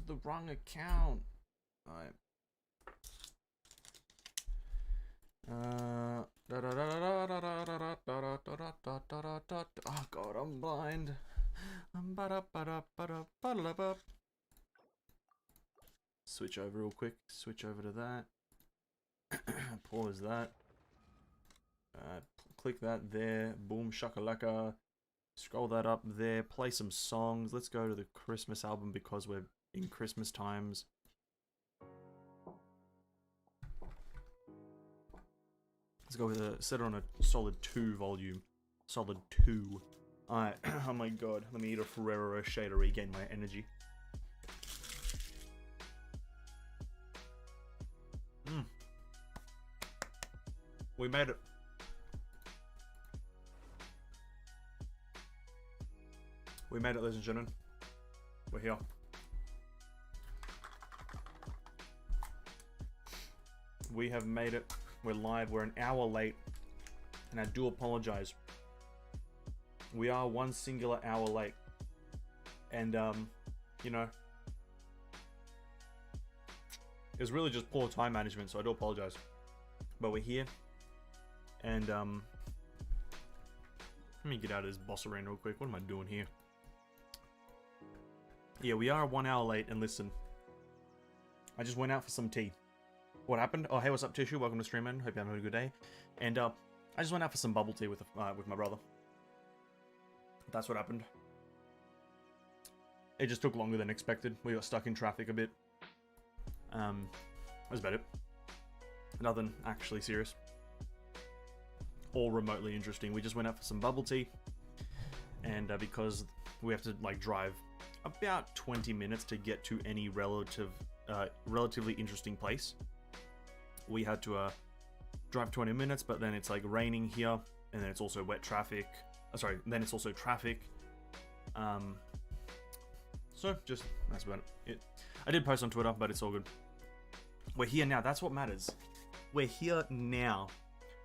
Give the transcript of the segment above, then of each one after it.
the wrong account. Alright. Oh god, I'm blind. Switch over real quick. Switch over to that. Pause that. Click that there. Boom shakalaka. Scroll that up there. Play some songs. Let's go to the Christmas album because we're in Christmas times. Let's go with set it on a solid 2 volume. Solid 2. Alright. Oh my god. Let me eat a Ferrero Rocher to regain my energy. We made it. We made it, ladies and gentlemen. We're here. We have made it. We're live. We're an hour late. And I do apologize. We are one singular hour late. And, you know, it was really just poor time management, so I do apologize. But we're here. And, let me get out of this boss arena real quick. What am I doing here? Yeah, we are 1 hour late, and listen. I just went out for some tea. What happened? Oh, hey, what's up, Tissue? Welcome to stream, man. Hope you're having a good day. And, I just went out for some bubble tea with my brother. That's what happened. It just took longer than expected. We got stuck in traffic a bit. That was about it. Nothing actually serious. Or remotely interesting. We just went out for some bubble tea. And because we have to, like, drive about 20 minutes to get to any relatively interesting place. We had to drive 20 minutes, but then it's like raining here, and then it's also wet traffic. Then it's also traffic. So just that's about it. I did post on Twitter, but it's all good. We're here now. That's what matters. We're here now,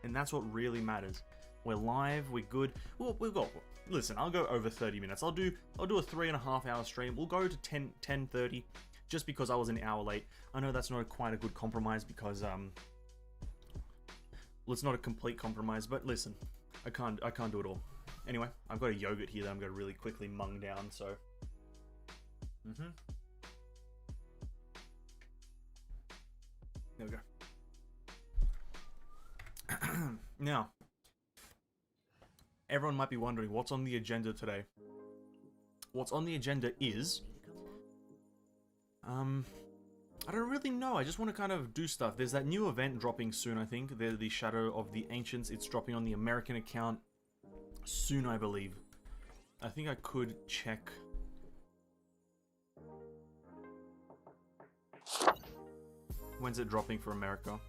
and that's what really matters. We're live. We're good. Well, we've got. Listen, I'll go over 30 minutes. I'll do a 3.5 hour stream. We'll go to 10:30, just because I was an hour late. I know that's not quite a good compromise because well, it's not a complete compromise. But listen, I can't do it all. Anyway, I've got a yogurt here that I'm going to really quickly mung down. So, there we go. Now. Everyone might be wondering, what's on the agenda today? What's on the agenda is... I don't really know, I just want to kind of do stuff. There's that new event dropping soon, I think. They're the Shadow of the Ancients. It's dropping on the American account soon, I believe. I think I could check... When's it dropping for America?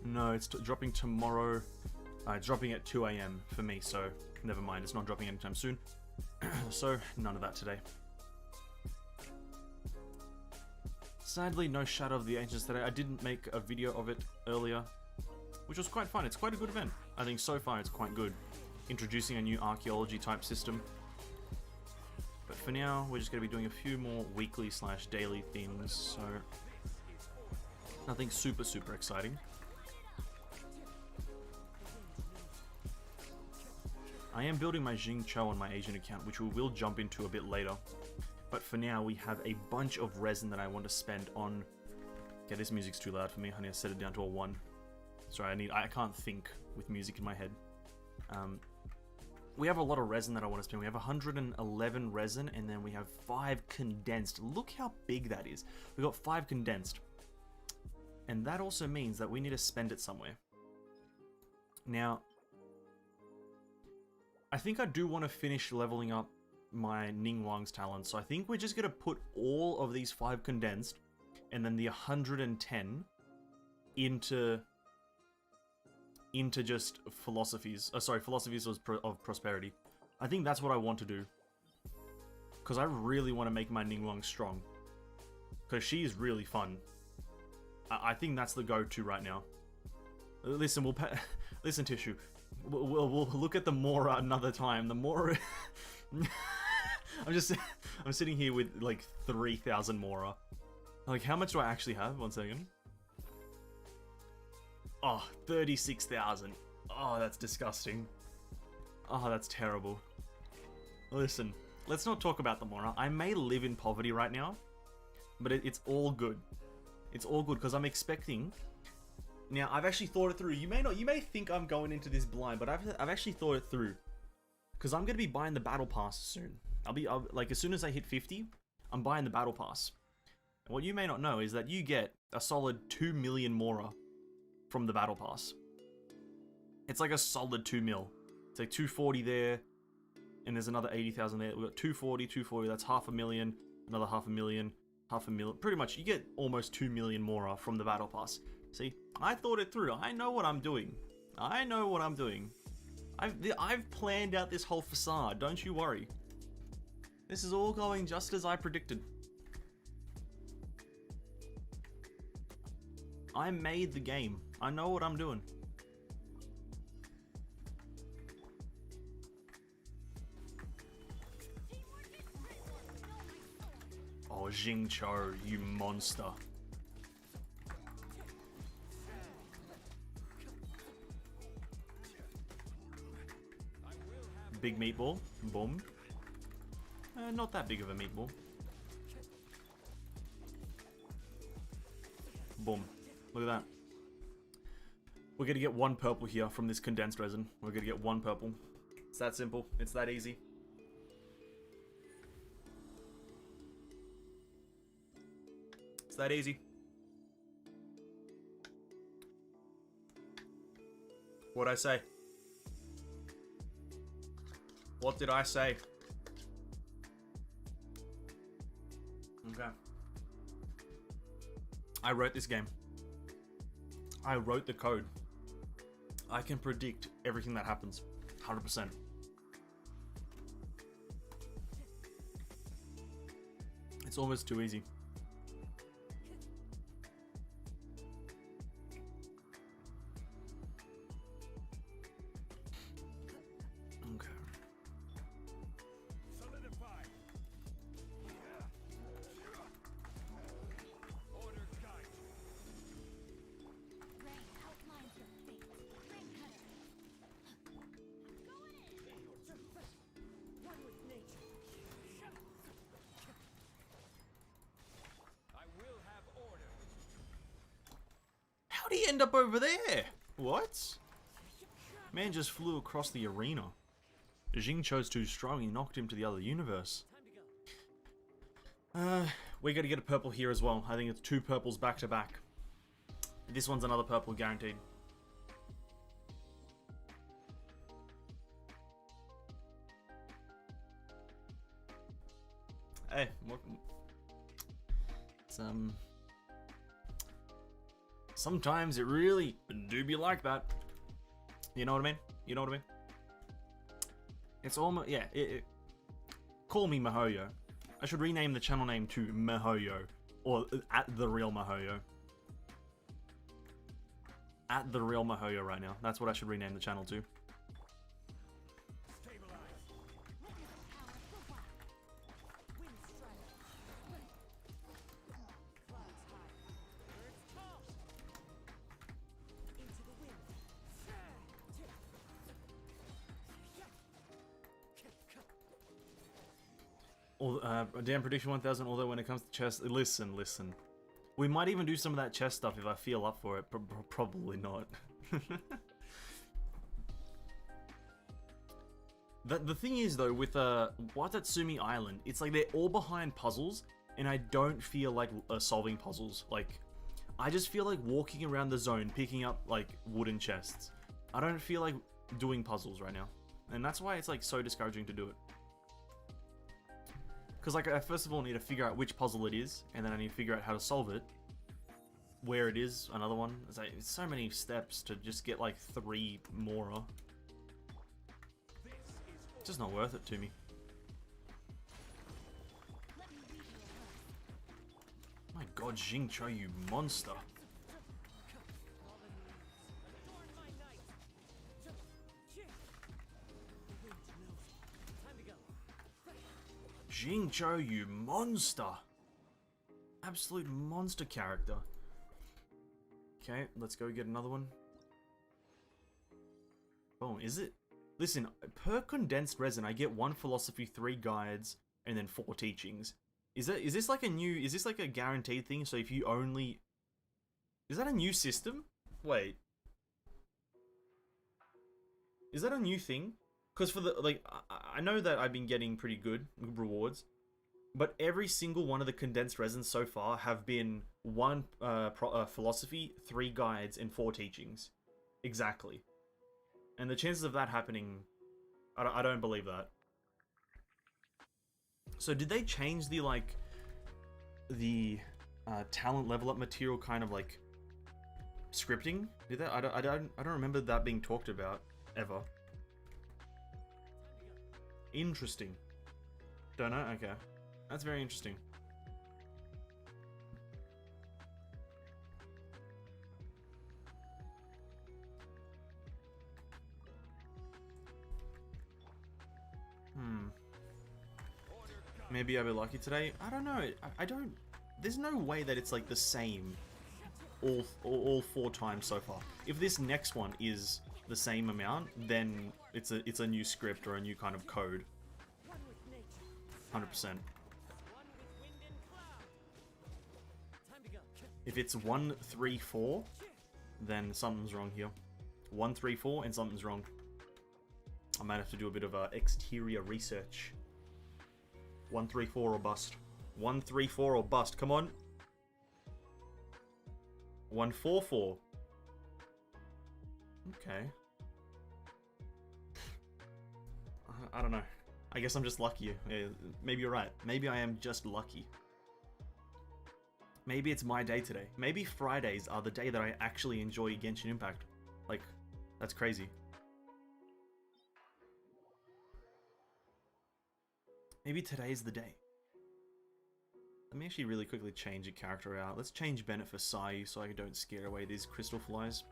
No, it's dropping tomorrow... it's dropping at 2 AM for me, so never mind. It's not dropping anytime soon. So, none of that today. Sadly, no Shadow of the Ancients today. I didn't make a video of it earlier, which was quite fun. It's quite a good event. I think so far it's quite good. Introducing a new archaeology type system. But for now, we're just going to be doing a few more weekly / daily things, so nothing super exciting. I am building my Jing Cho on my Asian account, which we will jump into a bit later. But for now, we have a bunch of resin that I want to spend on... Okay, this music's too loud for me. I need to set it down to a 1. Sorry, I can't think with music in my head. We have a lot of resin that I want to spend. We have 111 resin, and then we have 5 condensed. Look how big that is. We got 5 condensed. And that also means that we need to spend it somewhere. Now... I think I do want to finish leveling up my Ning Wang's talent, so I think we're just going to put all of these 5 condensed, and then the 110 into just philosophies. Philosophies of prosperity. I think that's what I want to do. Because I really want to make my Ning Wang strong. Because she is really fun. I think that's the go-to right now. Listen, listen, Tissue. We'll look at the Mora another time. The Mora... I'm just... I'm sitting here with like 3,000 Mora. Like, how much do I actually have? 1 second. Oh, 36,000. Oh, that's disgusting. Oh, that's terrible. Listen, let's not talk about the Mora. I may live in poverty right now, but it's all good. It's all good because I'm expecting. Now, I've actually thought it through. You may think I'm going into this blind, but I've actually thought it through. Because I'm gonna be buying the battle pass soon. I'll like as soon as I hit 50, I'm buying the battle pass. And what you may not know is that you get a solid 2 million Mora from the battle pass. It's like a solid 2 mil. It's like 240 there, and there's another 80,000 there. We've got 240, that's 500,000, another 500,000, 500,000. Pretty much, you get almost 2 million Mora from the battle pass. See, I thought it through. I know what I'm doing. I know what I'm doing. I've planned out this whole facade, don't you worry. This is all going just as I predicted. I made the game. I know what I'm doing. Oh, Jingcho, you monster. Big meatball. Boom. Not that big of a meatball. Boom. Look at that. We're gonna get 1 purple here from this condensed resin. We're gonna get 1 purple. It's that simple. It's that easy. It's that easy. What'd I say? What did I say? Okay. I wrote this game. I wrote the code. I can predict everything that happens. 100%. It's almost too easy. How'd he end up over there? What? Man just flew across the arena. Jing chose too strong, he knocked him to the other universe. We gotta get a purple here as well. I think it's 2 purples back to back. This one's another purple guaranteed. Hey, what? It's, sometimes it really do be like that. You know what I mean? You know what I mean? It's almost, yeah, call me Mihoyo. I should rename the channel name to Mihoyo. Or at the real Mihoyo. At the real Mihoyo right now. That's what I should rename the channel to. Damn prediction 1000, although when it comes to chess, listen. We might even do some of that chess stuff if I feel up for it, probably not. The thing is though, with Watatsumi Island, it's like they're all behind puzzles, and I don't feel like solving puzzles. Like, I just feel like walking around the zone, picking up like wooden chests. I don't feel like doing puzzles right now. And that's why it's like so discouraging to do it. Because like I first of all need to figure out which puzzle it is, and then I need to figure out how to solve it. Where it is, another one. It's like, it's so many steps to just get like 3 Mora. It's just not worth it to me. My god, Jingcho, you monster. Jincho, you monster. Absolute monster character. Okay, let's go get another one. Boom, is it? Listen, per condensed resin, I get 1 philosophy, 3 guides, and then 4 teachings. Is this like a guaranteed thing? So if you only... Is that a new system? Wait. Is that a new thing? Because for the, like, I know that I've been getting pretty good rewards, but every single one of the condensed resins so far have been 1 philosophy, 3 guides, and 4 teachings. Exactly. And the chances of that happening, I don't believe that. So did they change the, like, the talent level up material kind of, like, scripting? Did that? I don't remember that being talked about, ever. Interesting. Don't know? Okay. That's very interesting. Maybe I'll be lucky today. I don't know. I don't... There's no way that it's like the same all 4 times so far. If this next one is the same amount, then it's a new script or a new kind of code. 100%. If it's 1, 3, 4, then something's wrong here. 1, 3, 4, and something's wrong. I might have to do a bit of exterior research. 1, 3, 4 or bust. 1, 3, 4 or bust. Come on. 1, 4, 4. Okay. I don't know. I guess I'm just lucky. Maybe you're right. Maybe I am just lucky. Maybe it's my day today. Maybe Fridays are the day that I actually enjoy Genshin Impact. Like, that's crazy. Maybe today's the day. Let me actually really quickly change a character out. Let's change Bennett for Sayu so I don't scare away these crystal flies.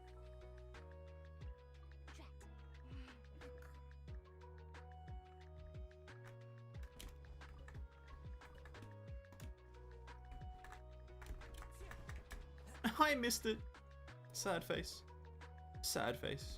I missed it. Sad face. Sad face.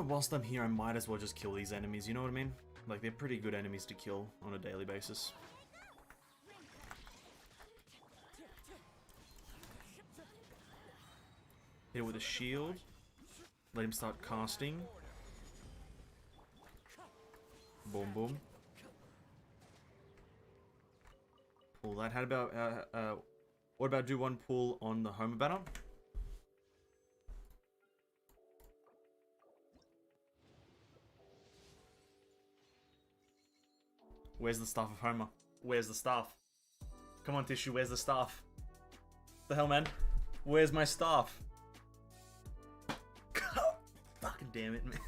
Whilst I'm here, I might as well just kill these enemies, you know what I mean? Like, they're pretty good enemies to kill on a daily basis. Hit it with a shield. Let him start casting. Boom, boom. Pull that. How about, what about do 1 pull on the Homer banner? Where's the staff of Homer? Where's the staff? Come on, Tissue, where's the staff? The hell, man? Where's my staff? Fucking damn it, man.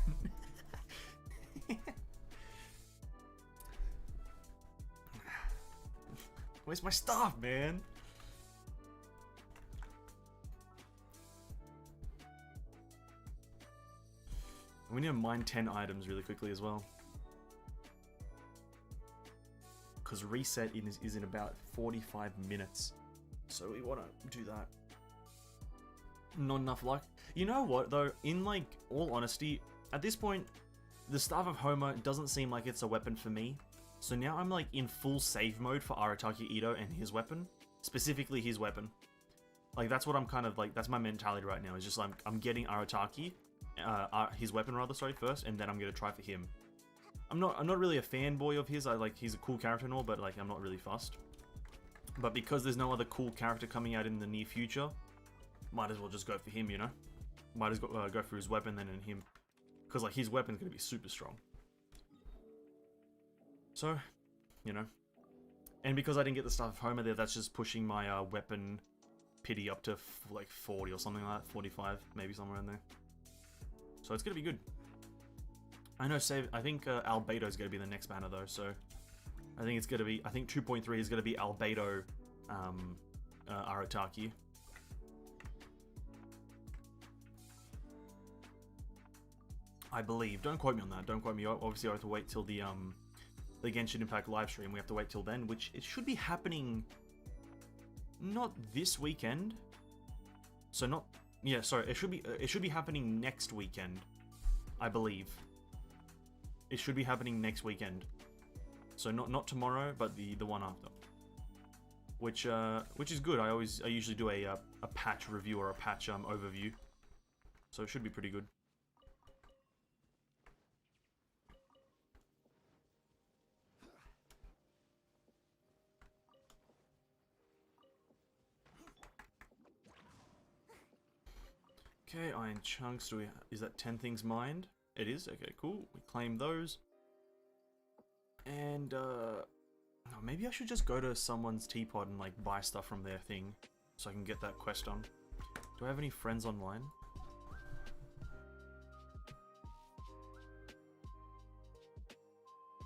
Where's my staff, man? We need to mine 10 items really quickly as well. Because reset is in about 45 minutes. So we want to do that. Not enough luck. You know what, though? In, like, all honesty, at this point, the Staff of Homer doesn't seem like it's a weapon for me. So now I'm, like, in full save mode for Arataki Ito and his weapon. Specifically his weapon. Like, that's what I'm kind of, like, that's my mentality right now. Is just, like, I'm getting Arataki, his weapon rather, sorry, first, and then I'm gonna try for him. I'm not really a fanboy of his. He's a cool character and all, but like I'm not really fussed. But because there's no other cool character coming out in the near future, might as well just go for him, you know? Might as well go for his weapon then and him. Because like his weapon's gonna be super strong. So, you know. And because I didn't get the Staff of Homer there, that's just pushing my weapon pity up to like 40 or something like that. 45, maybe somewhere in there. So it's gonna be good. I know. Save. I think Albedo is going to be the next banner though. So I think it's going to be. I think 2.3 is going to be Albedo, Arataki. I believe. Don't quote me on that. Don't quote me. Obviously, I have to wait till the Genshin Impact live stream. We have to wait till then, which it should be happening. Not this weekend. So not. Yeah, sorry. It should be happening next weekend, I believe. It should be happening next weekend. So not tomorrow, but the one after. Which is good. I usually do a patch review or a patch overview. So it should be pretty good. Okay, iron chunks. Is that 10 things mined? It is? Okay, cool. We claim those. And, maybe I should just go to someone's teapot and, like, buy stuff from their thing. So I can get that quest done. Do I have any friends online?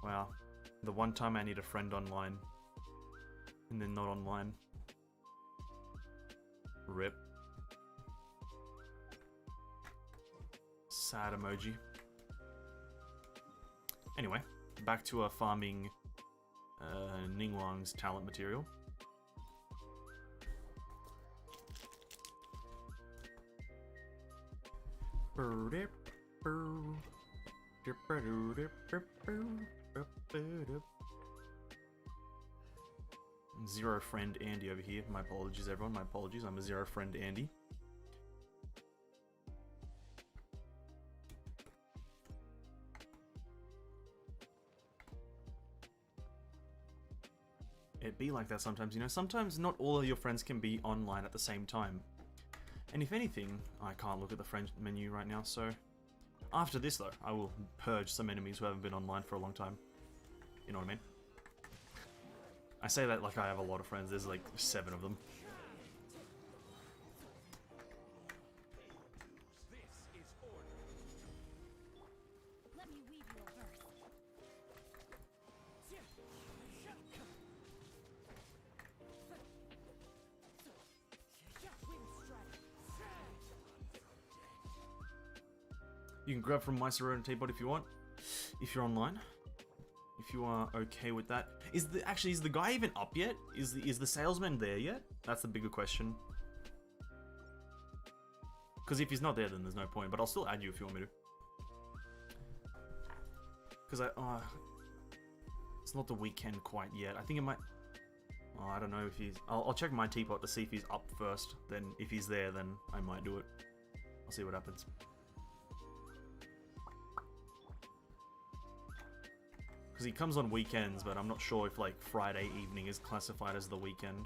Wow. The one time I need a friend online. And then not online. RIP. Sad emoji. Anyway, back to farming Ningguang's talent material. Zero friend Andy over here. My apologies, everyone. My apologies. I'm a zero friend Andy. It be like that sometimes, you know. Sometimes not all of your friends can be online at the same time. And if anything, I can't look at the friend menu right now, so after this though, I will purge some enemies who haven't been online for a long time. You know what I mean? I say that like I have a lot of friends. There's like 7 of them. You can grab from my Sorority Teapot if you want, if you're online. If you are okay with that. Is the guy even up yet? Is the salesman there yet? That's the bigger question. Because if he's not there, then there's no point. But I'll still add you if you want me to. Because it's not the weekend quite yet. I think it might. Oh, I don't know if he's. I'll check my teapot to see if he's up first. Then if he's there, then I might do it. I'll see what happens. Because he comes on weekends, but I'm not sure if like Friday evening is classified as the weekend.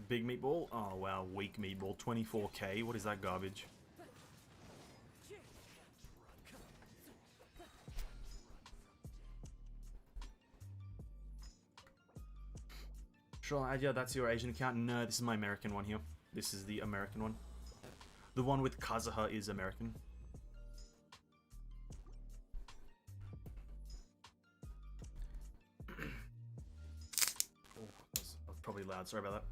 Big meatball? Oh wow, weak meatball. 24k, what is that garbage? Sure, yeah, that's your Asian account. No, this is my American one here. This is the American one. The one with Kazuha is American. Oh, that was probably loud. Sorry about that.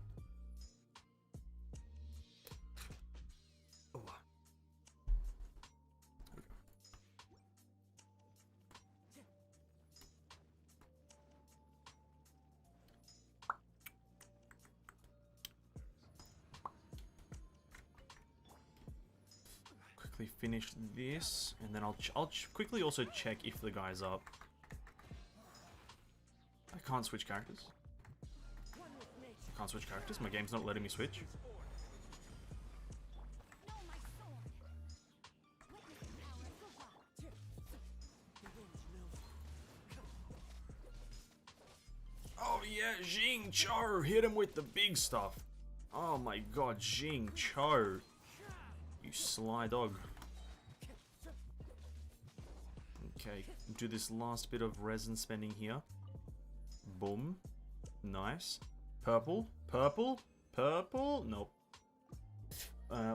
Finish this, and then I'll quickly also check if the guy's up. I can't switch characters. I can't switch characters. My game's not letting me switch. Oh yeah, Jing Cho, hit him with the big stuff. Oh my god, Jing Cho. You sly dog. Okay, do this last bit of resin spending here. Boom. Nice. Purple. Purple. Purple. Nope.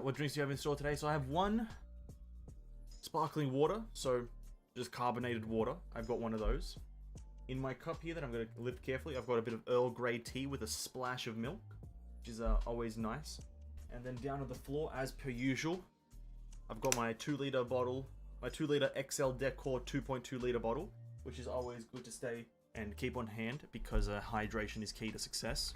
What drinks do you have in store today? So I have one sparkling water. So just carbonated water. I've got one of those. In my cup here that I'm going to lift carefully, I've got a bit of Earl Grey tea with a splash of milk, which is always nice. And then down on the floor, as per usual, I've got my 2-litre bottle, my 2-litre XL Decor 2.2-litre bottle, which is always good to stay and keep on hand because hydration is key to success.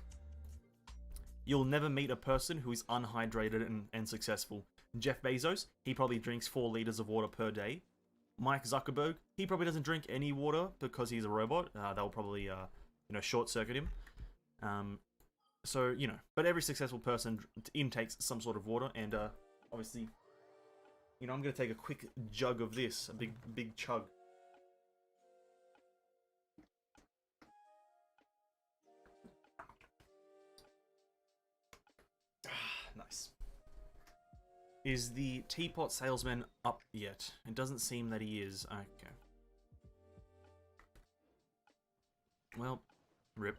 You'll never meet a person who is unhydrated and successful. Jeff Bezos, he probably drinks 4 litres of water per day. Mike Zuckerberg, he probably doesn't drink any water because he's a robot. That will probably, short-circuit him. So, but every successful person intakes some sort of water, and obviously, I'm going to take a quick jug of this, a big chug. Nice. Is the teapot salesman up yet? It doesn't seem that he is. Okay. Well, rip.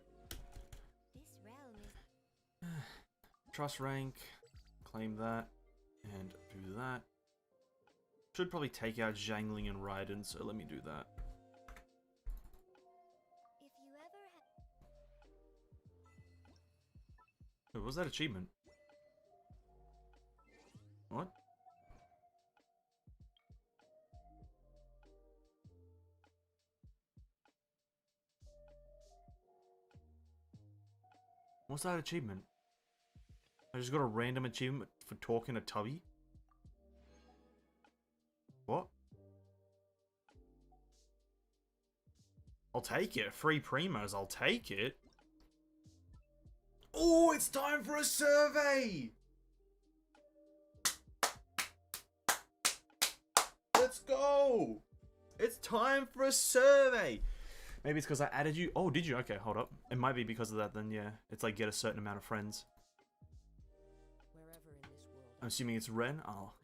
Trust rank, claim that, and do that. Should probably take out Zhangling and Raiden, so let me do that. What was that achievement? What? What's that achievement? I just got a random achievement for talking to Tubby? What? I'll take it. Free primos, I'll take it. Oh, it's time for a survey! Let's go! It's time for a survey! Maybe it's because I added you. Oh, did you? Okay, hold up. It might be because of that then, yeah. It's like get a certain amount of friends. I'm assuming it's Ren. I'll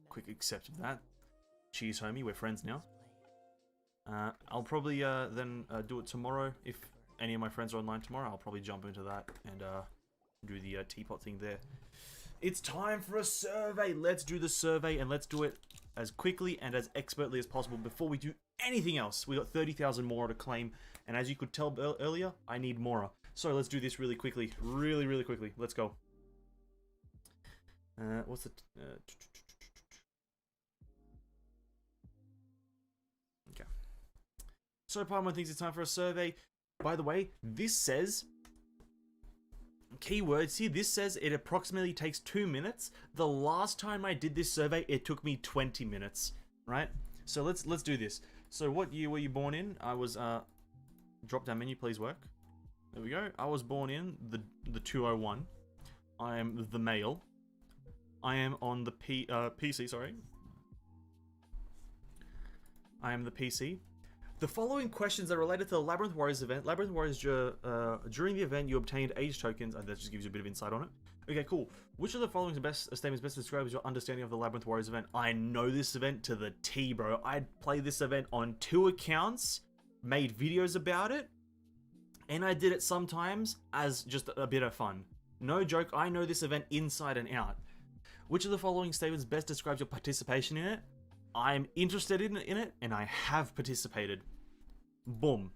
quick accept that. Cheers, homie. We're friends now. I'll probably then do it tomorrow. If any of my friends are online tomorrow, I'll probably jump into that and do the teapot thing there. It's time for a survey. Let's do the survey and let's do it as quickly and as expertly as possible before we do anything else. We got 30,000 Mora to claim, and as you could tell earlier, I need Mora. So let's do this really quickly. Really quickly. Let's go. What's the... okay. So Palmer thinks it's time for a survey. By the way, this says... keywords here, this says it approximately takes 2 minutes. The last time I did this survey, it took me 20 minutes, right? So let's do this. So what year were you born in? I was, drop down menu, please work. There we go. I was born in the 201. I am the male. I am on the PC, sorry. I am the PC. The following questions are related to the Labyrinth Warriors event. Labyrinth Warriors, during the event, you obtained age tokens. And that just gives you a bit of insight on it. Okay, cool. Which of the following statements best describes your understanding of the Labyrinth Warriors event? I know this event to the T, bro. I played this event on 2 accounts, made videos about it, and I did it sometimes as just a bit of fun. No joke, I know this event inside and out. Which of the following statements best describes your participation in it? I'm interested in it, and I have participated. Boom.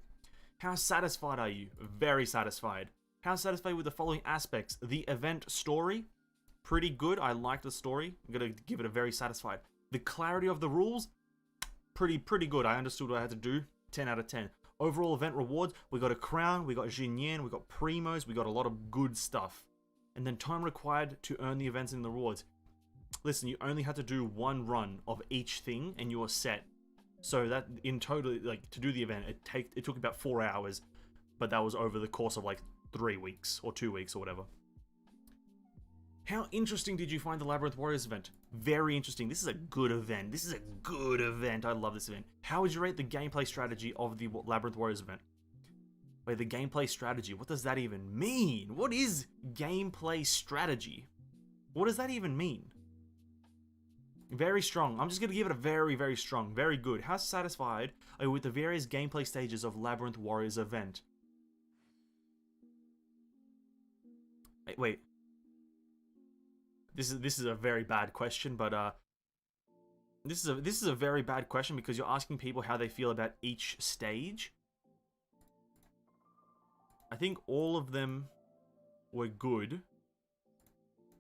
How satisfied are you? Very satisfied. How satisfied with the following aspects? The event story, pretty good. I like the story. I'm gonna give it a very satisfied. The clarity of the rules, pretty good. I understood what I had to do. 10 out of 10. Overall event rewards, we got a crown, we got Jinyan, we got primos, we got a lot of good stuff. And then time required to earn the events and the rewards. Listen, you only had to do 1 run of each thing and you were set. So that in total, like to do the event, it took about 4 hours, but that was over the course of like 3 weeks or 2 weeks or whatever. How interesting did you find the Labyrinth Warriors event? Very interesting. This is a good event. This is a good event. I love this event. How would you rate the gameplay strategy of the Labyrinth Warriors event? Wait, the gameplay strategy. What does that even mean? What is gameplay strategy? What does that even mean? Very strong. I'm just going to give it a very, very strong. Very good. How satisfied are you with the various gameplay stages of Labyrinth Warriors event? Wait. This is a very bad question, but this is a very bad question because you're asking people how they feel about each stage. I think all of them were good.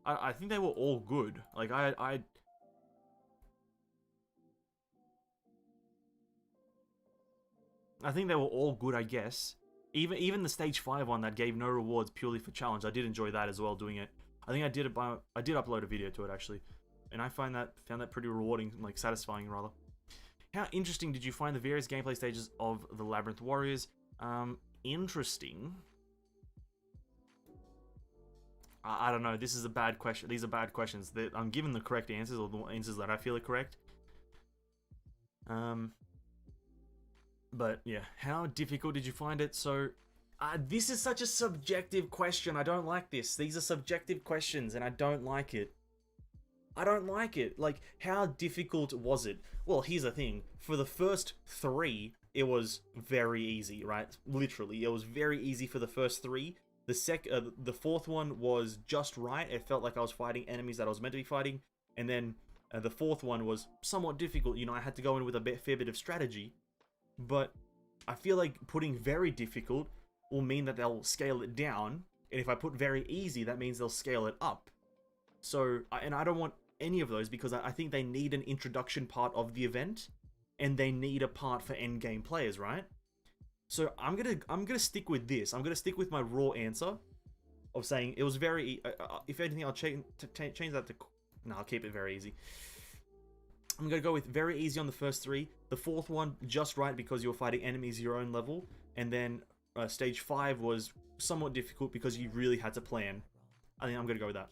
I think they were all good. Like I think they were all good, I guess. Even the stage 5 one that gave no rewards purely for challenge, I did enjoy that as well doing it. I think I did upload a video to it actually, and I found that pretty rewarding, like satisfying rather. How interesting did you find the various gameplay stages of the Labyrinth Warriors? Interesting. I don't know. This is a bad question. These are bad questions. I'm given the correct answers, or the answers that I feel are correct. But yeah, how difficult did you find it? So, this is such a subjective question. I don't like this. These are subjective questions, and I don't like it. I don't like it. Like, how difficult was it? Well, here's the thing. For the first 3, it was very easy, right? Literally, it was very easy for the first 3. The fourth one was just right. It felt like I was fighting enemies that I was meant to be fighting. And then the fourth one was somewhat difficult. You know, I had to go in with a fair bit of strategy. But I feel like putting very difficult will mean that they'll scale it down. And if I put very easy, that means they'll scale it up. So, and I don't want any of those because I think they need an introduction part of the event. And they need a part for endgame players, right? So I'm gonna stick with this. I'm gonna stick with my raw answer of saying it was very. If anything, I'll change that to. No, I'll keep it very easy. I'm gonna go with very easy on the first 3. The fourth one just right because you're fighting enemies your own level, and then stage 5 was somewhat difficult because you really had to plan. I think I'm gonna go with that.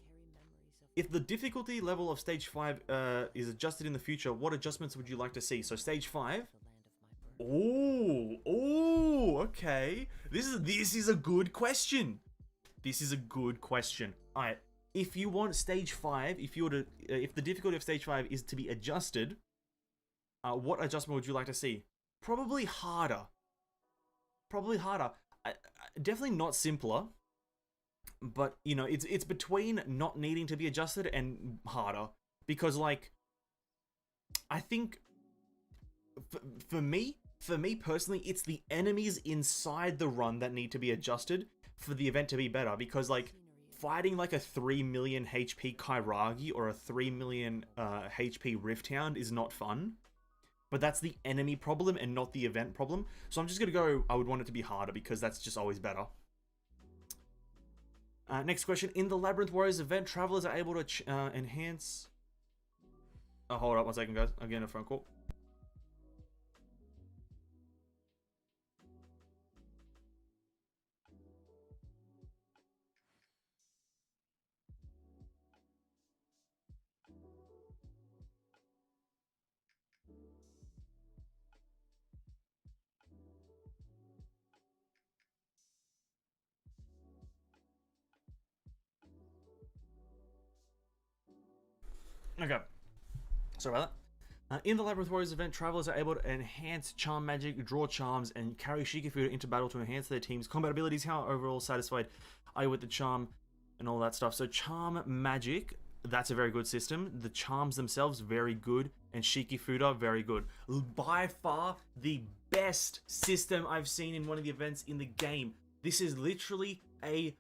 If the difficulty level of stage 5 is adjusted in the future, what adjustments would you like to see? So stage 5. Oh, okay. This is a good question. This is a good question. All right. If you want stage 5, if the difficulty of stage 5 is to be adjusted, what adjustment would you like to see? Probably harder. Probably harder. Definitely not simpler. But you know, it's between not needing to be adjusted and harder because, like, I think for me personally, it's the enemies inside the run that need to be adjusted for the event to be better. Because, like, fighting like a 3 million HP Kairagi or a 3 million HP Rift Hound is not fun. But that's the enemy problem and not the event problem. So I'm just gonna go, I would want it to be harder because that's just always better. Next question. In the Labyrinth Warriors event, travelers are able to enhance... Oh, hold up 1 second, guys. I'm getting a phone call. Okay. Sorry about that. In the Labyrinth Warriors event, travelers are able to enhance charm magic, draw charms, and carry Shikifuda into battle to enhance their team's combat abilities. How overall satisfied are you with the charm and all that stuff? So charm magic, that's a very good system. The charms themselves, very good. And Shikifuda, very good. By far the best system I've seen in one of the events in the game. This is literally a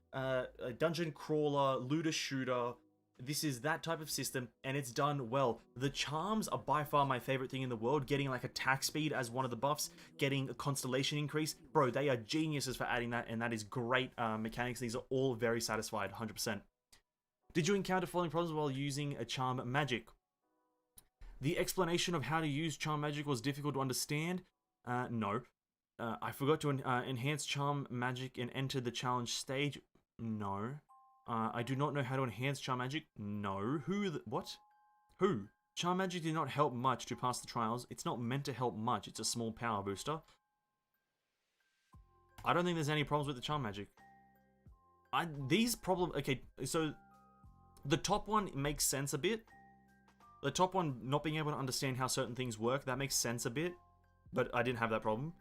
dungeon crawler, looter shooter. This is that type of system, and it's done well. The charms are by far my favorite thing in the world. Getting like attack speed as one of the buffs, getting a constellation increase. Bro, they are geniuses for adding that, and that is great mechanics. These are all very satisfied, 100%. Did you encounter following problems while using a charm magic? The explanation of how to use charm magic was difficult to understand. No. I forgot to enhance charm magic and enter the challenge stage. No. I do not know how to enhance charm magic. No. What? Who? Charm magic did not help much to pass the trials. It's not meant to help much. It's a small power booster. I don't think there's any problems with the charm magic. Okay, so the top one makes sense a bit. The top one, not being able to understand how certain things work, that makes sense a bit, but I didn't have that problem.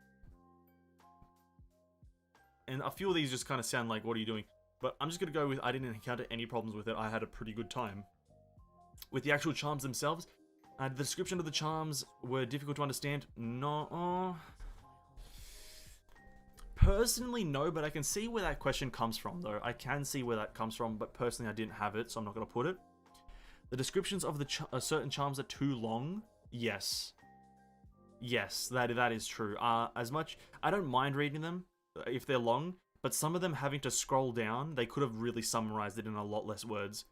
And a few of these just kind of sound like, what are you doing? But I'm just going to go with, I didn't encounter any problems with it. I had a pretty good time. With the actual charms themselves, the description of the charms were difficult to understand. No. Personally, no, but I can see where that question comes from, though. I can see where that comes from, but personally I didn't have it, so I'm not going to put it. The descriptions of the certain charms are too long. Yes. Yes, that is true. As much... I don't mind reading them if they're long, but some of them having to scroll down, they could have really summarized it in a lot less words.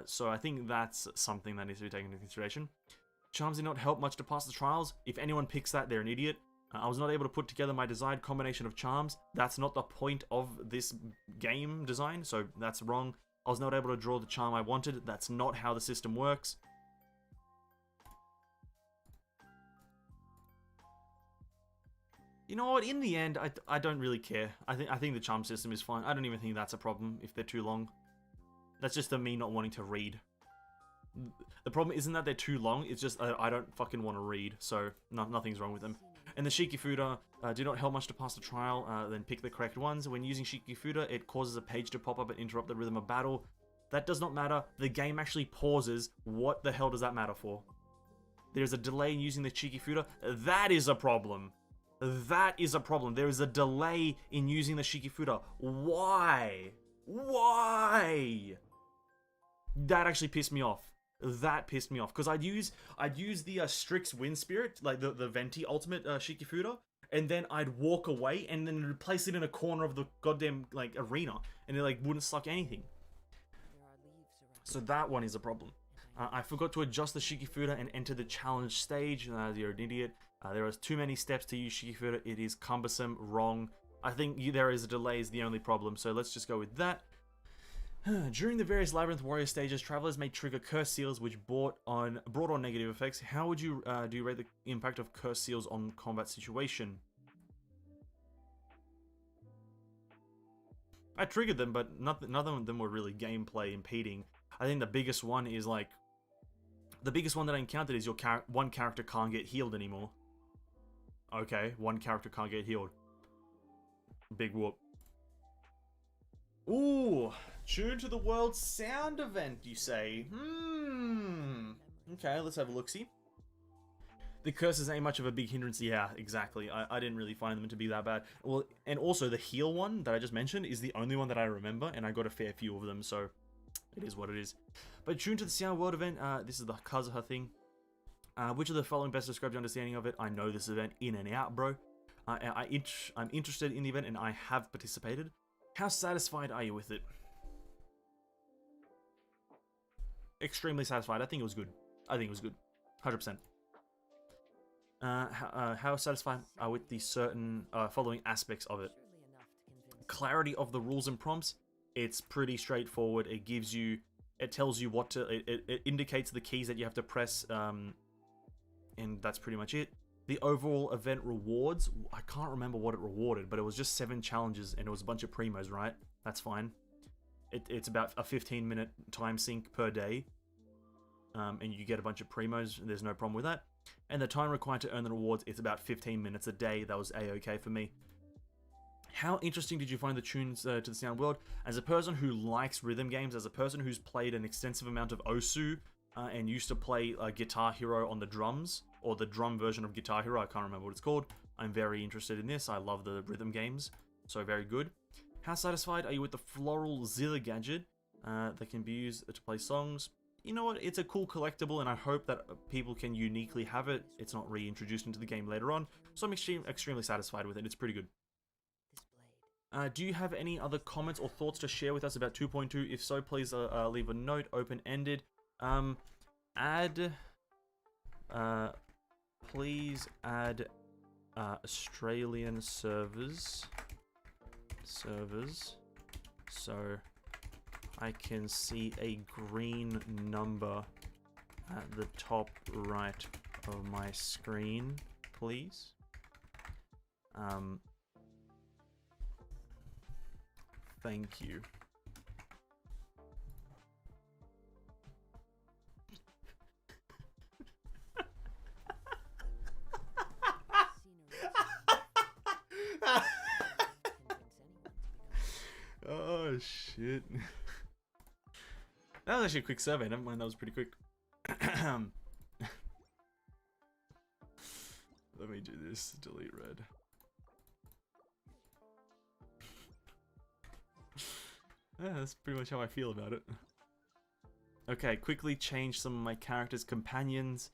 So I think that's something that needs to be taken into consideration. Charms did not help much to pass the trials. If anyone picks that, they're an idiot. I was not able to put together my desired combination of charms. That's not the point of this game design, so that's wrong. I was not able to draw the charm I wanted. That's not how the system works. You know what? In the end, I don't really care. I think the charm system is fine. I don't even think that's a problem if they're too long. That's just me not wanting to read. The problem isn't that they're too long. It's just I don't fucking want to read. So nothing's wrong with them. And the Shikifuda do not help much to pass the trial. Then pick the correct ones. When using Shikifuda, it causes a page to pop up and interrupt the rhythm of battle. That does not matter. The game actually pauses. What the hell does that matter for? There's a delay in using the Shikifuda. That is a problem. That is a problem. There is a delay in using the Shikifuda. Vhy? Why? That actually pissed me off. That pissed me off because I'd use the Strix Wind Spirit, like the Venti ultimate Shikifuda, and then I'd walk away and then replace it in a corner of the goddamn like arena, and it like wouldn't suck anything. So that one is a problem. I forgot to adjust the Shikifuda and enter the challenge stage. You're an idiot. There are too many steps to use Shikifuda. It is cumbersome, wrong. I think there is a delay is the only problem. So let's just go with that. During the various Labyrinth Warrior stages, travelers may trigger curse seals which brought on negative effects. How would you do you rate the impact of curse seals on combat situation? I triggered them, but none of them were really gameplay impeding. I think the biggest one is like... The biggest one that I encountered is your one character can't get healed anymore. Okay, one character can't get healed. Big whoop. Ooh, tune to the world sound event, you say? Okay, let's have a look-see. The curses ain't much of a big hindrance. Yeah, exactly. I didn't really find them to be that bad. Well, and also the heal one that I just mentioned is the only one that I remember, and I got a fair few of them, so it is what it is. But tune to the sound world event. This is the Kazuha thing. Which of the following best describes your understanding of it? I know this event in and out, bro. I'm interested in the event, and I have participated. How satisfied are you with it? Extremely satisfied. I think it was good. 100%. How satisfied are with the certain following aspects of it? Clarity of the rules and prompts. It's pretty straightforward. It gives you... It tells you what to... It indicates the keys that you have to press, and that's pretty much it. The overall event rewards, I can't remember what it rewarded, but it was just 7 challenges and it was a bunch of primos, right? That's fine. It's about a 15-minute time sink per day, and you get a bunch of primos. There's no problem with that. And the time required to earn the rewards, it's about 15 minutes a day. That was a-okay for me. How interesting did you find the tunes to the sound world? As a person who likes rhythm games, as a person who's played an extensive amount of Osu, and used to play Guitar Hero on the drums, or the drum version of Guitar Hero, I can't remember what it's called. I'm very interested in this. I love the rhythm games, so very good. How satisfied are you with the Floral Zilla gadget that can be used to play songs? You know what, it's a cool collectible, and I hope that people can uniquely have it. It's not reintroduced into the game later on, so I'm extremely satisfied with it. It's pretty good. Do you have any other comments or thoughts to share with us about 2.2? If so, please leave a note, open-ended. Please add Australian servers so I can see a green number at the top right of my screen, please. Thank you. Oh shit. That was actually a quick survey, never mind, that was pretty quick. Let me do this, delete red. Yeah, that's pretty much how I feel about it. Okay, quickly change some of my characters' companions.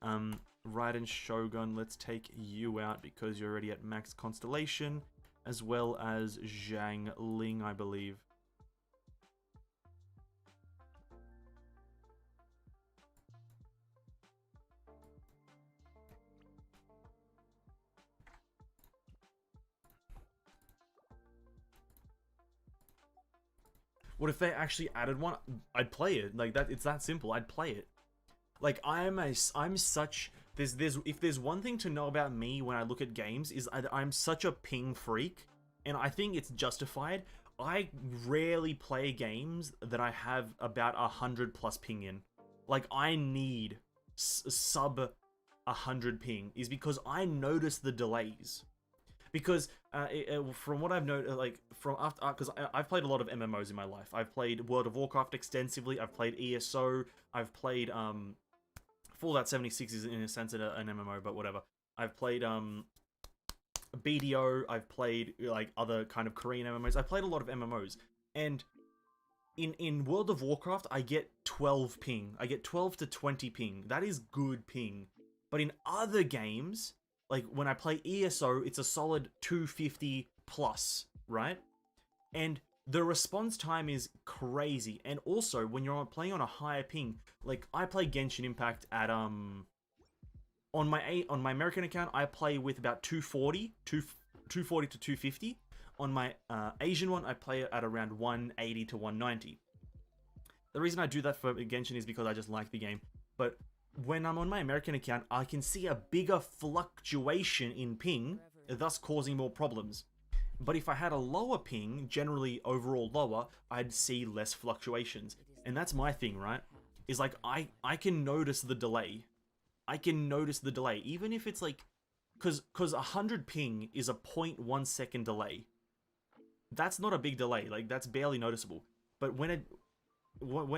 Raiden Shogun, let's take you out because you're already at max constellation, as well as Zhang Ling, I believe. What if they actually added one? I'd play it. Like that, it's that simple. I'd play it. Like I'm such if there's one thing to know about me when I look at games is I'm such a ping freak, and I think it's justified. I rarely play games that I have about 100+ ping in. Like I need sub 100 ping is because I notice the delays. Because from what I've noticed, like from after, because I've played a lot of MMOs in my life. I've played World of Warcraft extensively. I've played ESO. I've played Fallout 76 is in a sense an MMO, but whatever. I've played BDO. I've played like other kind of Korean MMOs. I've played a lot of MMOs, and in World of Warcraft, I get 12 ping. I get 12 to 20 ping. That is good ping. But in other games, like when I play ESO, it's a solid 250 plus, right? And the response time is crazy. And also, when you're playing on a higher ping, like I play Genshin Impact at on my American account, I play with about 240 to 250. On my Asian one, I play at around 180 to 190. The reason I do that for Genshin is because I just like the game. But when I'm on my American account, I can see a bigger fluctuation in ping, thus causing more problems. But if I had a lower ping, generally overall lower, I'd see less fluctuations. And that's my thing, right? Is like, I can notice the delay. I can notice the delay, even if it's like, cause 100 ping is a 0.1 second delay. That's not a big delay, like that's barely noticeable. But when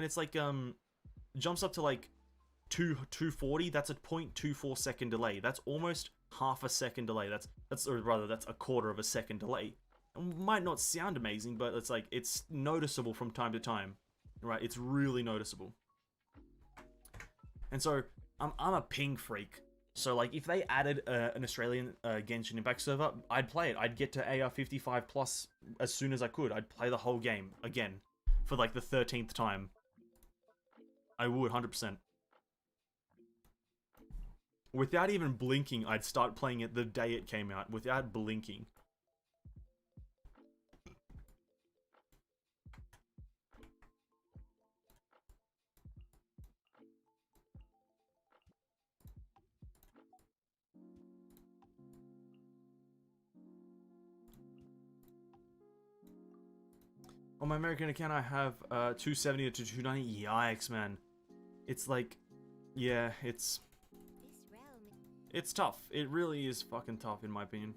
it's like, jumps up to like 240, that's a 0.24 second delay. That's almost half a second delay. Or rather, that's a quarter of a second delay. It might not sound amazing, but it's like, it's noticeable from time to time, right? It's really noticeable. And so, I'm a ping freak. So like, if they added an Australian Genshin Impact server, I'd play it. I'd get to AR 55 plus as soon as I could. I'd play the whole game again for like the 13th time. I would, 100%. Without even blinking, I'd start playing it the day it came out, without blinking. On my American account, I have 270 to 290. Yikes, man. It's like, yeah, it's tough. It really is fucking tough, in my opinion.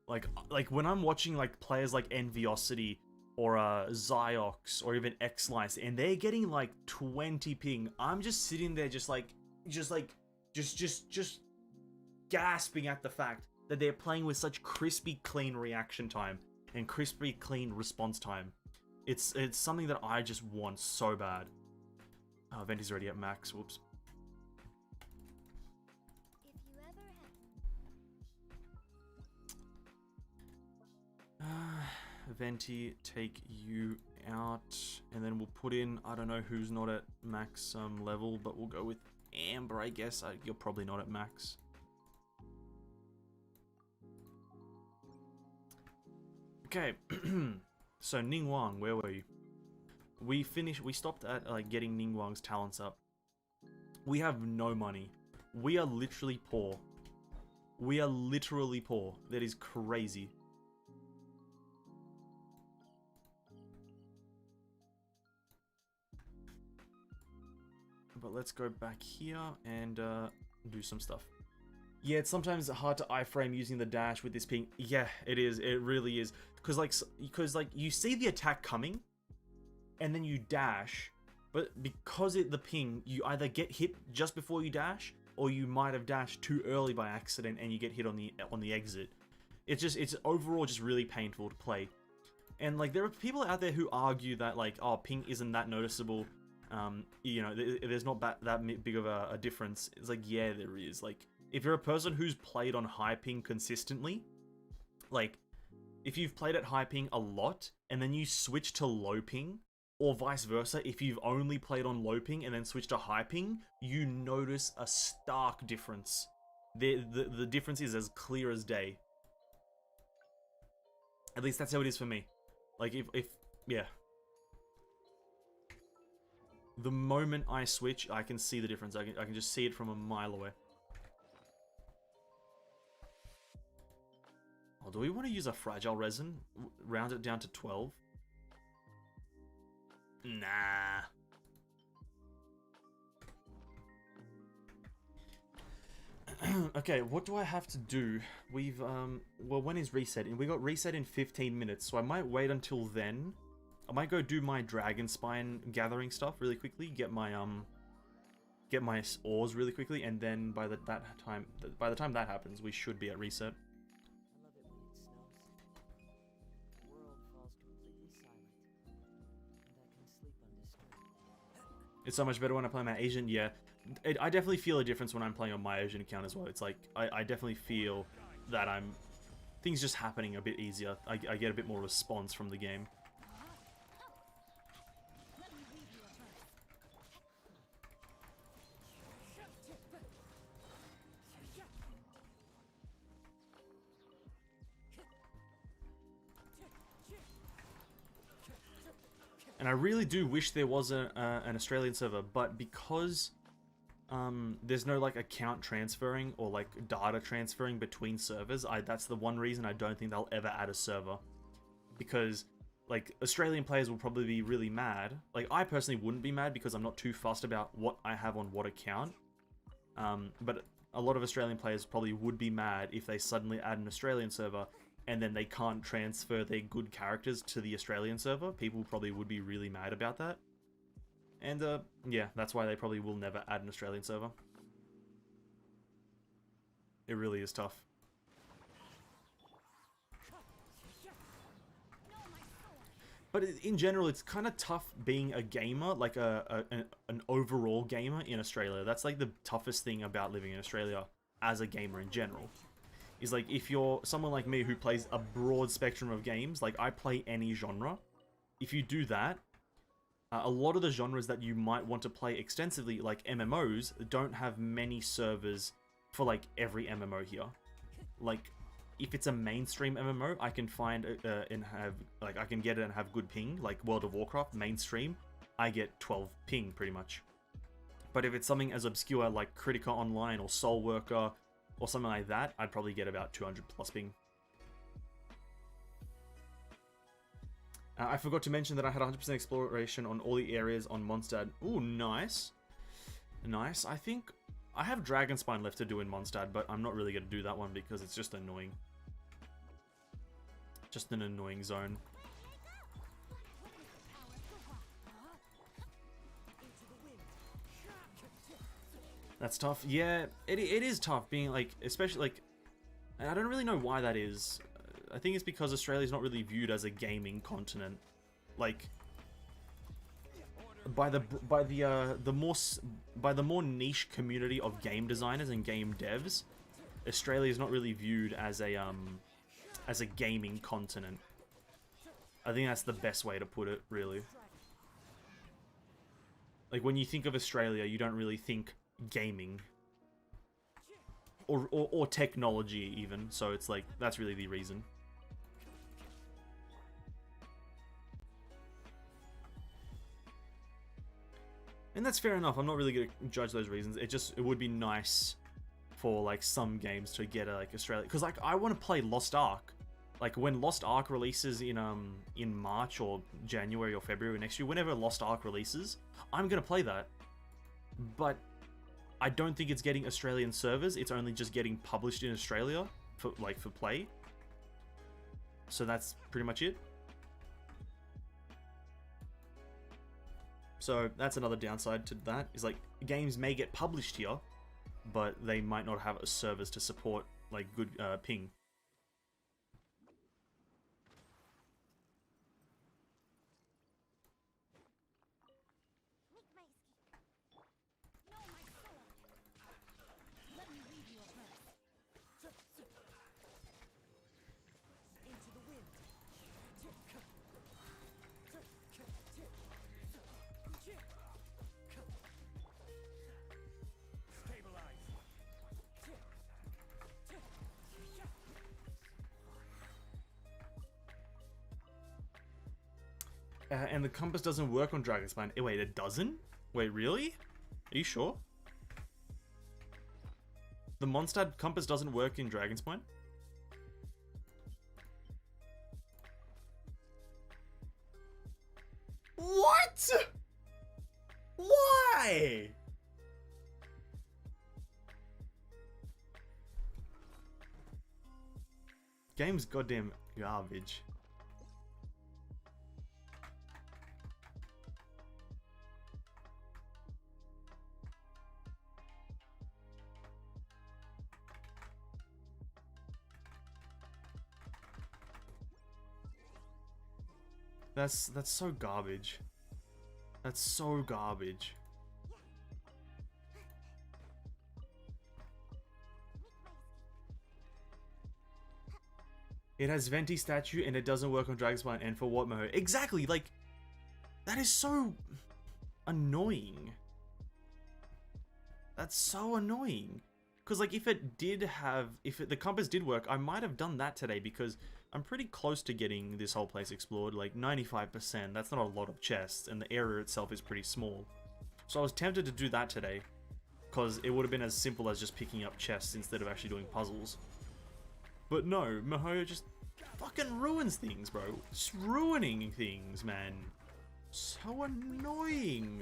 Like when I'm watching like players like Enviosity or Ziox or even Xlice, and they're getting like 20 ping, I'm just sitting there just gasping at the fact that they're playing with such crispy clean reaction time and crispy clean response time. It's something that I just want so bad. Oh, Venti's already at max. Whoops. Venti, take you out, and then we'll put in, I don't know who's not at max level, but we'll go with Amber, I guess. You're probably not at max. Okay, so Ningguang, where were you? We stopped at like getting Ningguang's talents up. We have no money. We are literally poor. We are literally poor. That is crazy. But let's go back here and do some stuff. Yeah, it's sometimes hard to iframe using the dash with this ping. Yeah, it is. It really is. Because like you see the attack coming, and then you dash, but because the ping, you either get hit just before you dash, or you might have dashed too early by accident and you get hit on the exit. It's overall just really painful to play. And like there are people out there who argue that like, oh, ping isn't that noticeable. You know, there's not that big of a difference. It's like, yeah, there is. Like, if you're a person who's played on high ping consistently, like, if you've played at high ping a lot, and then you switch to low ping, or vice versa, if you've only played on low ping and then switch to high ping, you notice a stark difference. The difference is as clear as day. At least that's how it is for me. Like, yeah. The moment I switch, I can see the difference. I can just see it from a mile away. Oh, do we want to use a fragile resin? Round it down to 12? Nah. Okay, what do I have to do? We've, well, when is resetting? We got reset in 15 minutes, so I might wait until then. I might go do my dragon spine gathering stuff really quickly, get my ores really quickly, and then by the time that happens, we should be at reset. It's so much better when I play my Asian, yeah. I definitely feel a difference when I'm playing on my Asian account as well. It's like, I definitely feel that things just happening a bit easier. I get a bit more response from the game. And I really do wish there was an Australian server, but because there's no like account transferring or like data transferring between servers, that's the one reason I don't think they'll ever add a server. Because like Australian players will probably be really mad. Like I personally wouldn't be mad because I'm not too fussed about what I have on what account. But a lot of Australian players probably would be mad if they suddenly add an Australian server and then they can't transfer their good characters to the Australian server. People probably would be really mad about that. And, yeah, that's why they probably will never add an Australian server. It really is tough. But in general, it's kind of tough being a gamer, like an overall gamer in Australia. That's like the toughest thing about living in Australia as a gamer in general. Is like, if you're someone like me who plays a broad spectrum of games, like I play any genre, if you do that, a lot of the genres that you might want to play extensively, like MMOs, don't have many servers for like every MMO here. Like, if it's a mainstream MMO, I can find and have, like, I can get it and have good ping, like World of Warcraft, mainstream, I get 12 ping pretty much. But if it's something as obscure like Critica Online or Soul Worker, or something like that, I'd probably get about 200 plus ping. I forgot to mention that I had 100% exploration on all the areas on Mondstadt. Ooh, nice. Nice. I think I have Dragonspine left to do in Mondstadt, but I'm not really going to do that one because it's just annoying. Just an annoying zone. That's tough. Yeah, it is tough being like, especially like, I don't really know why that is. I think it's because Australia's not really viewed as a gaming continent. Like, by the more niche community of game designers and game devs, Australia is not really viewed as a gaming continent. I think that's the best way to put it, really. Like, when you think of Australia, you don't really think gaming or technology even, so it's like, that's really the reason. And that's fair enough. I'm not really gonna judge those reasons. It would be nice for like some games to get like Australia, because like I want to play Lost Ark. Like when Lost Ark releases in March or January or February next year, whenever Lost Ark releases, I'm gonna play that. But I don't think it's getting Australian servers. It's only just getting published in Australia for play. So that's pretty much it. So that's another downside to that, is like games may get published here, but they might not have a servers to support like good ping. And the compass doesn't work on Dragonspine. Wait, it doesn't? Wait, really? Are you sure? The Mondstadt compass doesn't work in Dragonspine? What? Why? Game's goddamn garbage. That's so garbage. That's so garbage. It has Venti statue and it doesn't work on Dragonspine, and for what, Moho? Exactly, like, that is so annoying. That's so annoying. Because, like, if it did have, the compass did work, I might have done that today, because I'm pretty close to getting this whole place explored, like 95%. That's not a lot of chests, and the area itself is pretty small. So I was tempted to do that today, because it would have been as simple as just picking up chests instead of actually doing puzzles. But no, miHoYo just fucking ruins things, bro. Just ruining things, man. So annoying.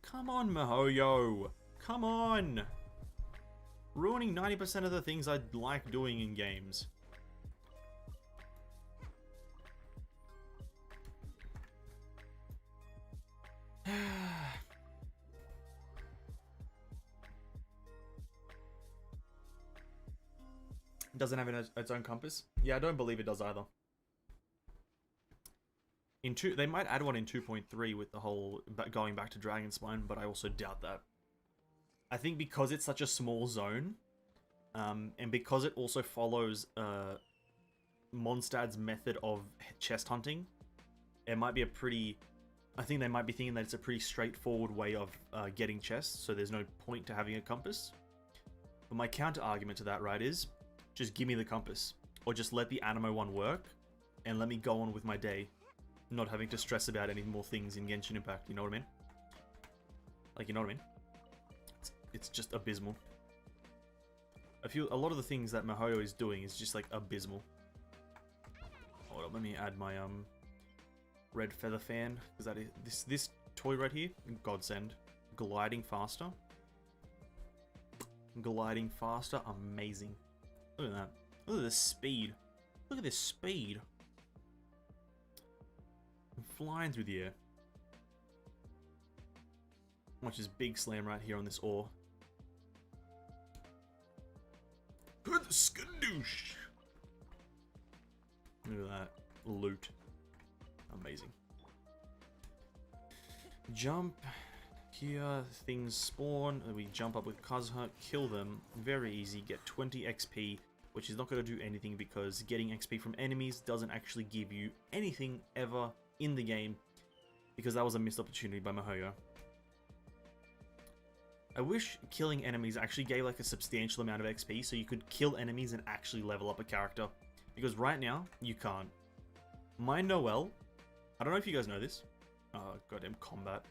Come on, miHoYo. Come on. Ruining 90% of the things I like doing in games. Doesn't have its own compass? Yeah, I don't believe it does either. They might add one in 2.3 with the whole going back to Dragonspine, but I also doubt that. I think because it's such a small zone, and because it also follows Mondstadt's method of chest hunting, it might be a pretty... I think they might be thinking that it's a pretty straightforward way of getting chests, so there's no point to having a compass. But my counter argument to that, right, is just give me the compass. Or just let the Animo one work, and let me go on with my day, not having to stress about any more things in Genshin Impact, you know what I mean? Like, you know what I mean? It's just abysmal. A lot of the things that miHoYo is doing is just like abysmal. Hold on, let me add my red feather fan, because that is this toy right here, godsend. Gliding faster. Gliding faster, amazing. Look at that. Look at this speed. Look at this speed. I'm flying through the air. Watch this big slam right here on this ore. Skadoosh! Look at that. Loot. Amazing. Jump. Here, things spawn. We jump up with Kazuha, kill them. Very easy. Get 20 XP, which is not going to do anything because getting XP from enemies doesn't actually give you anything ever in the game, because that was a missed opportunity by miHoYo. I wish killing enemies actually gave like a substantial amount of XP so you could kill enemies and actually level up a character. Because right now, you can't. My Noelle, I don't know if you guys know this. Goddamn combat.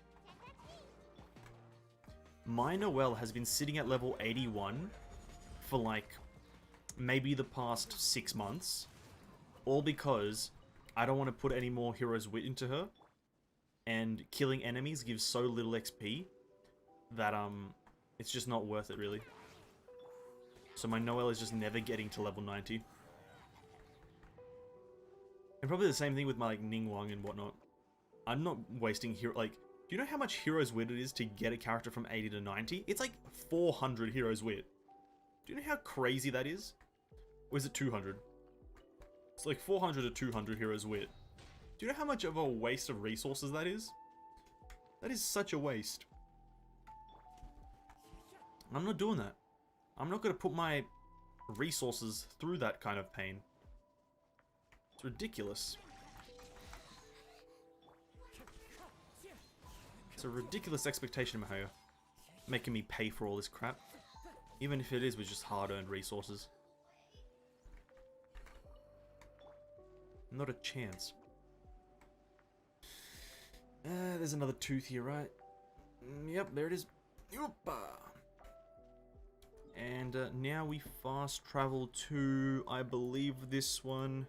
My Noelle has been sitting at level 81 for like maybe the past 6 months. All because I don't want to put any more Hero's Wit into her. And killing enemies gives so little XP that it's just not worth it really. So my Noelle is just never getting to level 90. And probably the same thing with my like Ningguang and whatnot. I'm not wasting hero like. Do you know how much Hero's Wit it is to get a character from 80 to 90? It's like 400 Hero's Wit. Do you know how crazy that is? Or is it 200? It's like 400 to 200 Hero's Wit. Do you know how much of a waste of resources that is? That is such a waste. I'm not doing that. I'm not going to put my resources through that kind of pain. It's ridiculous. It's a ridiculous expectation, Mahoya. Making me pay for all this crap. Even if it is with just hard-earned resources. Not a chance. There's another tooth here, right? Yep, there it is. Yoppa! And now we fast travel to, I believe this one.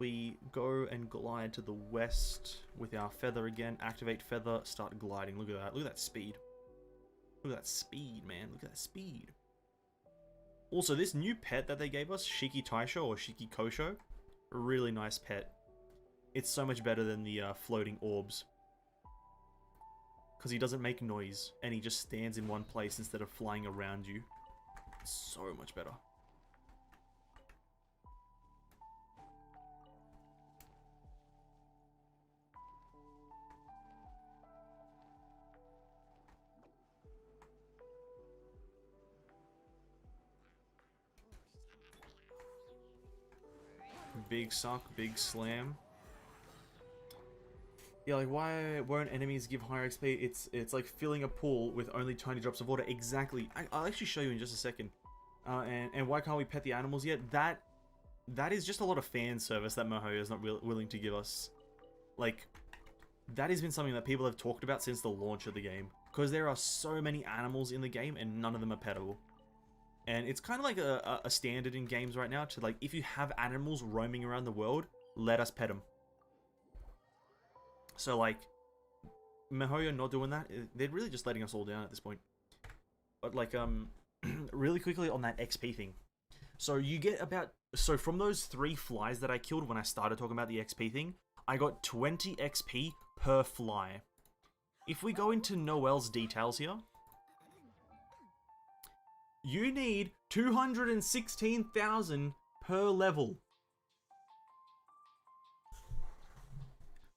We go and glide to the west with our feather again. Activate feather, start gliding. Look at that. Look at that speed. Look at that speed, man. Look at that speed. Also, this new pet that they gave us, Shiki Taisho or Shiki Kosho, really nice pet. It's so much better than the floating orbs. Because he doesn't make noise, and he just stands in one place instead of flying around you. It's so much better. Big suck, big slam. Yeah, like why won't enemies give higher XP? It's like filling a pool with only tiny drops of water. Exactly. I'll actually show you in just a second. And why can't we pet the animals yet? That is just a lot of fan service that Mahoya is not willing to give us. Like, that has been something that people have talked about since the launch of the game. Because there are so many animals in the game and none of them are petable. And it's kind of like a standard in games right now to like, if you have animals roaming around the world, let us pet them. So like, Mihoyo not doing that, they're really just letting us all down at this point. But like, really quickly on that XP thing. So you get about, so from those 3 flies that I killed when I started talking about the XP thing, I got 20 XP per fly. If we go into Noelle's details here, you need 216,000 per level.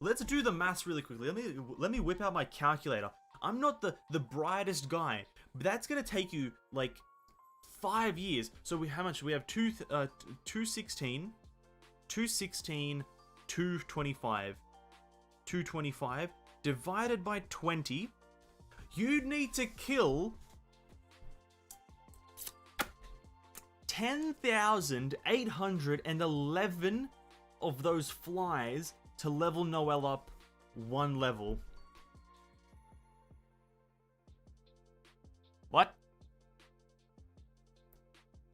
Let's do the maths really quickly. Let me whip out my calculator. I'm not the brightest guy, but that's gonna take you like 5 years. So how much? We have 216, 225, 225 divided by 20. You need to kill 10,811 of those flies to level Noelle up 1 level. What?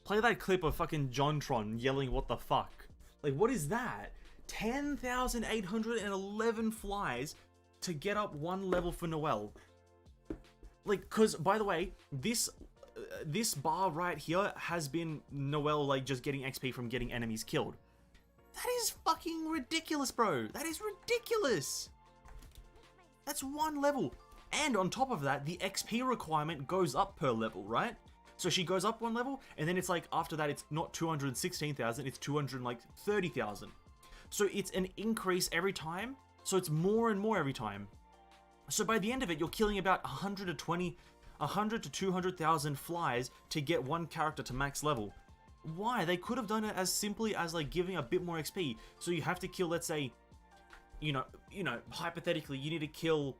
Play that clip of fucking Jontron yelling what the fuck. Like, what is that? 10,811 flies to get up 1 level for Noelle. Like, cause, by the way, this bar right here has been Noelle, like, just getting XP from getting enemies killed. That is fucking ridiculous, bro. That is ridiculous. That's 1 level. And on top of that, the XP requirement goes up per level, right? So she goes up 1 level, and then it's like, after that, it's not 216,000, it's 230,000. So it's an increase every time. So it's more and more every time. So by the end of it, you're killing about 100 to 200,000 flies to get 1 character to max level. Why? They could have done it as simply as like giving a bit more XP. So you have to kill, let's say, you know, hypothetically, you need to kill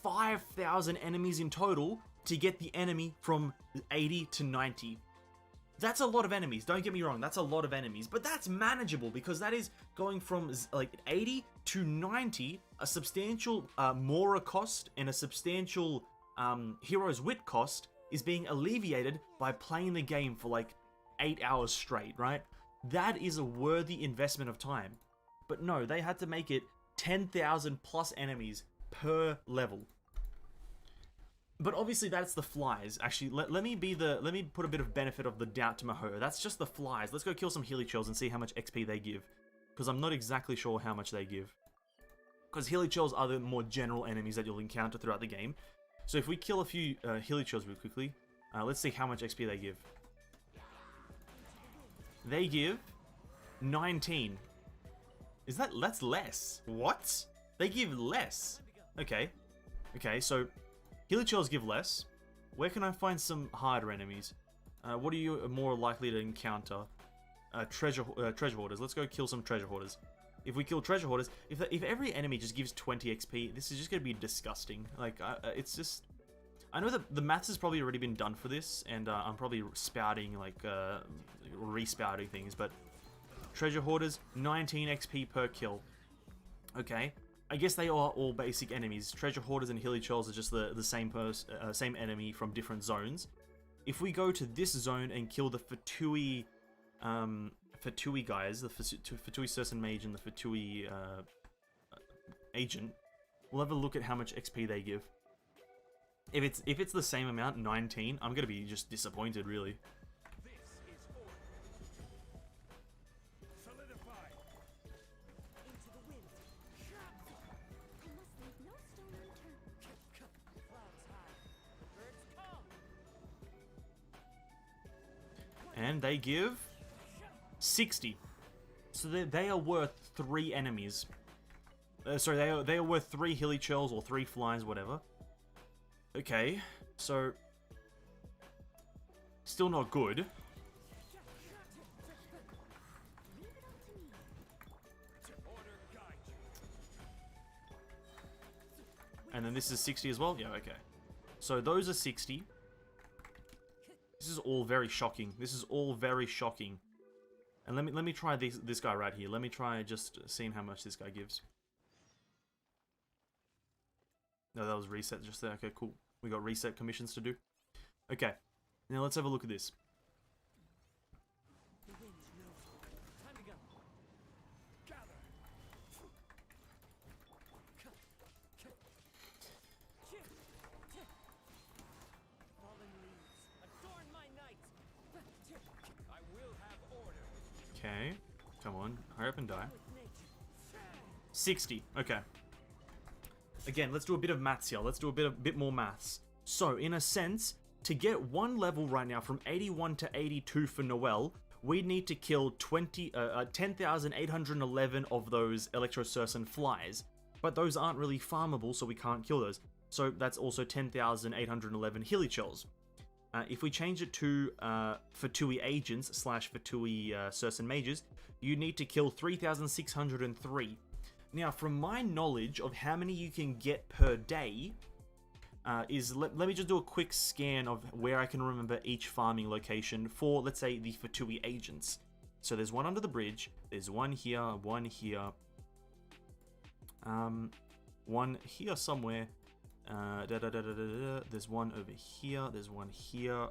5,000 enemies in total to get the enemy from 80 to 90. That's a lot of enemies. Don't get me wrong. That's a lot of enemies, but that's manageable because that is going from like 80 to 90, a substantial Mora cost and a substantial Hero's Wit cost is being alleviated by playing the game for like 8 hours straight, right? That is a worthy investment of time. But no, they had to make it 10,000 plus enemies per level. But obviously that's the flies. Actually, let me put a bit of benefit of the doubt to Maho. That's just the flies. Let's go kill some Helichurls and see how much XP they give. Because I'm not exactly sure how much they give. Because Helichurls are the more general enemies that you'll encounter throughout the game. So if we kill a few Helichurls real quickly, let's see how much XP they give. They give 19. That's less? What? They give less. Okay. Okay, so Helichurls give less. Where can I find some harder enemies? What are you more likely to encounter? Treasure hoarders. Let's go kill some treasure hoarders. If we kill treasure hoarders, if every enemy just gives 20 XP, this is just going to be disgusting. Like, it's just... I know that the maths has probably already been done for this, and I'm probably spouting, like, respouting things, but... Treasure hoarders, 19 XP per kill. Okay. I guess they are all basic enemies. Treasure hoarders and Helichurls are just the same enemy from different zones. If we go to this zone and kill the Fatui guys, the Fatui Certain Mage and the Fatui agent, we'll have a look at how much XP they give. If it's the same amount, 19, I'm gonna be just disappointed, really. And they give 60. So they are worth 3 enemies. Sorry, they are worth 3 Helichurls or 3 flies, whatever. Okay, so still not good. And then this is 60 as well? Yeah, okay. So those are 60. This is all very shocking. This is all very shocking. And let me try this guy right here. Let me try just seeing how much this guy gives. No, that was reset just there. Okay, cool. We got reset commissions to do. Okay. Now let's have a look at this. Okay, come on, hurry up and die. 60, okay. Again, let's do a bit of maths here. Let's do a bit more maths. So, in a sense, to get one level right now from 81 to 82 for Noelle, we need to kill 10,811 of those Electrocercin flies. But those aren't really farmable, so we can't kill those. So that's also 10,811 Helichurls. If we change it to Fatui agents / Fatui Certain Mages, you need to kill 3,603. Now, from my knowledge of how many you can get per day, let me just do a quick scan of where I can remember each farming location for, let's say, the Fatui agents. So there's one under the bridge, there's one here, one here somewhere. There's one over here, there's one here.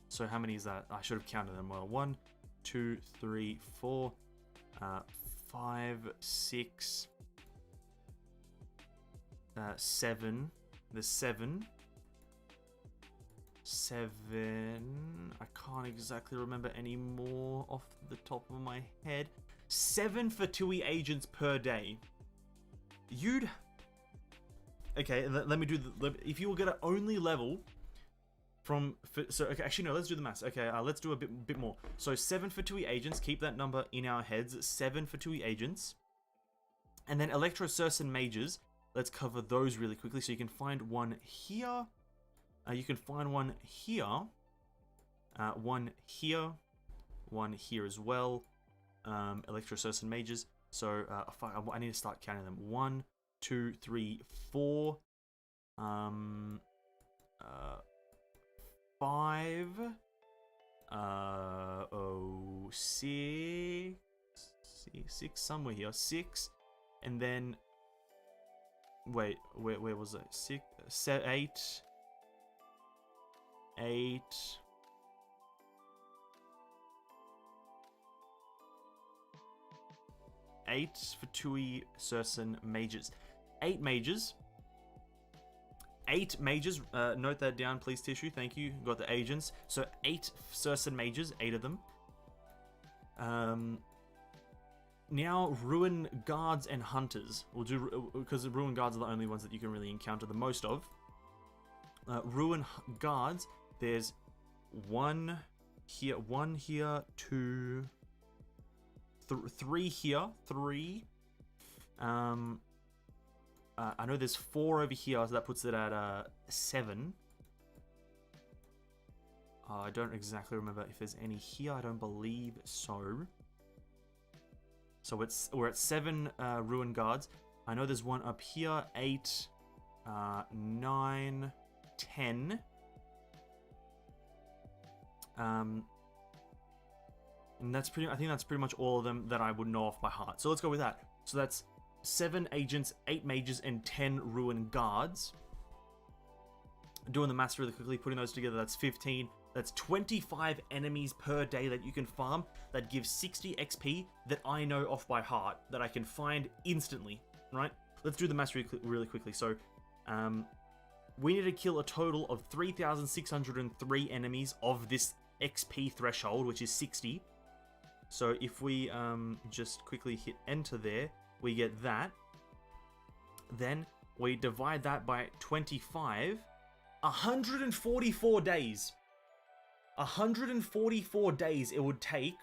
So how many is that? I should have counted them well. 1, 2, 3, 4, 5, 6, 7. There's 7. 7. I can't exactly remember any more off the top of my head. 7 Fatui agents per day. Okay, let me do if you were gonna only level from... okay, actually no, let's do the maths. Okay, let's do a bit more. So 7 Fatui agents, keep that number in our heads. 7 Fatui agents. And then Electrocercin Mages. Let's cover those really quickly. So you can find one here. You can find one here. One here. One here as well. Electrocercin Mages. So I need to start counting them. 1, 2, 3, 4. 5. 6 somewhere here. 6. And then wait, where was it? 6, 7, 8. 8. 8 Fatui Sursen mages. 8 mages. 8 mages. Note that down, please, Tissue. Thank you. Got the agents. So 8 Sursen mages, 8 of them. Now, Ruin Guards and Hunters. We'll do, because the Ruin Guards are the only ones that you can really encounter the most of. Ruin Guards, there's 1 here, 2, 3 here, 3. I know there's 4 over here, so that puts it at 7. I don't exactly remember if there's any here. I don't believe so. So we're at 7 Ruin Guards. I know there's one up here. 8, 9, 10. And that's pretty. I think that's pretty much all of them that I would know off by heart. So let's go with that. So that's 7 agents, 8 mages, and 10 Ruin Guards. Doing the maths really quickly, putting those together, that's 15. That's 25 enemies per day that you can farm that give 60 XP that I know off by heart that I can find instantly, right? Let's do the maths really quickly. So, we need to kill a total of 3,603 enemies of this XP threshold, which is 60. So if we just quickly hit enter there, we get that. Then we divide that by 25. 144 days. 144 days it would take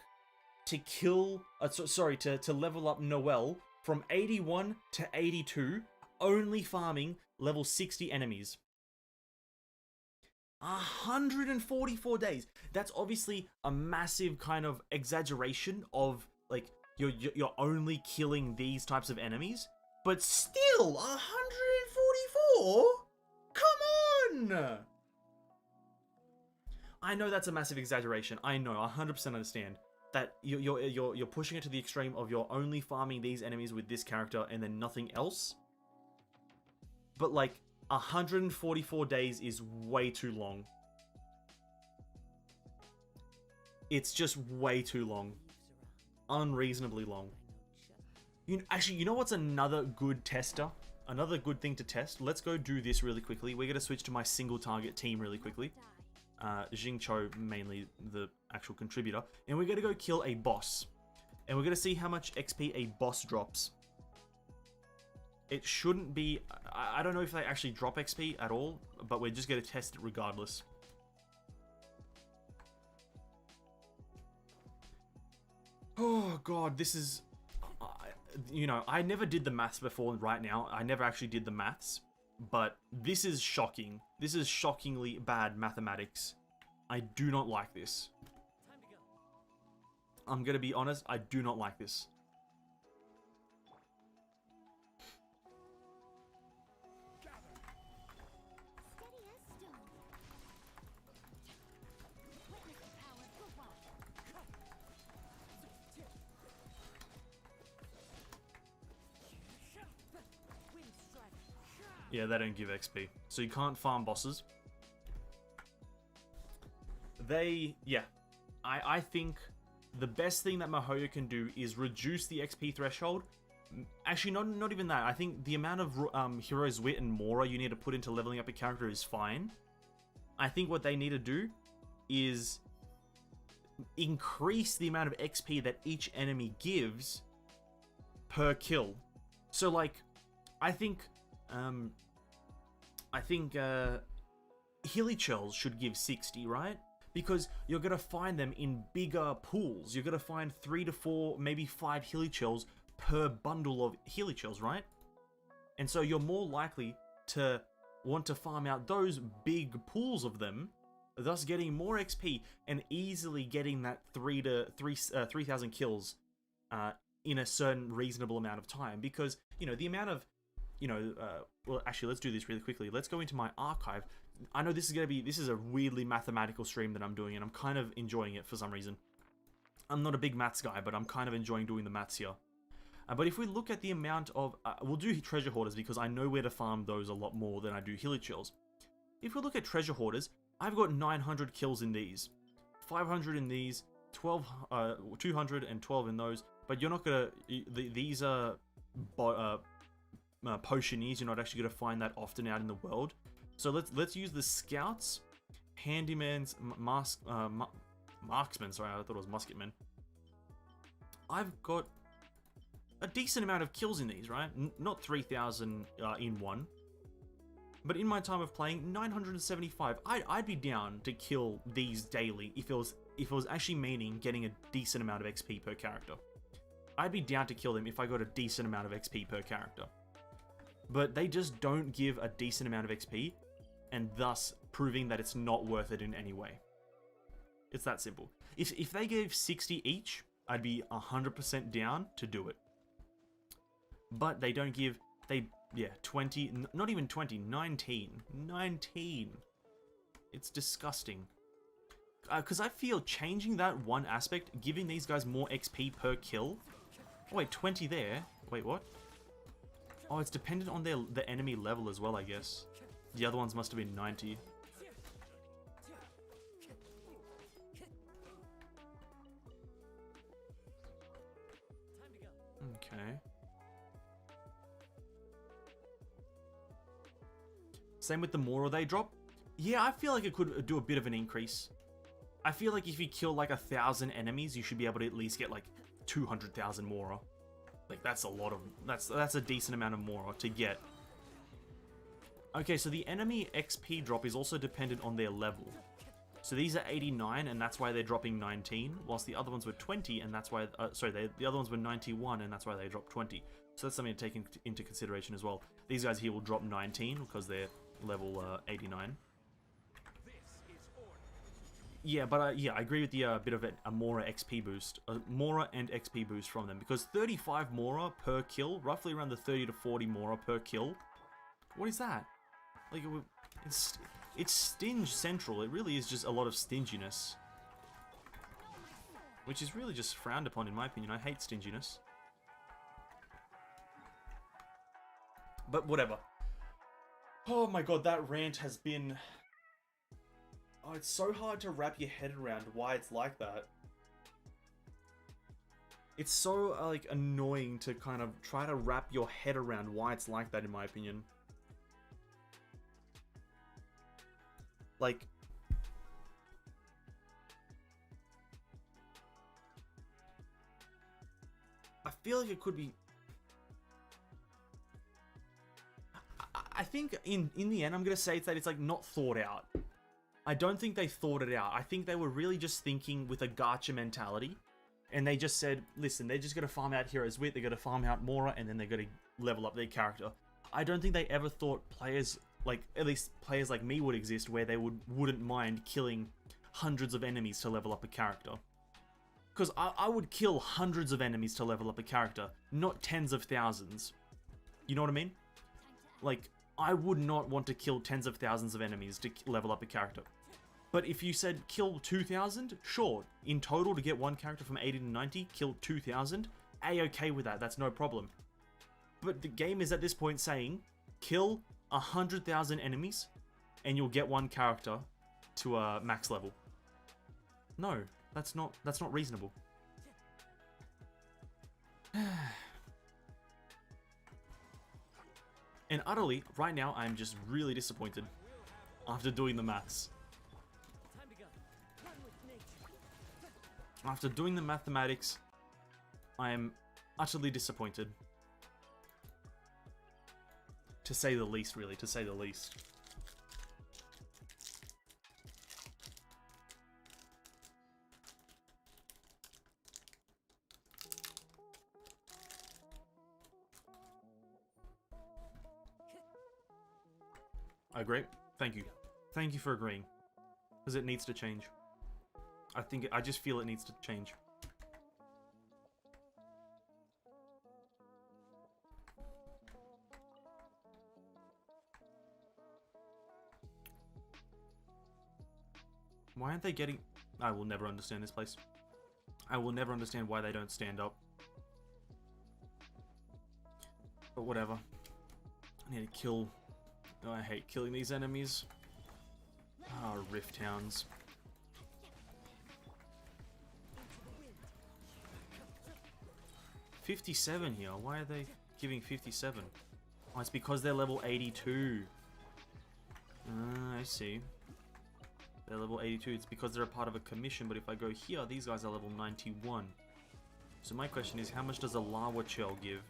to kill, to level up Noelle from 81 to 82, only farming level 60 enemies. 144 days. That's obviously a massive kind of exaggeration of, like, you're only killing these types of enemies, but still 144? Come on! I know that's a massive exaggeration. I know, I 100% understand that you're pushing it to the extreme of you're only farming these enemies with this character and then nothing else. But like 144 days is way too long. It's just way too long. Unreasonably long. Actually, you know what's another good tester? Another good thing to test? Let's go do this really quickly. We're going to switch to my single target team really quickly. Jingcho, mainly the actual contributor. And we're going to go kill a boss. And we're going to see how much XP a boss drops. It shouldn't be... I don't know if they actually drop XP at all, but we're just going to test it regardless. Oh god, this is... you know, I never did the maths before right now. I never actually did the maths. But this is shocking. This is shockingly bad mathematics. I do not like this. I'm gonna be honest, I do not like this. Yeah, they don't give XP. So you can't farm bosses. I think the best thing that Mihoyo can do is reduce the XP threshold. Actually, not even that. I think the amount of Hero's Wit and Mora you need to put into leveling up a character is fine. I think what they need to do is increase the amount of XP that each enemy gives per kill. So, like, I think Hilichurls should give 60, right? Because you're going to find them in bigger pools. You're going to find 3 to 4, maybe 5 Hilichurls per bundle of Hilichurls, right? And so you're more likely to want to farm out those big pools of them, thus getting more XP and easily getting that 3,000 kills in a certain reasonable amount of time. Because, you know, the amount of... well, actually, let's do this really quickly. Let's go into my archive. I know this is a weirdly mathematical stream that I'm doing, and I'm kind of enjoying it for some reason. I'm not a big maths guy, but I'm kind of enjoying doing the maths here. But if we look at the amount of... we'll do treasure hoarders, because I know where to farm those a lot more than I do Hilichurls. If we look at treasure hoarders, I've got 900 kills in these. 500 in these, 212 in those, but you're not gonna. These are potioneers. You're not actually gonna find that often out in the world. So let's use the scouts, handyman's, marksman. Sorry, I thought it was musketman. I've got a decent amount of kills in these, right? Not 3,000 in one. But in my time of playing, 975. I'd be down to kill these daily if it was actually meaning getting a decent amount of XP per character. I'd be down to kill them if I got a decent amount of XP per character. But they just don't give a decent amount of XP, and thus proving that it's not worth it in any way. It's that simple. If they gave 60 each, I'd be 100% down to do it. But they don't give... Yeah, 20, not even 20, 19. 19. It's disgusting. Because I feel changing that one aspect, giving these guys more XP per kill. Oh, wait, 20 there. Wait, what? Oh, it's dependent on the enemy level as well, I guess. The other ones must have been 90. Okay. Same with the Mora they drop. Yeah, I feel like it could do a bit of an increase. I feel like if you kill like 1,000 enemies, you should be able to at least get like 200,000 Mora. Like that's a lot of that's a decent amount of Mora to get. Okay, so the enemy XP drop is also dependent on their level. So these are 89, and that's why they're dropping 19, whilst the other ones were 20, and that's why the other ones were 91, and that's why they dropped 20. So that's something to take into consideration as well. These guys here will drop 19 because they're level 89. Yeah, but yeah, I agree with the bit of a Mora XP boost, a Mora and XP boost from them, because 35 Mora per kill, roughly around the 30 to 40 Mora per kill. What is that? Like it's stinge central. It really is just a lot of stinginess, which is really just frowned upon in my opinion. I hate stinginess, but whatever. Oh my god, that rant has been... Oh, it's so hard to wrap your head around why it's like that. It's so, like, annoying to kind of try to wrap your head around why it's like that, in my opinion. Like... I feel like it could be... I think in the end, I'm going to say it's like not thought out. I don't think they thought it out. I think they were really just thinking with a gacha mentality. And they just said, listen, they're just going to farm out Heroes Wit, they're going to farm out Mora, and then they're going to level up their character. I don't think they ever thought players, like, at least players like me would exist, where they wouldn't mind killing hundreds of enemies to level up a character. Because I would kill hundreds of enemies to level up a character, not tens of thousands. You know what I mean? Like, I would not want to kill tens of thousands of enemies to level up a character. But if you said kill 2,000, sure. In total, to get one character from 80 to 90, kill 2,000. A-okay with that, that's no problem. But the game is at this point saying, kill 100,000 enemies, and you'll get one character to a max level. No, that's not reasonable. And utterly, right now, I'm just really disappointed after doing the maths. After doing the mathematics, I am utterly disappointed. To say the least, really, to say the least. I agree. Thank you. Thank you for agreeing. Because it needs to change. I just feel it needs to change. Why aren't they getting... I will never understand this place. I will never understand why they don't stand up. But whatever. I need to kill... Oh, I hate killing these enemies. Ah, Rift Hounds. 57 here. Why are they giving 57? Oh, it's because they're level 82. I see. They're level 82. It's because they're a part of a commission, but if I go here, these guys are level 91. So my question is, how much does a Lawa Chell give?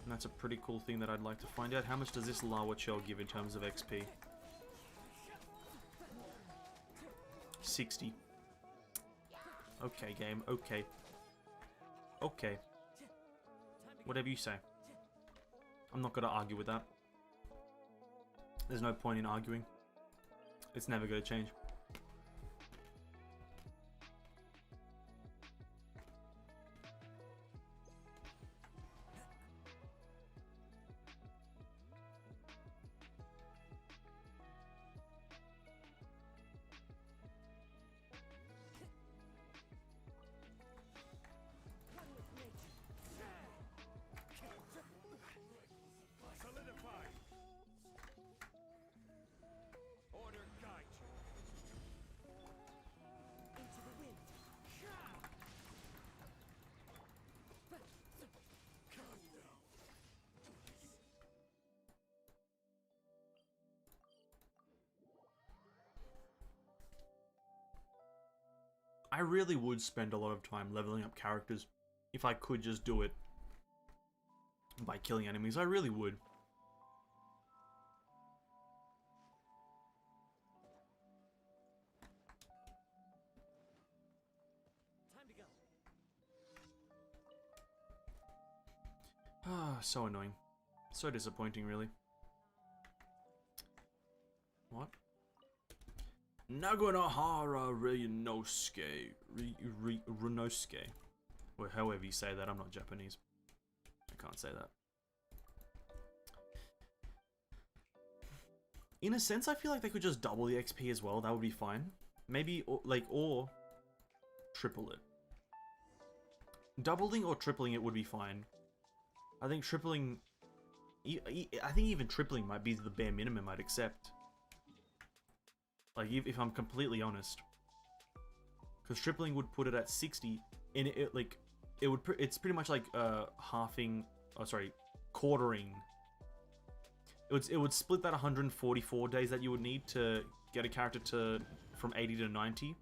And that's a pretty cool thing that I'd like to find out. How much does this Lawa Chell give in terms of XP? 60. Okay, game. Okay. Okay. Whatever you say. I'm not going to argue with that. There's no point in arguing. It's never going to change. I really would spend a lot of time leveling up characters if I could just do it by killing enemies. I really would. Time to go. Ah, so annoying. So disappointing, really. What? Nagonohara Ryunosuke. Ryunosuke. Or however you say that, I'm not Japanese. I can't say that. In a sense, I feel like they could just double the XP as well. That would be fine. Maybe, or triple it. Doubling or tripling it would be fine. I think tripling... I think even tripling might be the bare minimum I'd accept. Like, if I'm completely honest. Because tripling would put it at 60, and it's pretty much like halving, quartering. It would split that 144 days that you would need to get a character from 80 to 90.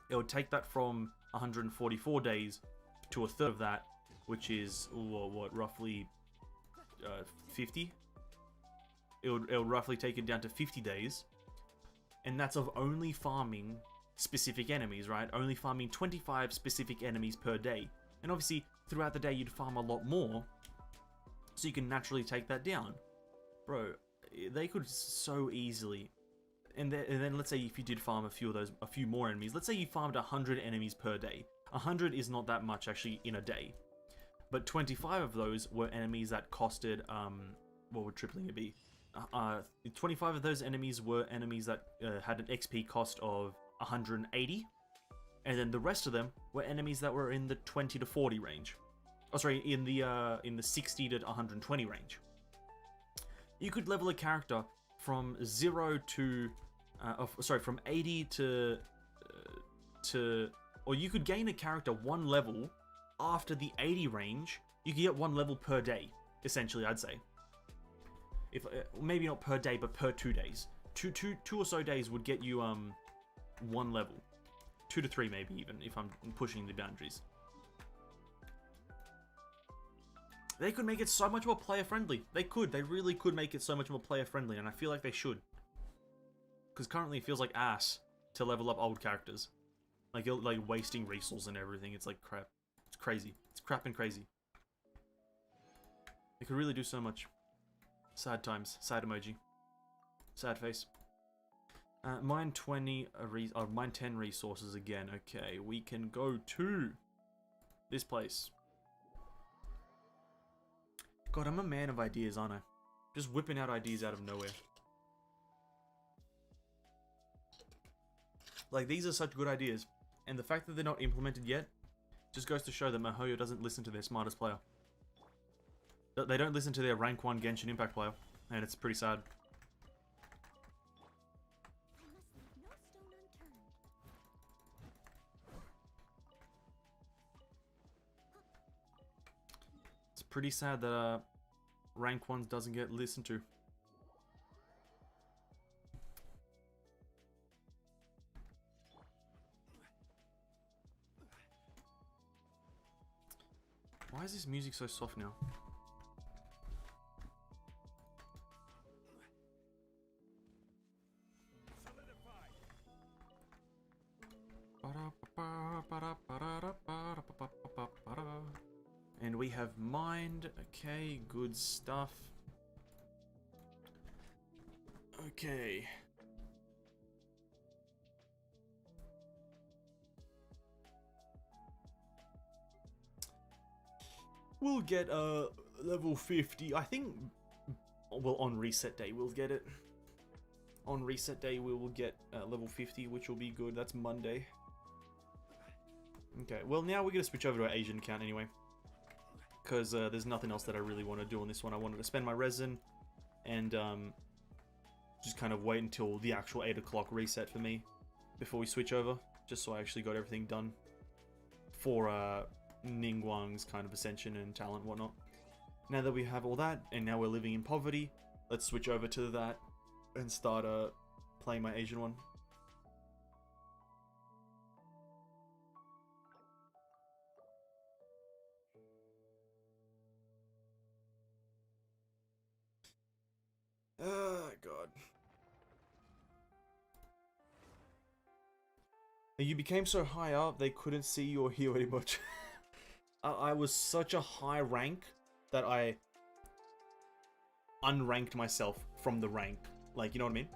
It would take that from 144 days to a third of that, which is, what, roughly 50? It would roughly take it down to 50 days. And that's of only farming specific enemies, right? Only farming 25 specific enemies per day. And obviously, throughout the day, you'd farm a lot more. So you can naturally take that down. Bro, they could so easily... And then let's say if you did farm a few more enemies. Let's say you farmed 100 enemies per day. 100 is not that much, actually, in a day. But 25 of those were enemies that costed... what would tripling it be? 25 of those enemies were enemies that had an XP cost of 180, and then the rest of them were enemies that were in the 20 to 40 range. Oh, sorry, in the 60 to 120 range. You could level a character from 0 to, from 80 or you could gain a character 1 level after the 80 range. You could get 1 level per day, essentially, I'd say. If maybe not per day, but per 2 days. Two or so days would get you 1 level. 2 to 3 maybe even, if I'm pushing the boundaries. They could make it so much more player friendly. They really could make it so much more player friendly, and I feel like they should. Because currently it feels like ass to level up old characters. Like wasting resources and everything. It's like crap. It's crazy. It's crap and crazy. They could really do so much. Sad times. Sad emoji. Sad face. Mine 20, mine 10 resources again. Okay, we can go to this place. God, I'm a man of ideas, aren't I? Just whipping out ideas out of nowhere. Like, these are such good ideas. And the fact that they're not implemented yet just goes to show that MiHoYo doesn't listen to their smartest player. They don't listen to their rank 1 Genshin Impact player, and it's pretty sad. pretty sad that rank 1 doesn't get listened to. Why is this music so soft now? And we have mined. Okay, good stuff. Okay. We'll get level 50. I think, well, on reset day we'll get it. On reset day we will get level 50, which will be good. That's Monday. Okay, well now we're going to switch over to our Asian account anyway. Because there's nothing else that I really want to do on this one. I wanted to spend my resin and just kind of wait until the actual 8 o'clock reset for me before we switch over. Just so I actually got everything done for Ningguang's kind of ascension and talent and whatnot. Now that we have all that, and now we're living in poverty, let's switch over to that and start playing my Asian one. Oh, God. You became so high up, they couldn't see you or hear you much. I was such a high rank that I unranked myself from the rank. Like, you know what I mean?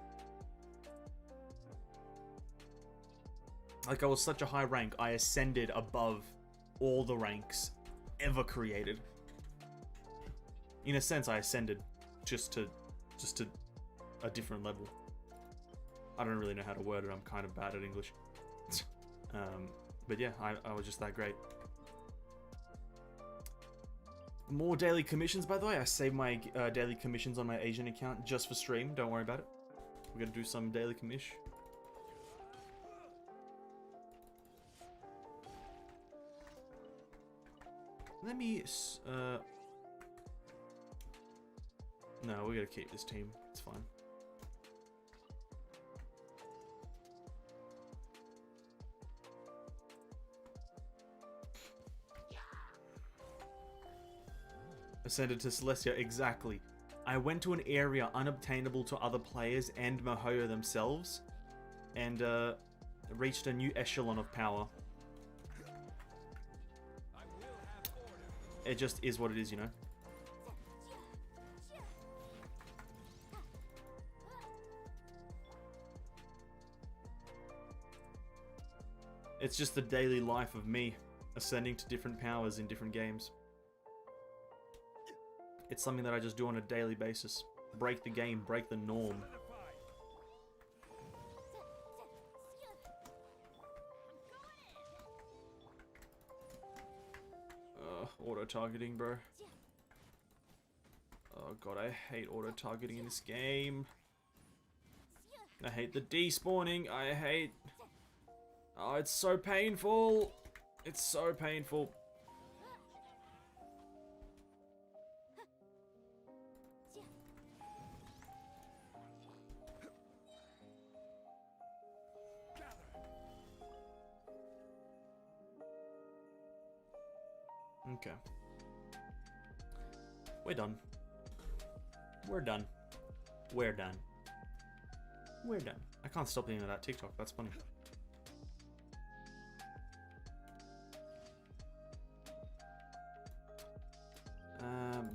Like, I was such a high rank, I ascended above all the ranks ever created. In a sense, I ascended just to a different level. I don't really know how to word it, I'm kind of bad at English. But yeah, I was just that great. More daily commissions, by the way. I saved my daily commissions on my Asian account just for stream. Don't worry about it. We're gonna do some daily commish. Let me... No, we gotta keep this team. It's fine. Ascended to Celestia, exactly. I went to an area unobtainable to other players and Mihoyo themselves, and reached a new echelon of power. It just is what it is, you know? It's just the daily life of me, ascending to different powers in different games. It's something that I just do on a daily basis. Break the game, break the norm. Auto-targeting, bro. Oh god, I hate auto-targeting in this game. I hate the despawning, I hate... Oh, it's so painful! It's so painful. Okay. We're done. We're done. We're done. We're done. I can't stop thinking of that TikTok. That's funny.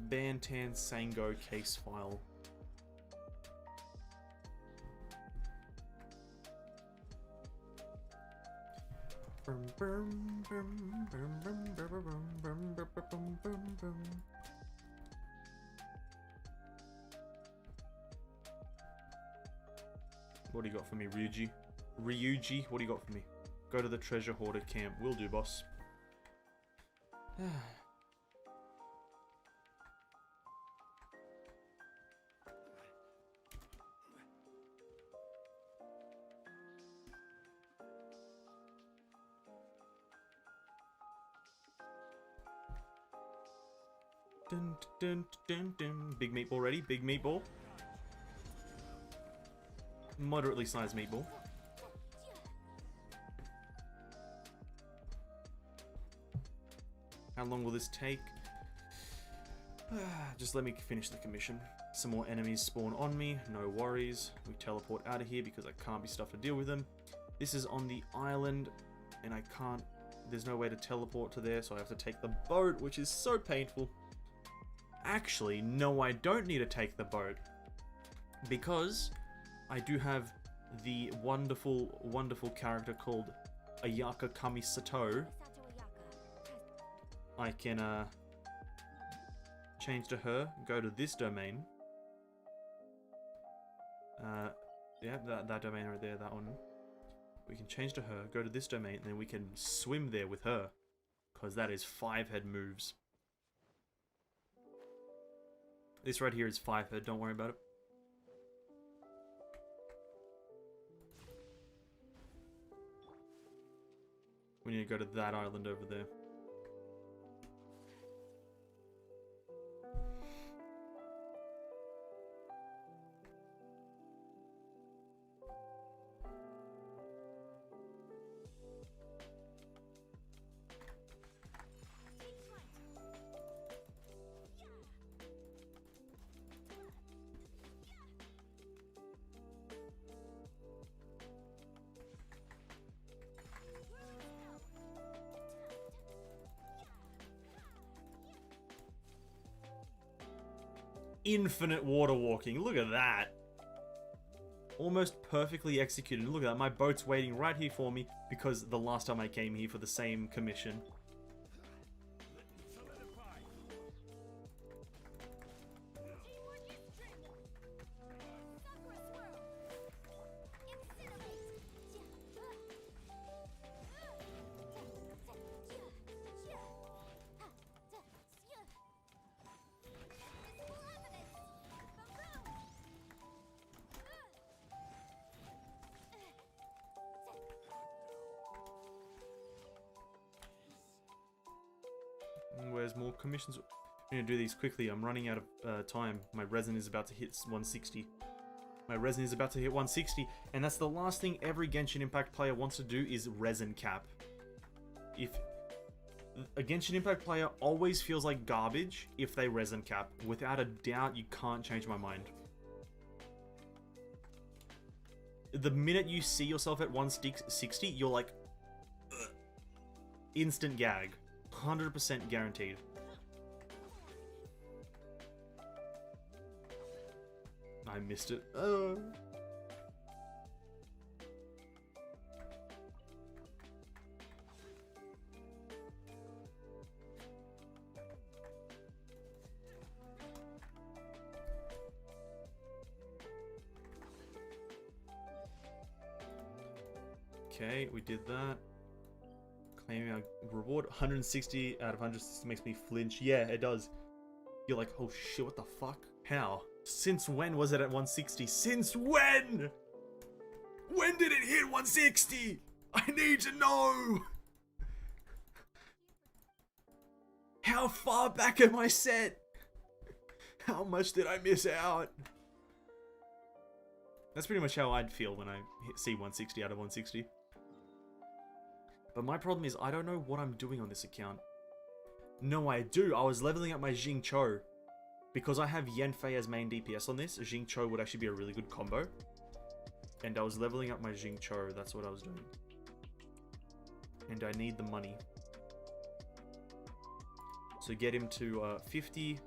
Bantan Sango case file. What do you got for me, Ryuji? Ryuji, what do you got for me? Go to the treasure hoarder camp. Will do, boss. Dun, dun, dun, dun. Big meatball ready. Big meatball. Moderately sized meatball. How long will this take? Just let me finish the commission. Some more enemies spawn on me. No worries. We teleport out of here because I can't be stuffed to deal with them. This is on the island, and I can't... There's no way to teleport to there, so I have to take the boat, which is so painful. Actually, no, I don't need to take the boat. Because I do have the wonderful, wonderful character called Ayaka Kamisato. I can change to her, go to this domain. Yeah, that domain right there, that one. We can change to her, go to this domain, and then we can swim there with her. Because that is 5-head moves. This right here is 5-head, don't worry about it. We need to go to that island over there. Infinite water walking. Look at that. Almost perfectly executed. Look at that. My boat's waiting right here for me because the last time I came here for the same commission. Where's more commissions? I'm gonna do these quickly. I'm running out of time. My resin is about to hit 160. My resin is about to hit 160, and that's the last thing every Genshin Impact player wants to do is resin cap. If a Genshin Impact player always feels like garbage if they resin cap. Without a doubt, you can't change my mind. The minute you see yourself at 160, you're like, ugh. Instant gag. 100% guaranteed. I missed it. Okay, we did that. Claiming our reward. 160 out of 160 makes me flinch. Yeah, it does. You're like, oh shit, what the fuck? How? Since when was it at 160? Since when? When did it hit 160? I need to know! How far back am I set? How much did I miss out? That's pretty much how I'd feel when I see 160 out of 160. But my problem is I don't know what I'm doing on this account. No, I do. I was leveling up my Jing Cho. Because I have Yanfei as main DPS on this, Jing Cho would actually be a really good combo. And I was leveling up my Jing Cho. That's what I was doing. And I need the money. So get him to 50.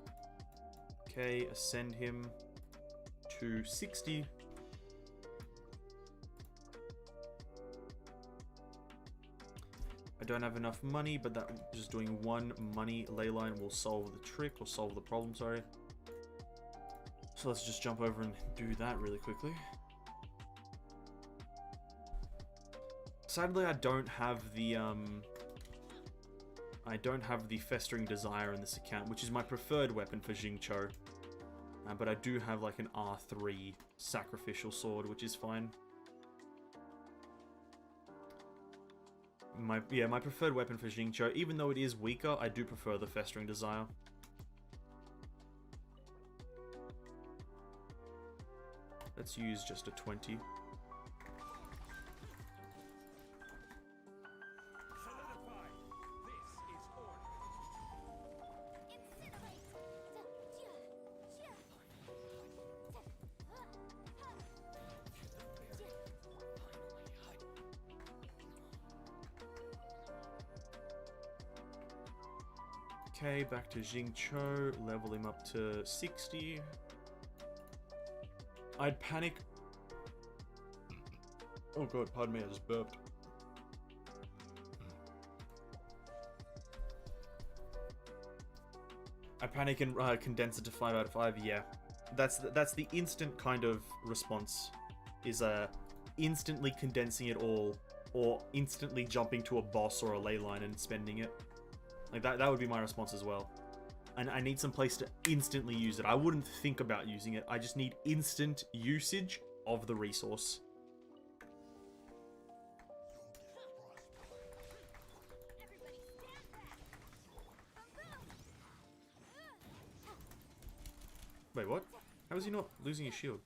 Okay, ascend him to 60. I don't have enough money, but that just doing one money ley line will solve the trick, or solve the problem, sorry. So let's just jump over and do that really quickly. Sadly, I don't have the Festering Desire in this account, which is my preferred weapon for Jing Cho. But I do have like an R3 sacrificial sword, which is fine. My preferred weapon for Jing Cho, even though it is weaker, I do prefer the Festering Desire. Let's use just a 20. Okay, back to Jingcho, level him up to 60. I'd panic. Oh god, pardon me, I just burped. I panic and condense it to 5 out of 5, yeah. That's the instant kind of response, is instantly condensing it all, or instantly jumping to a boss or a ley line and spending it. Like, that would be my response as well. And I need some place to instantly use it. I wouldn't think about using it. I just need instant usage of the resource. Wait, what? How is he not losing his shield?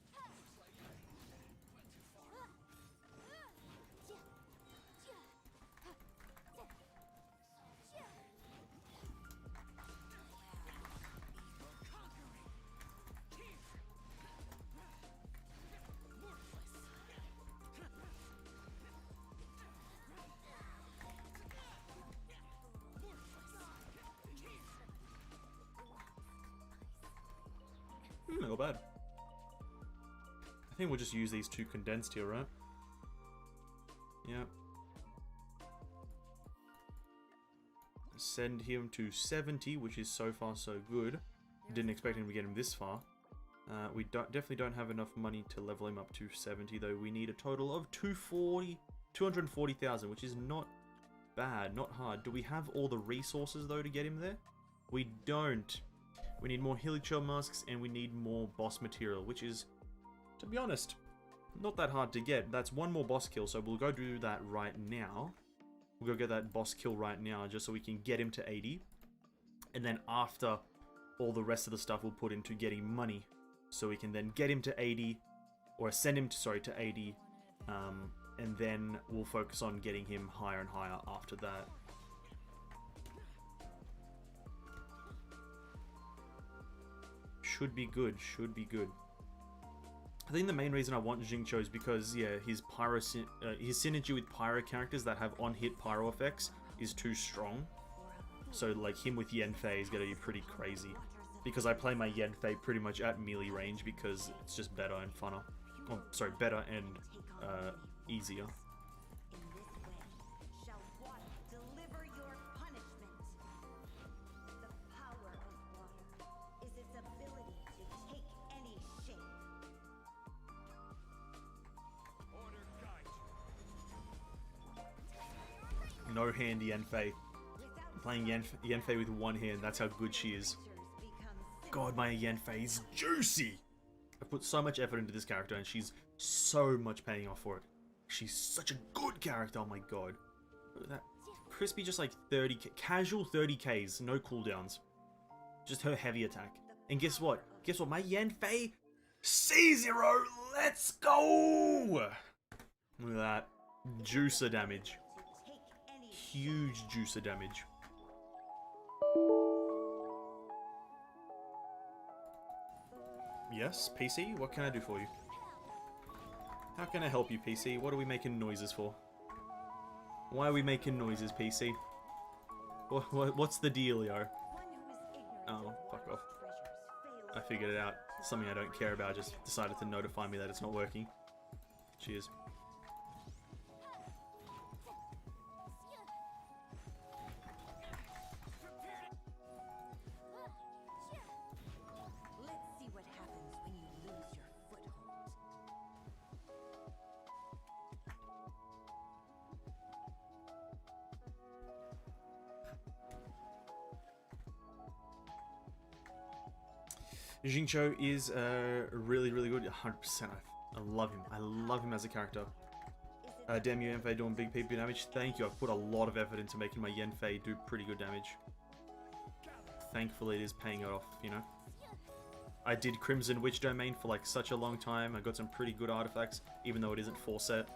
Not bad. I think we'll just use these two condensed here, right? Yeah. Send him to 70, which is so far so good. Didn't expect him to get him this far. We definitely don't have enough money to level him up to 70, though. We need a total of 240,000, which is not bad, not hard. Do we have all the resources, though, to get him there? We don't. We need more Hilichurl masks, and we need more boss material, which is, to be honest, not that hard to get. That's one more boss kill, so we'll go do that right now. We'll go get that boss kill right now, just so we can get him to 80. And then after, all the rest of the stuff we'll put into getting money, so we can then get him to 80, or send him to, sorry, to 80, and then we'll focus on getting him higher and higher after that. Should be good, should be good. I think the main reason I want Jingcho is because, yeah, his synergy with pyro characters that have on-hit pyro effects is too strong. So, like, him with Yanfei is gonna be pretty crazy. Because I play my Yanfei pretty much at melee range because it's just better and funner. Oh, sorry, better and easier. No hand Yanfei. I'm playing Yanfei with one hand, that's how good she is. God, my Yanfei is juicy! I've put so much effort into this character and she's so much paying off for it. She's such a good character, oh my god. That crispy, just like 30k, casual 30ks, no cooldowns. Just her heavy attack. And guess what? Guess what? My Yanfei, C0, let's go! Look at that. Juicer damage. Huge juicer damage. Yes, PC? What can I do for you? How can I help you, PC? What are we making noises for? Why are we making noises, PC? What's the dealio? Oh, fuck off. I figured it out. Something I don't care about just decided to notify me that it's not working. Cheers. Jingcho is really, really good. 100%. I love him. I love him as a character. Damn you, Yanfei, doing big PP damage. Thank you. I've put a lot of effort into making my Yanfei do pretty good damage. Thankfully, it is paying it off, you know. I did Crimson Witch Domain for like such a long time. I got some pretty good artifacts, even though it isn't full set.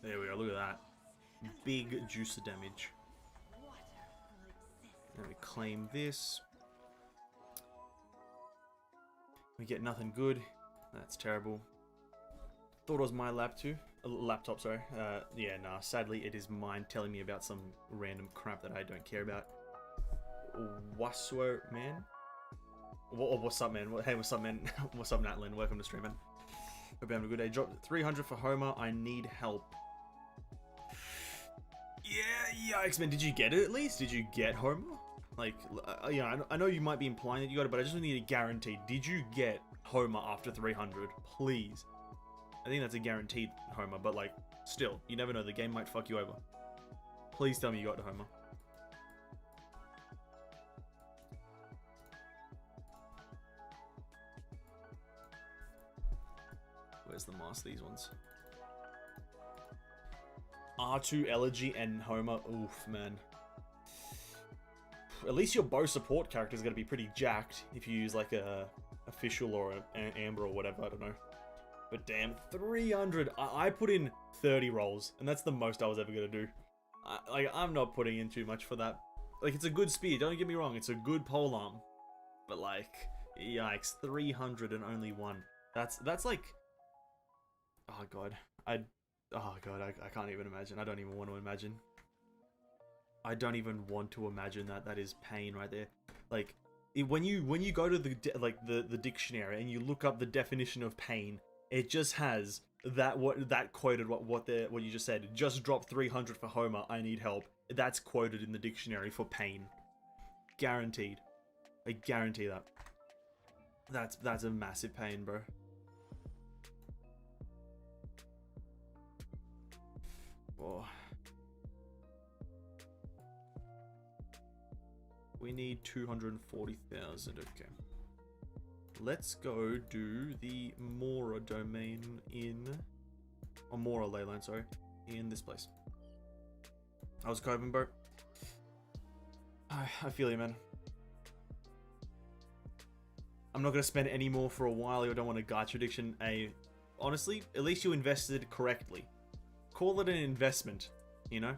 There we go, look at that. Big juicer damage. Then we claim this. We get nothing good. That's terrible. Thought it was my laptop, sorry. Yeah, nah, sadly it is mine telling me about some random crap that I don't care about. Waswo, man? What's up, man? Hey, what's up, man? What's up, Natlin? Welcome to stream, man. Hope you're having a good day. Drop 300 for Homer. I need help. Yeah, yikes, man. Did you get it at least? Did you get Homer? Like, yeah, I know you might be implying that you got it, but I just need a guarantee. Did you get Homer after 300? Please. I think that's a guaranteed Homer, but like, still, you never know. The game might fuck you over. Please tell me you got Homer. Where's the master? These ones. R2, Elegy, and Homer. Oof, man. At least your bow support character is going to be pretty jacked if you use like a official or an amber or whatever. I don't know. But damn, 300. I put in 30 rolls, and that's the most I was ever going to do. I'm not putting in too much for that. Like, it's a good spear. Don't get me wrong. It's a good polearm. But like, yikes, 300 and only one. That's like. Oh god, I can't even imagine. I don't even want to imagine. I don't even want to imagine that. That is pain right there. Like, when you go to the dictionary and you look up the definition of pain, it just has that quoted what you just said. Just drop 300 for Homer. I need help. That's quoted in the dictionary for pain. Guaranteed. I guarantee that. That's a massive pain, bro. Oh. We need 240,000. Okay. Let's go do the Mora domain or Mora leyline, sorry, in this place. I was coping, bro. I feel you, man. I'm not gonna spend any more for a while. I don't want a gacha addiction. Honestly, at least you invested correctly. Call it an investment, you know?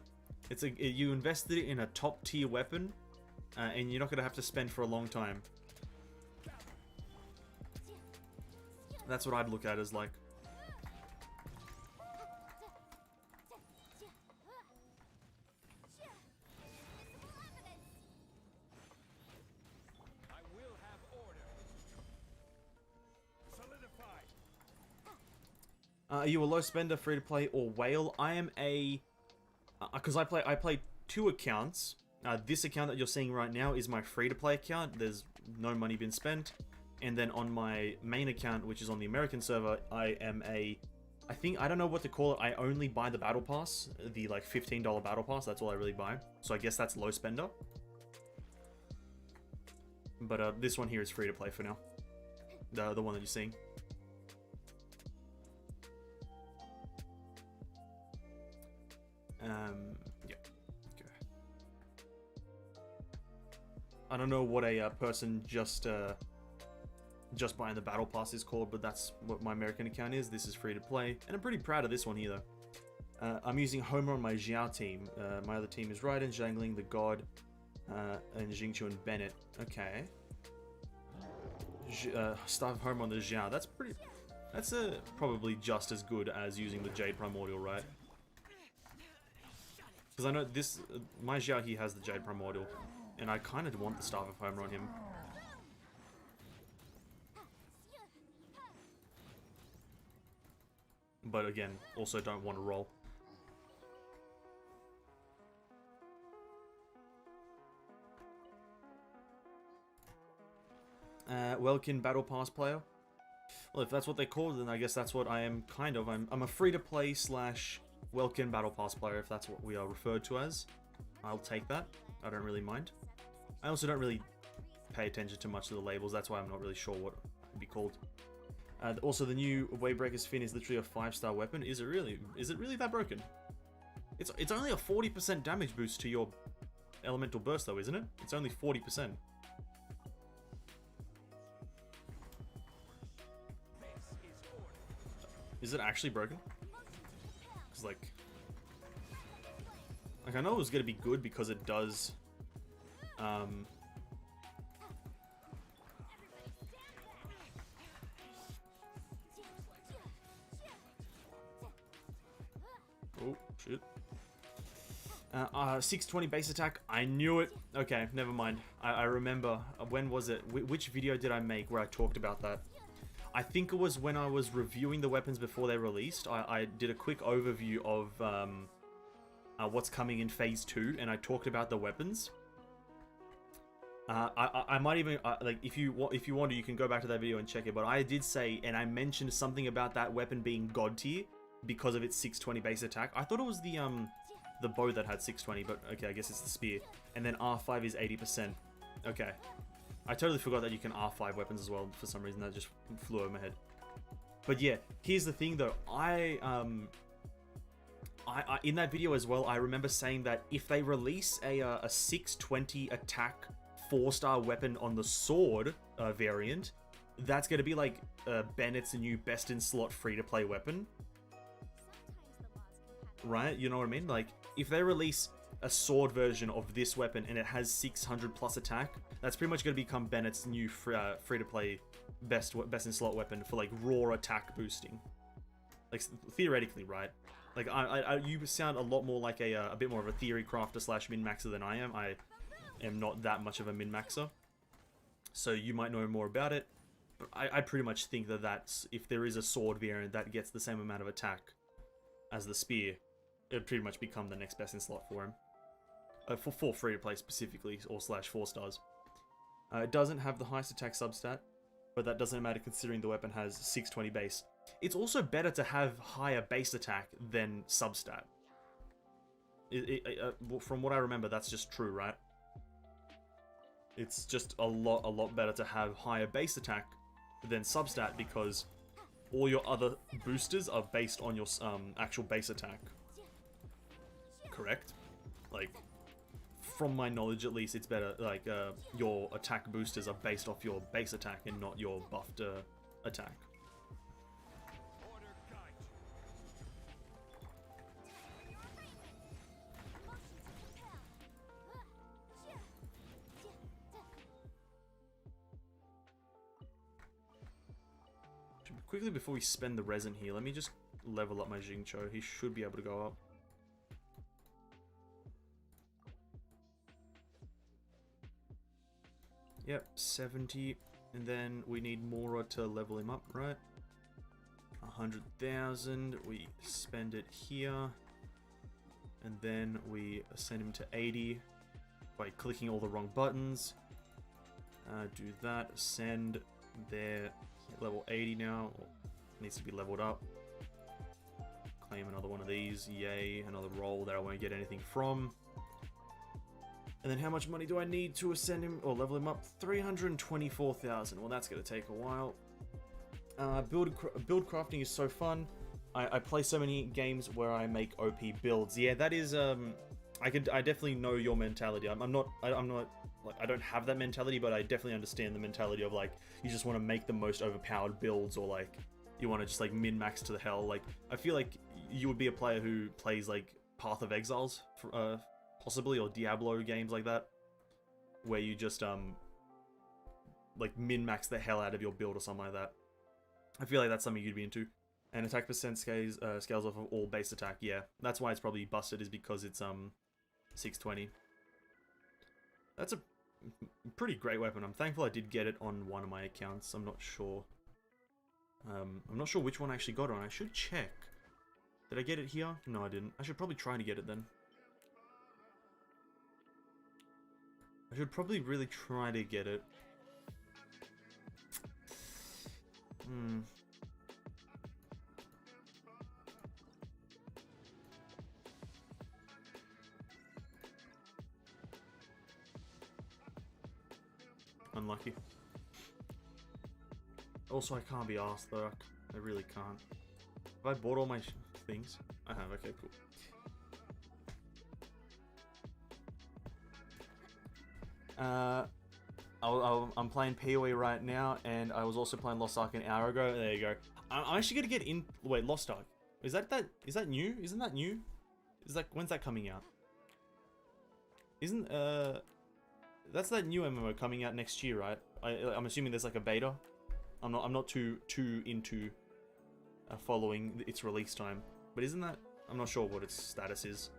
You invested it in a top tier weapon, and you're not gonna have to spend for a long time. That's what I'd look at as like. Are you a low spender, free to play, or whale? I am a, because I play 2 accounts. This account that you're seeing right now is my free to play account. There's no money been spent. And then on my main account, which is on the American server, I am I don't know what to call it. I only buy the battle pass, the like $15 battle pass. That's all I really buy. So I guess that's low spender. But this one here is free to play for now. The one that you're seeing. Yeah. Okay. I don't know what a person just buying the battle pass is called, but that's what my American account is. This is free to play, and I'm pretty proud of this one here though. I'm using Homer on my Xiao team. My other team is Raiden, Zhangling, the God, and Jingchu and Bennett. Okay. Staff of Homer on the Xiao. That's pretty. That's probably just as good as using the Jade Primordial, right? Because I know this, my Xiao here has the Jade Primordial, and I kind of want the Staff of Homer on him. But again, also don't want to roll. Welkin Battle Pass player. Well, if that's what they call it, then I guess that's what I am kind of. I'm a free-to-play / Welkin Battle Pass player, if that's what we are referred to as. I'll take that. I don't really mind. I also don't really pay attention to much of the labels. That's why I'm not really sure what it would be called. Also, the new Waybreaker's Fin is literally a 5-star weapon. Is it really? Is it really that broken? It's only a 40% damage boost to your elemental burst though, isn't it? It's only 40%. Is it actually broken? Because like I know it was gonna be good because it does oh shit. 620 base attack. I knew it. Okay, never mind. I remember. When was it? Which video did I make where I talked about that? I think it was when I was reviewing the weapons before they released. I did a quick overview of what's coming in Phase 2, and I talked about the weapons. I might even like if you want to, you can go back to that video and check it. But I did say, and I mentioned something about that weapon being god tier because of its 620 base attack. I thought it was the bow that had 620, but okay, I guess it's the spear. And then R5 is 80%. Okay. I totally forgot that you can R5 weapons as well for some reason. That just flew over my head. But yeah, here's the thing though. I in that video as well, I remember saying that if they release a 620 attack 4-star weapon on the sword variant, that's going to be like Bennett's new best in slot free-to-play weapon. Right? You know what I mean? Like, if they release a sword version of this weapon and it has 600 plus attack, that's pretty much going to become Bennett's new free-to-play best in slot weapon for like raw attack boosting. Like, theoretically, right? Like, you sound a lot more like a bit more of a theory crafter slash min-maxer than I am. I am not that much of a min-maxer, so you might know more about it. But I pretty much think that that's, if there is a sword variant that gets the same amount of attack as the spear, it'd pretty much become the next best in slot for him. For free to play specifically, or slash 4 stars. It doesn't have the highest attack substat, but that doesn't matter considering the weapon has 620 base. It's also better to have higher base attack than substat. From what I remember, that's just true, right? It's just a lot better to have higher base attack than substat because all your other boosters are based on your actual base attack. Correct? Like, from my knowledge at least, it's better, like, your attack boosters are based off your base attack and not your buffed attack. Quickly before we spend the resin here, let me just level up my Jingcho. He should be able to go up. Yep, 70. And then we need Mora to level him up, right? 100,000. We spend it here. And then we send him to 80 by clicking all the wrong buttons. Do that. Send there. Level 80 now. Needs to be leveled up. Claim another one of these. Yay. Another roll that I won't get anything from. And then how much money do I need to ascend him or level him up? 324,000. Well, that's going to take a while. Build crafting is so fun. I play so many games where I make OP builds. Yeah, that is I definitely know your mentality. I'm not like, I don't have that mentality, but I definitely understand the mentality of like you just want to make the most overpowered builds, or like you want to just like min-max to the hell. Like I feel like you would be a player who plays like Path of Exiles, possibly, or Diablo games like that, where you just like min-max the hell out of your build or something like that. I feel like that's something you'd be into. And attack percent scales off of all base attack. Yeah, that's why it's probably busted, is because it's 620. That's a pretty great weapon. I'm thankful I did get it on one of my accounts. I'm not sure. I'm not sure which one I actually got it on. I should check. Did I get it here? No, I didn't. I should probably try to get it then. I should probably really try to get it. Unlucky. Also, I can't be arsed though. I really can't. Have I bought all my things? I have. Okay, cool. I'm playing PoE right now, and I was also playing Lost Ark an hour ago. There you go. I'm actually gonna get in. Wait, Lost Ark. Is that new? Isn't that new? When's that coming out? Isn't that's that new MMO coming out next year, right? I'm assuming there's like a beta. I'm not too into following its release time, but isn't that? I'm not sure what its status is.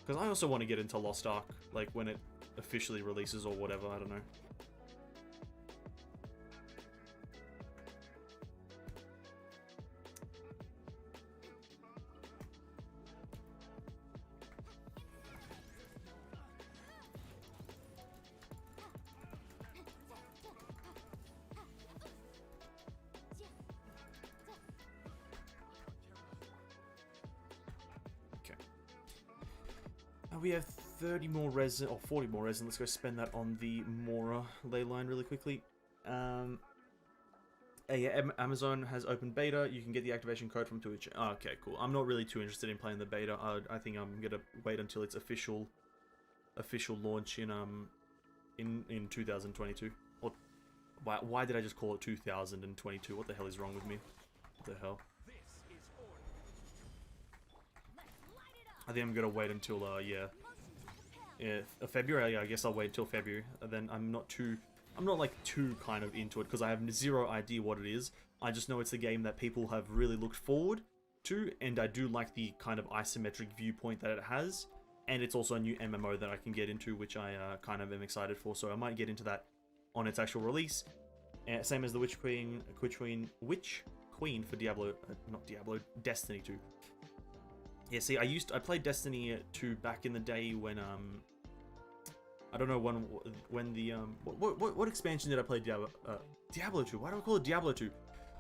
Because I also want to get into Lost Ark, like when it officially releases or whatever. I don't know. We have 30 more resin, or 40 more resin. Let's go spend that on the Mora ley line really quickly. Amazon has open beta. You can get the activation code from Twitch. Oh, okay, cool. I'm not really too interested in playing the beta. I think I'm gonna wait until its official launch in 2022. Or why did I just call it 2022? What the hell is wrong with me? What the hell? I think I'm gonna wait until February. I guess I'll wait until February. And then I'm not like too kind of into it because I have zero idea what it is. I just know it's a game that people have really looked forward to, and I do like the kind of isometric viewpoint that it has. And it's also a new MMO that I can get into, which I kind of am excited for. So I might get into that on its actual release. Same as the Witch Queen for Diablo, Destiny 2. Yeah, see, I played Destiny 2 back in the day when I don't know when the what expansion did I play Diablo 2? Why do I call it Diablo 2?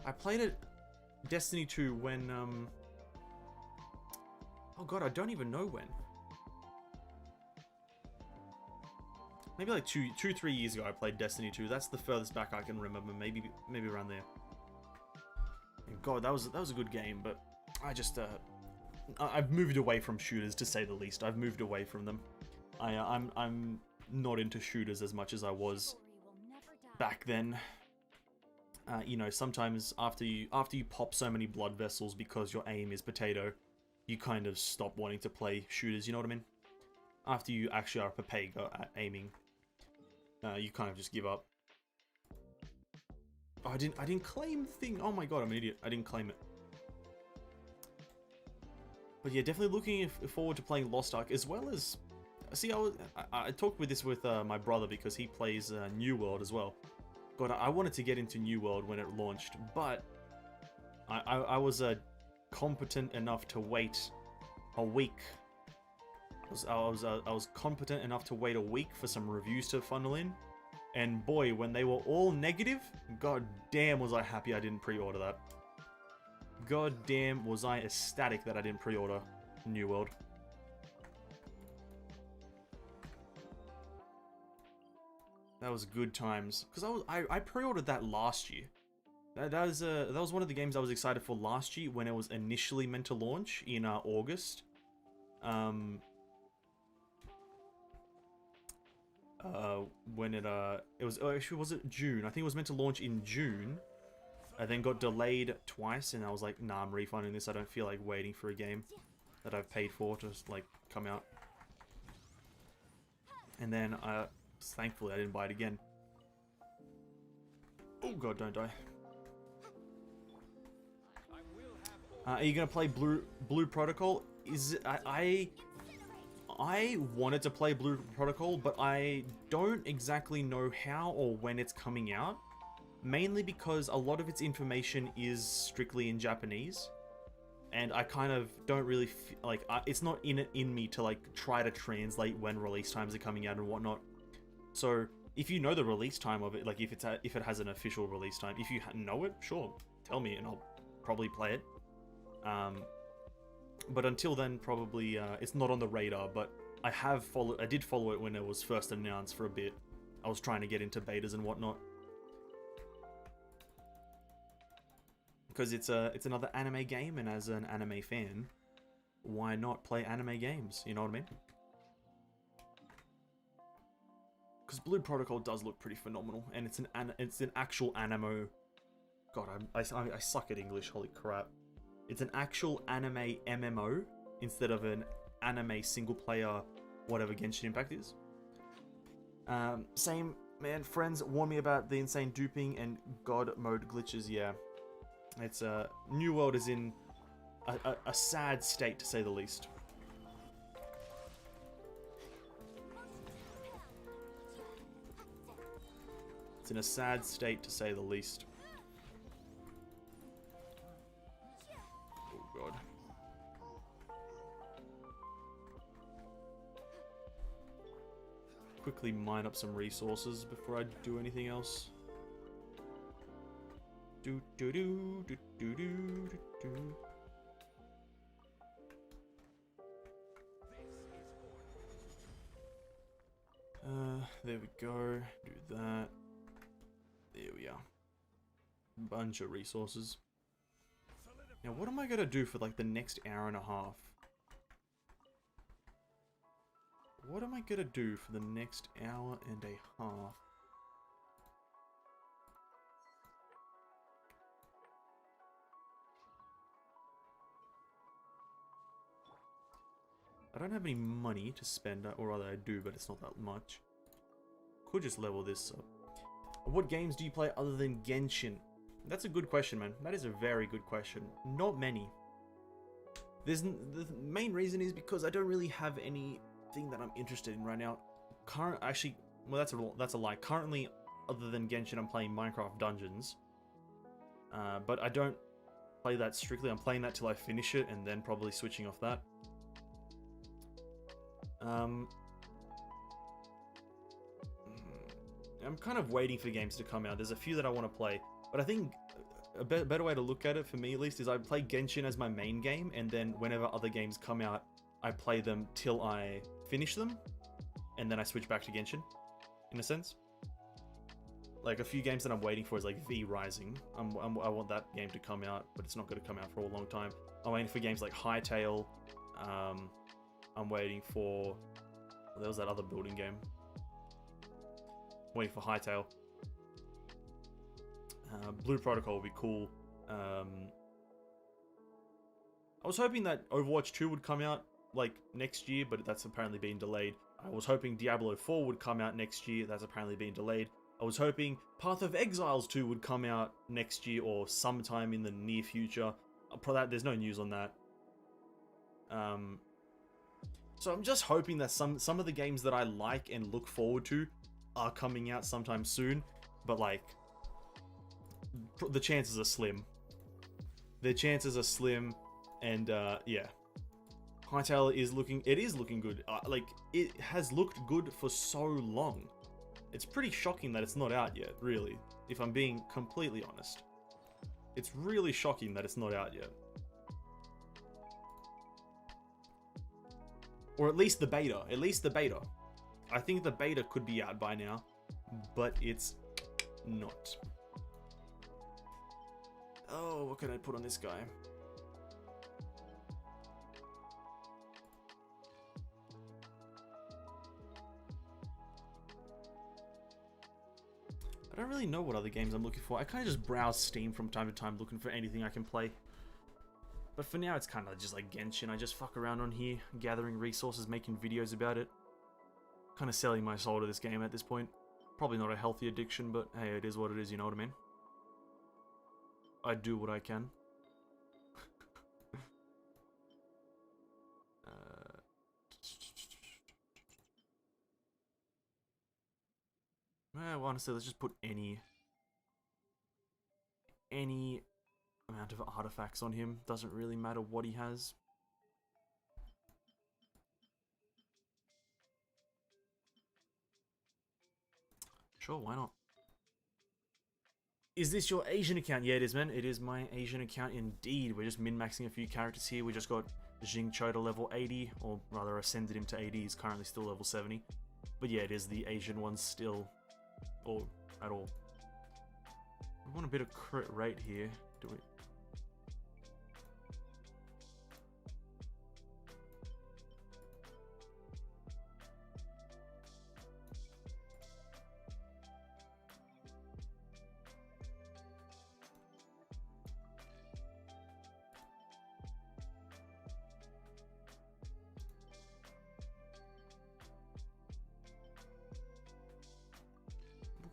I played it Destiny 2 when oh god, I don't even know when. Maybe like 3 years ago I played Destiny 2. That's the furthest back I can remember. Maybe around there. And god, that was a good game, but I just I've moved away from shooters, to say the least. I've moved away from them. I'm not into shooters as much as I was back then. You know, sometimes after you pop so many blood vessels because your aim is potato, you kind of stop wanting to play shooters. You know what I mean? After you actually are a Papega at aiming, you kind of just give up. Oh, I didn't claim the thing. Oh my god, I'm an idiot. I didn't claim it. But yeah, definitely looking forward to playing Lost Ark, as well as... See, I talked with my brother because he plays New World as well. God, I wanted to get into New World when it launched, but I was competent enough to wait a week. I was competent enough to wait a week for some reviews to funnel in, and boy, when they were all negative, god damn was I happy I didn't pre-order that. God damn was I ecstatic that I didn't pre-order New World. That was good times, because I pre-ordered that last year. That was one of the games I was excited for last year when it was initially meant to launch in August. When it was actually, was it June? I think it was meant to launch in June. I then got delayed twice, and I was like, nah, I'm refunding this. I don't feel like waiting for a game that I've paid for to like come out. And then thankfully I didn't buy it again. Oh god, don't die. Are you gonna play Blue Protocol? I wanted to play Blue Protocol, but I don't exactly know how or when it's coming out. Mainly because a lot of its information is strictly in Japanese, and I kind of don't really like it's not in me to like try to translate when release times are coming out and whatnot. So if you know the release time of it, like if it has an official release time, if you know it, sure, tell me and I'll probably play it. But until then, probably it's not on the radar. But I did follow it when it was first announced for a bit. I was trying to get into betas and whatnot. Because it's another anime game, and as an anime fan, why not play anime games? You know what I mean? Because Blue Protocol does look pretty phenomenal, and it's an actual animo. God, I suck at English. Holy crap! It's an actual anime MMO instead of an anime single player, whatever Genshin Impact is. Same man. Friends warn me about the insane duping and God mode glitches. Yeah, it's New World is in a sad state, to say the least. It's in a sad state, to say the least. Oh god. Quickly mine up some resources before I do anything else. Do do do do do do do. There we go. Do that. There we are. Bunch of resources. Now, what am I gonna do for like the next hour and a half? What am I gonna do for the next hour and a half? I don't have any money to spend, or rather I do, but it's not that much. Could just level this up. What games do you play other than Genshin? That's a good question, man. That is a very good question. Not many. The main reason is because I don't really have anything that I'm interested in right now. Actually, well, that's a lie. Currently, other than Genshin, I'm playing Minecraft Dungeons. But I don't play that strictly. I'm playing that till I finish it, and then probably switching off that. I'm kind of waiting for games to come out. There's a few that I want to play, but I think a better way to look at it, for me at least, is I play Genshin as my main game, and then whenever other games come out, I play them till I finish them, and then I switch back to Genshin, in a sense. Like, a few games that I'm waiting for is like V Rising. I want that game to come out, but it's not going to come out for a long time. I'm waiting for games like Hytale. I'm waiting for... Well, there was that other building game. Waiting for Hytale. Blue Protocol would be cool. I was hoping that Overwatch 2 would come out like next year, but that's apparently been delayed. I was hoping Diablo 4 would come out next year. That's apparently been delayed. I was hoping Path of Exiles 2 would come out next year or sometime in the near future. There's no news on that. So I'm just hoping that some of the games that I like and look forward to are coming out sometime soon, but like the chances are slim. The chances are slim, and yeah, Hytale is looking good. Like, it has looked good for so long. It's pretty shocking that it's not out yet, really, if I'm being completely honest. It's really shocking that it's not out yet. Or at least the beta. At least the beta. I think the beta could be out by now, but it's not. Oh, what can I put on this guy? I don't really know what other games I'm looking for. I kind of just browse Steam from time to time looking for anything I can play. But for now, it's kind of just like Genshin. I just fuck around on here, gathering resources, making videos about it. Kind of selling my soul to this game at this point. Probably not a healthy addiction, but hey, it is what it is, you know what I mean? I do what I can. Well, honestly, let's just put any amount of artifacts on him. Doesn't really matter what he has. Sure, why not? Is this your Asian account? Yeah, it is, man. It is my Asian account indeed. We're just min-maxing a few characters here. We just got Xingqiu to level 80, or rather ascended him to 80. He's currently still level 70. But yeah, it is the Asian one still. Or at all. I want a bit of crit rate here. Do we?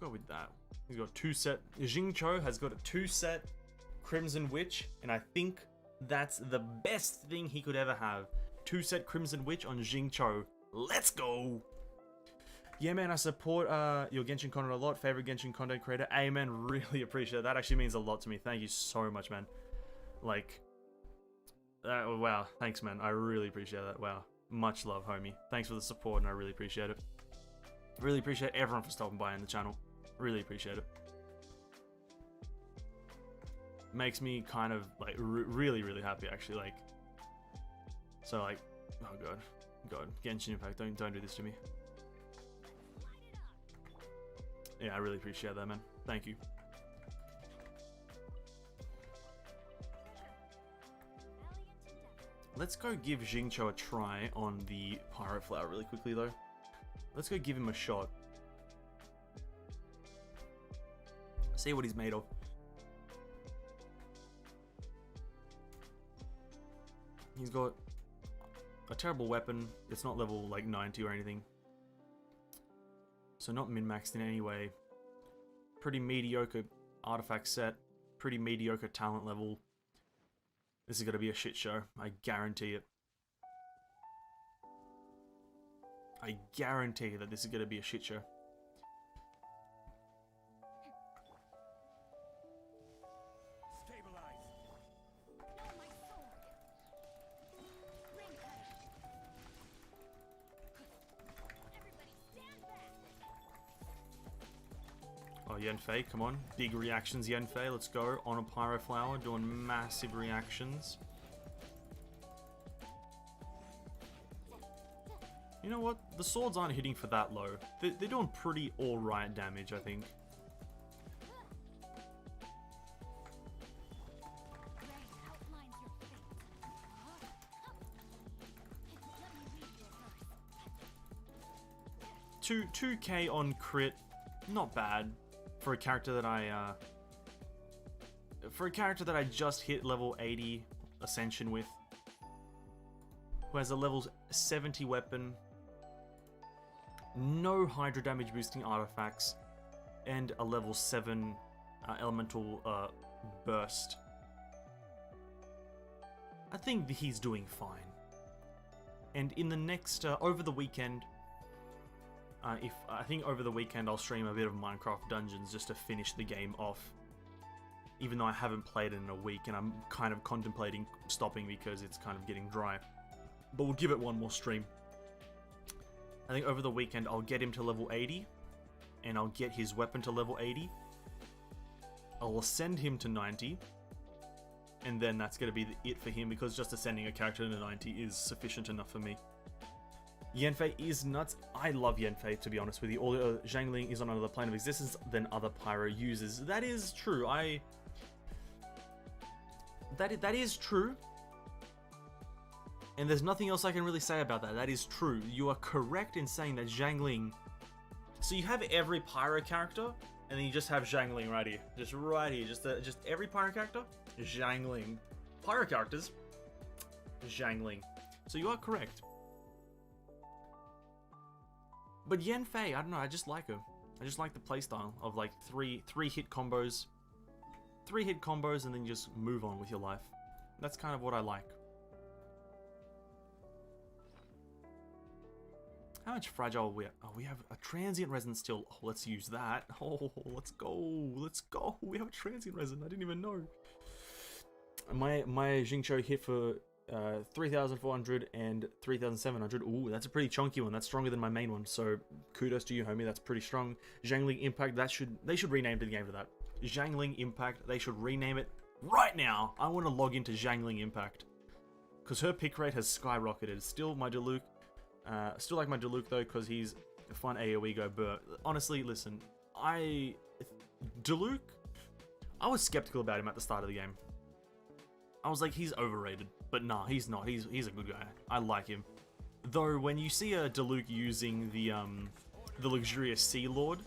go with that. He's got 2 set. Xingqiu has got a 2 set Crimson Witch, and I think that's the best thing he could ever have. 2 set Crimson Witch on Xingqiu. Let's go! Yeah, man, I support your Genshin content a lot. Favorite Genshin content creator. Hey, man, really appreciate it. That actually means a lot to me. Thank you so much, man. Like, wow. Thanks, man. I really appreciate that. Wow. Much love, homie. Thanks for the support, and I really appreciate it. Really appreciate everyone for stopping by on the channel. Really appreciate it. Makes me kind of, like, really, really happy, actually. Like, so, like, oh, God. Genshin Impact, don't do this to me. Yeah, I really appreciate that, man. Thank you. Let's go give Xingqiu a try on the Pyro Flower really quickly, though. Let's go give him a shot. See what he's made of. He's got a terrible weapon. It's not level, like, 90 or anything. So not min-maxed in any way. Pretty mediocre artifact set. Pretty mediocre talent level. This is going to be a shit show. I guarantee it. I guarantee that this is going to be a shit show. Oh, Yanfei, come on. Big reactions, Yanfei. Let's go. On a Pyro Flower, doing massive reactions. You know what? The swords aren't hitting for that low. They're doing pretty alright damage, I think. Two 2k on crit, not bad. For a character that I just hit level 80 Ascension with, who has a level 70 weapon, no Hydra damage boosting artifacts, and a level 7 elemental burst. I think he's doing fine. And in the next over the weekend. I think over the weekend I'll stream a bit of Minecraft Dungeons just to finish the game off. Even though I haven't played it in a week and I'm kind of contemplating stopping because it's kind of getting dry. But we'll give it one more stream. I think over the weekend I'll get him to level 80. And I'll get his weapon to level 80. I'll ascend him to 90. And then that's going to be it for him because just ascending a character to 90 is sufficient enough for me. Yanfei is nuts. I love Yanfei, to be honest with you. Although Zhangling is on another plane of existence than other Pyro users. That is true. That is true. And there's nothing else I can really say about that. That is true. You are correct in saying that Zhangling... So you have every Pyro character, and then you just have Zhangling right here. Just right here. Just every Pyro character, Zhangling. Pyro characters, Zhangling. So you are correct. But Yanfei, I don't know, I just like her. I just like the playstyle of like three hit combos. 3 hit combos and then just move on with your life. That's kind of what I like. How much fragile we have? Oh, we have a transient resin still. Oh, let's use that. Oh, let's go. Let's go. We have a transient resin. I didn't even know. My Xingqiu hit for 3,400 and 3,700. Ooh, that's a pretty chunky one. That's stronger than my main one. So kudos to you, homie. That's pretty strong. Zhangling Impact. They should rename the game to that. Zhangling Impact. They should rename it right now. I want to log into Zhangling Impact because her pick rate has skyrocketed. Still my Diluc. Still like my Diluc though because he's a fun AoE go. But honestly, listen, Diluc. I was skeptical about him at the start of the game. I was like, he's overrated. But nah, he's not. He's a good guy. I like him. Though, when you see a Diluc using the Luxurious Sea Lord,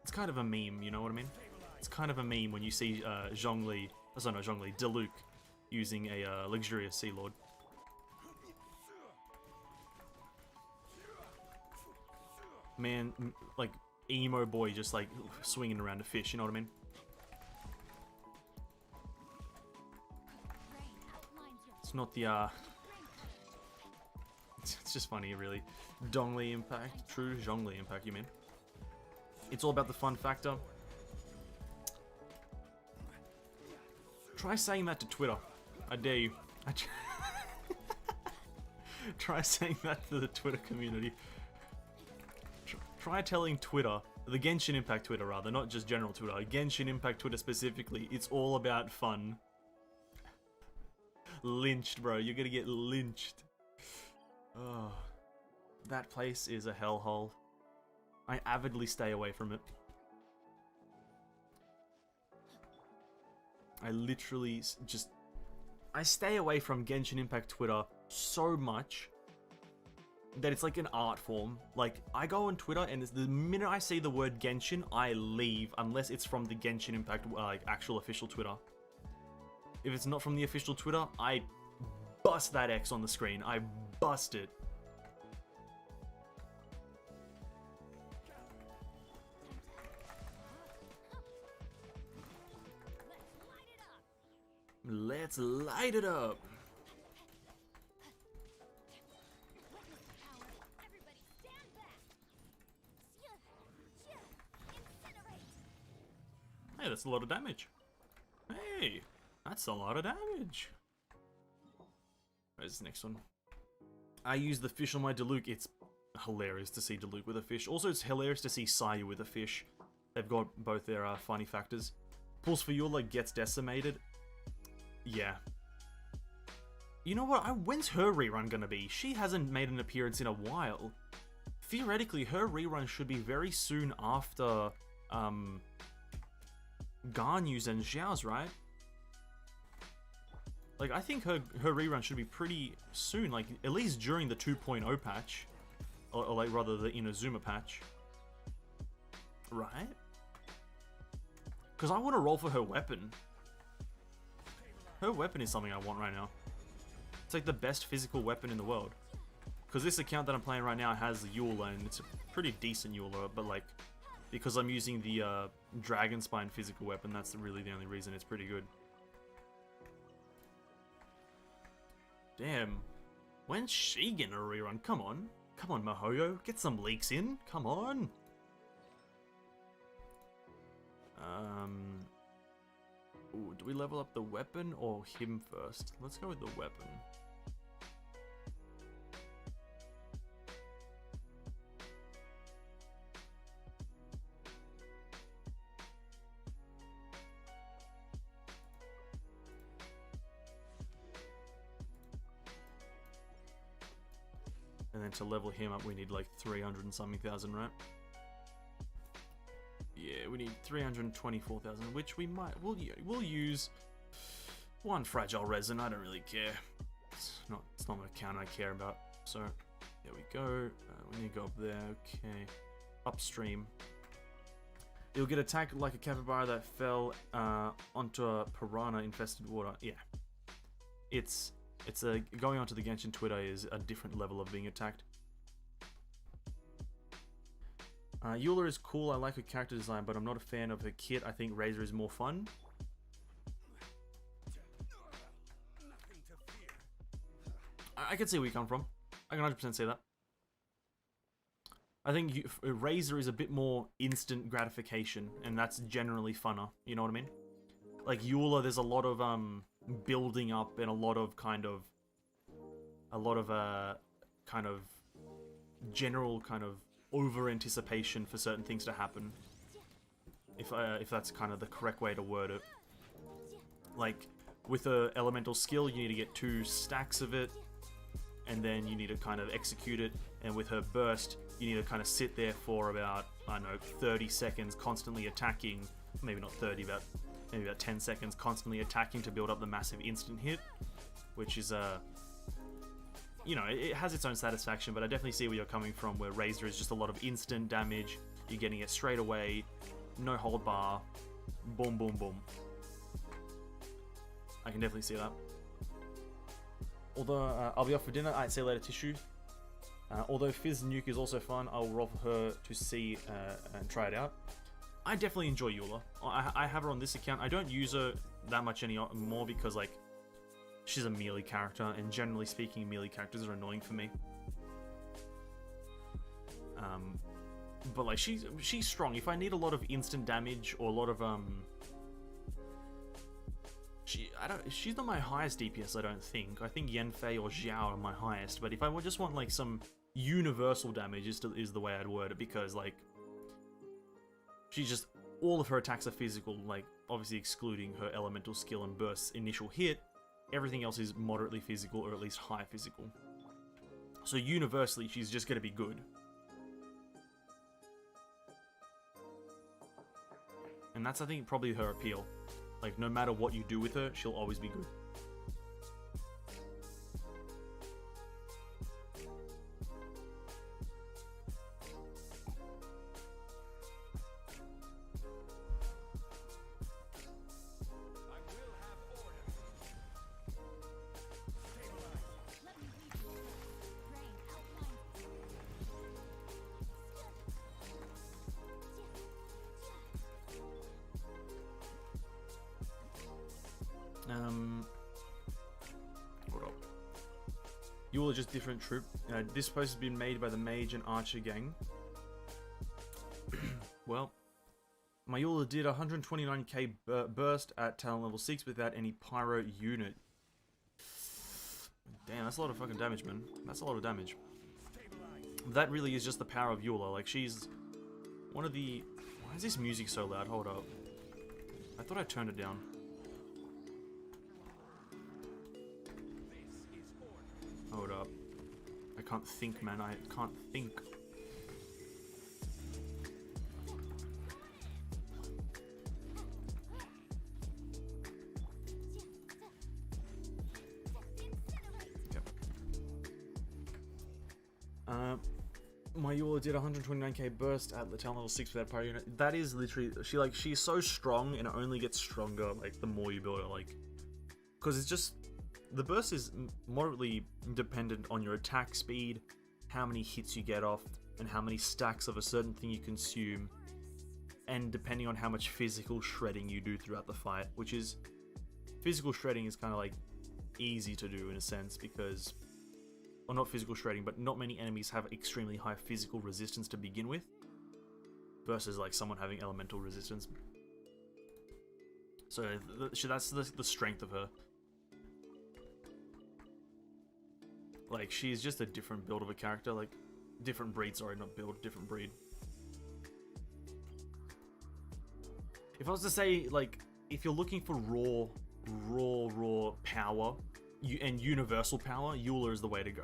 it's kind of a meme, you know what I mean? It's kind of a meme when you see Diluc using a Luxurious Sea Lord. Man, like, emo boy just like swinging around a fish, you know what I mean? It's not the, it's just funny, really. Dongli Impact, true Zhongli Impact, you mean? It's all about the fun factor. Try saying that to Twitter. I dare you. Try saying that to the Twitter community. Try telling Twitter, the Genshin Impact Twitter rather, not just general Twitter, Genshin Impact Twitter specifically, it's all about fun. Lynched, bro. You're gonna get lynched. Oh, that place is a hellhole. I avidly stay away from it. I literally just... I stay away from Genshin Impact Twitter so much that it's like an art form. Like, I go on Twitter and the minute I see the word Genshin, I leave unless it's from the Genshin Impact like actual official Twitter. If it's not from the official Twitter, I bust that X on the screen. I bust it. Let's light it up. Hey, that's a lot of damage. Hey, that's a lot of damage. Where's the next one? I use the fish on my Diluc. It's hilarious to see Diluc with a fish. Also, it's hilarious to see Sayu with a fish. They've got both their funny factors. Pulse for Eula gets decimated. Yeah. You know what? When's her rerun gonna be? She hasn't made an appearance in a while. Theoretically, her rerun should be very soon after, Ganyu's and Xiao's, right? Like, I think her rerun should be pretty soon, like, at least during the 2.0 patch. Or like, rather, the Inazuma patch. Right? Because I want to roll for her weapon. Her weapon is something I want right now. It's like the best physical weapon in the world. Because this account that I'm playing right now has the Eula, and it's a pretty decent Eula, but like, because I'm using the Dragon Spine physical weapon, that's really the only reason it's pretty good. Damn. When's she getting a rerun? Come on. Come on, Mihoyo. Get some leaks in. Come on. Ooh, do we level up the weapon or him first? Let's go with the weapon. And then to level him up, we need like 300 and something thousand, right? Yeah, we need 324,000, which we might... We'll use one fragile resin. I don't really care. It's not an account I care about. So, there we go. We need to go up there. Okay. Upstream. It'll get attacked like a capybara that fell onto a piranha-infested water. Yeah. It's going onto the Genshin Twitter is a different level of being attacked. Eula is cool, I like her character design, but I'm not a fan of her kit. I think Razor is more fun. I can see where you come from. I can 100% say that. I think Razor is a bit more instant gratification, and that's generally funner, you know what I mean? Like Eula, there's a lot of building up and a lot of general kind of over anticipation for certain things to happen, if that's kind of the correct way to word it. Like with a elemental skill, you need to get 2 stacks of it, and then you need to kind of execute it. And with her burst, you need to kind of sit there for about, I don't know, 30 seconds constantly attacking. Maybe not 30, but maybe about 10 seconds constantly attacking to build up the massive instant hit, which is you know, it has its own satisfaction, but I definitely see where you're coming from, where Razor is just a lot of instant damage. You're getting it straight away, no hold bar, boom, boom, boom. I can definitely see that. Although, I'll be off for dinner. Alright, see you later, Tissue. Although Fizz Nuke is also fun, I'll roll for her to see and try it out. I definitely enjoy Eula. I have her on this account. I don't use her that much anymore because, like, she's a melee character, and generally speaking, melee characters are annoying for me. But like, she's strong. If I need a lot of instant damage or a lot of she's not my highest DPS, I don't think. I think Yanfei or Xiao are my highest, but if I just want like some universal damage is the way I'd word it, because like she's just, all of her attacks are physical, like obviously excluding her elemental skill and burst's initial hit. Everything else is moderately physical, or at least high physical. So universally, she's just gonna be good. And that's, I think, probably her appeal. Like, no matter what you do with her, she'll always be good. Hold up. You all are just different troop. This post has been made by the Mage and Archer gang. Well, my Eula did 129k burst at talent level 6 without any pyro unit. Damn, that's a lot of fucking damage, man. That's a lot of damage. That really is just the power of Eula. Like, she's one of the... Why is this music so loud? Hold up. I thought I turned it down. Hold up. I can't think, man. I can't think. My Eula did 129k burst at the talent level 6 without pyro unit. That is literally, she's so strong, and it only gets stronger like the more you build her, like, because it's just, the burst is moderately dependent on your attack speed, how many hits you get off, and how many stacks of a certain thing you consume, and depending on how much physical shredding you do throughout the fight, which is, physical shredding is kind of like easy to do in a sense, because, or not physical shredding, but not many enemies have extremely high physical resistance to begin with, versus like someone having elemental resistance. So that's the strength of her. Like, she's just a different build of a character, like, different breed, sorry, not build, different breed. If I was to say, like, if you're looking for raw power, and universal power, Eula is the way to go.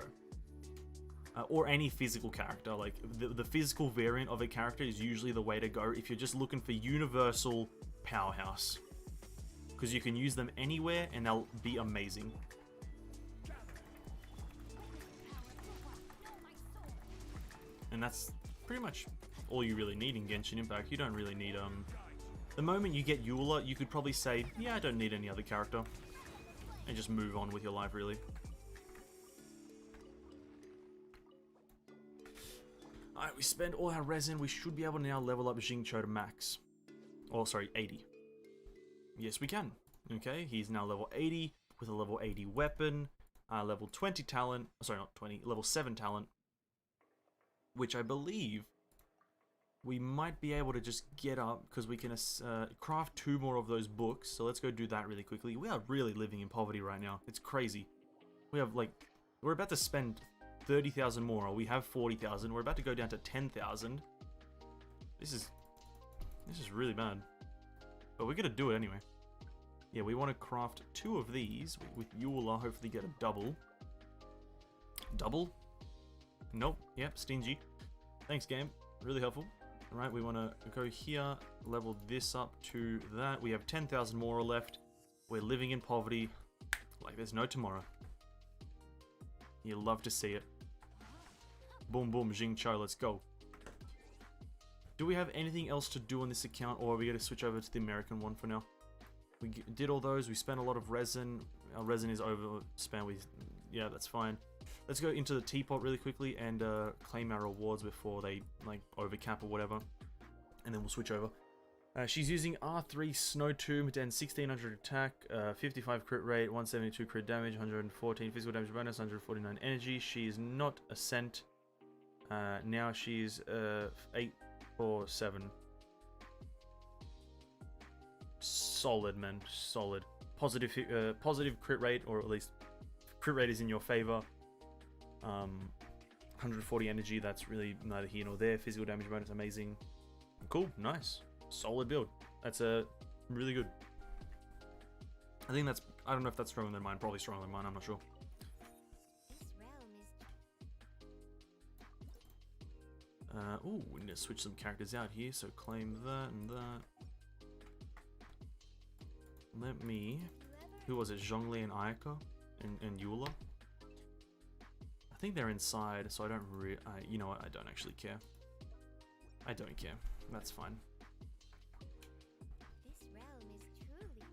Or any physical character, like, the physical variant of a character is usually the way to go if you're just looking for universal powerhouse. Because you can use them anywhere, and they'll be amazing. And that's pretty much all you really need in Genshin Impact. You don't really need, the moment you get Eula, you could probably say, yeah, I don't need any other character. And just move on with your life, really. Alright, we spend all our resin. We should be able to now level up Xingqiu to max. Oh, sorry, 80. Yes, we can. Okay, he's now level 80 with a level 80 weapon. Level 20 talent. Sorry, not 20. Level 7 talent. Which I believe we might be able to just get up, because we can craft 2 more of those books. So let's go do that really quickly. We are really living in poverty right now. It's crazy. We have, like, we're about to spend 30,000 more, or we have 40,000. We're about to go down to 10,000. This is really bad. But we're gonna do it anyway. Yeah, we want to craft 2 of these with Eula, hopefully get a double. Double? Nope. Yep, stingy. Thanks, game. Really helpful. Alright, we want to go here, level this up to that. We have 10,000 more left. We're living in poverty like there's no tomorrow. You love to see it. Boom, boom, Xingqiu, let's go. Do we have anything else to do on this account, or are we going to switch over to the American one for now? We did all those. We spent a lot of resin. Our resin is overspent. Yeah, that's fine. Let's go into the teapot really quickly and claim our rewards before they like overcap or whatever, and then we'll switch over. She's using R3 Snow Tomb, then 1600 attack, 55 crit rate, 172 crit damage, 114 physical damage bonus, 149 energy. She's not Ascent. Now she's 847. Solid, man. Solid. Positive crit rate, or at least crit rate is in your favor. 140 energy, that's really neither here nor there. Physical damage bonus, amazing. Cool, nice. Solid build. That's really good. I think that's, I don't know if that's stronger than mine, probably stronger than mine, I'm not sure. Ooh, we need to switch some characters out here, so claim that and that. Let me... Who was it? Zhongli and Ayaka? And Eula? I think they're inside, so I don't really... you know what? I don't actually care. I don't care. That's fine. This realm is truly...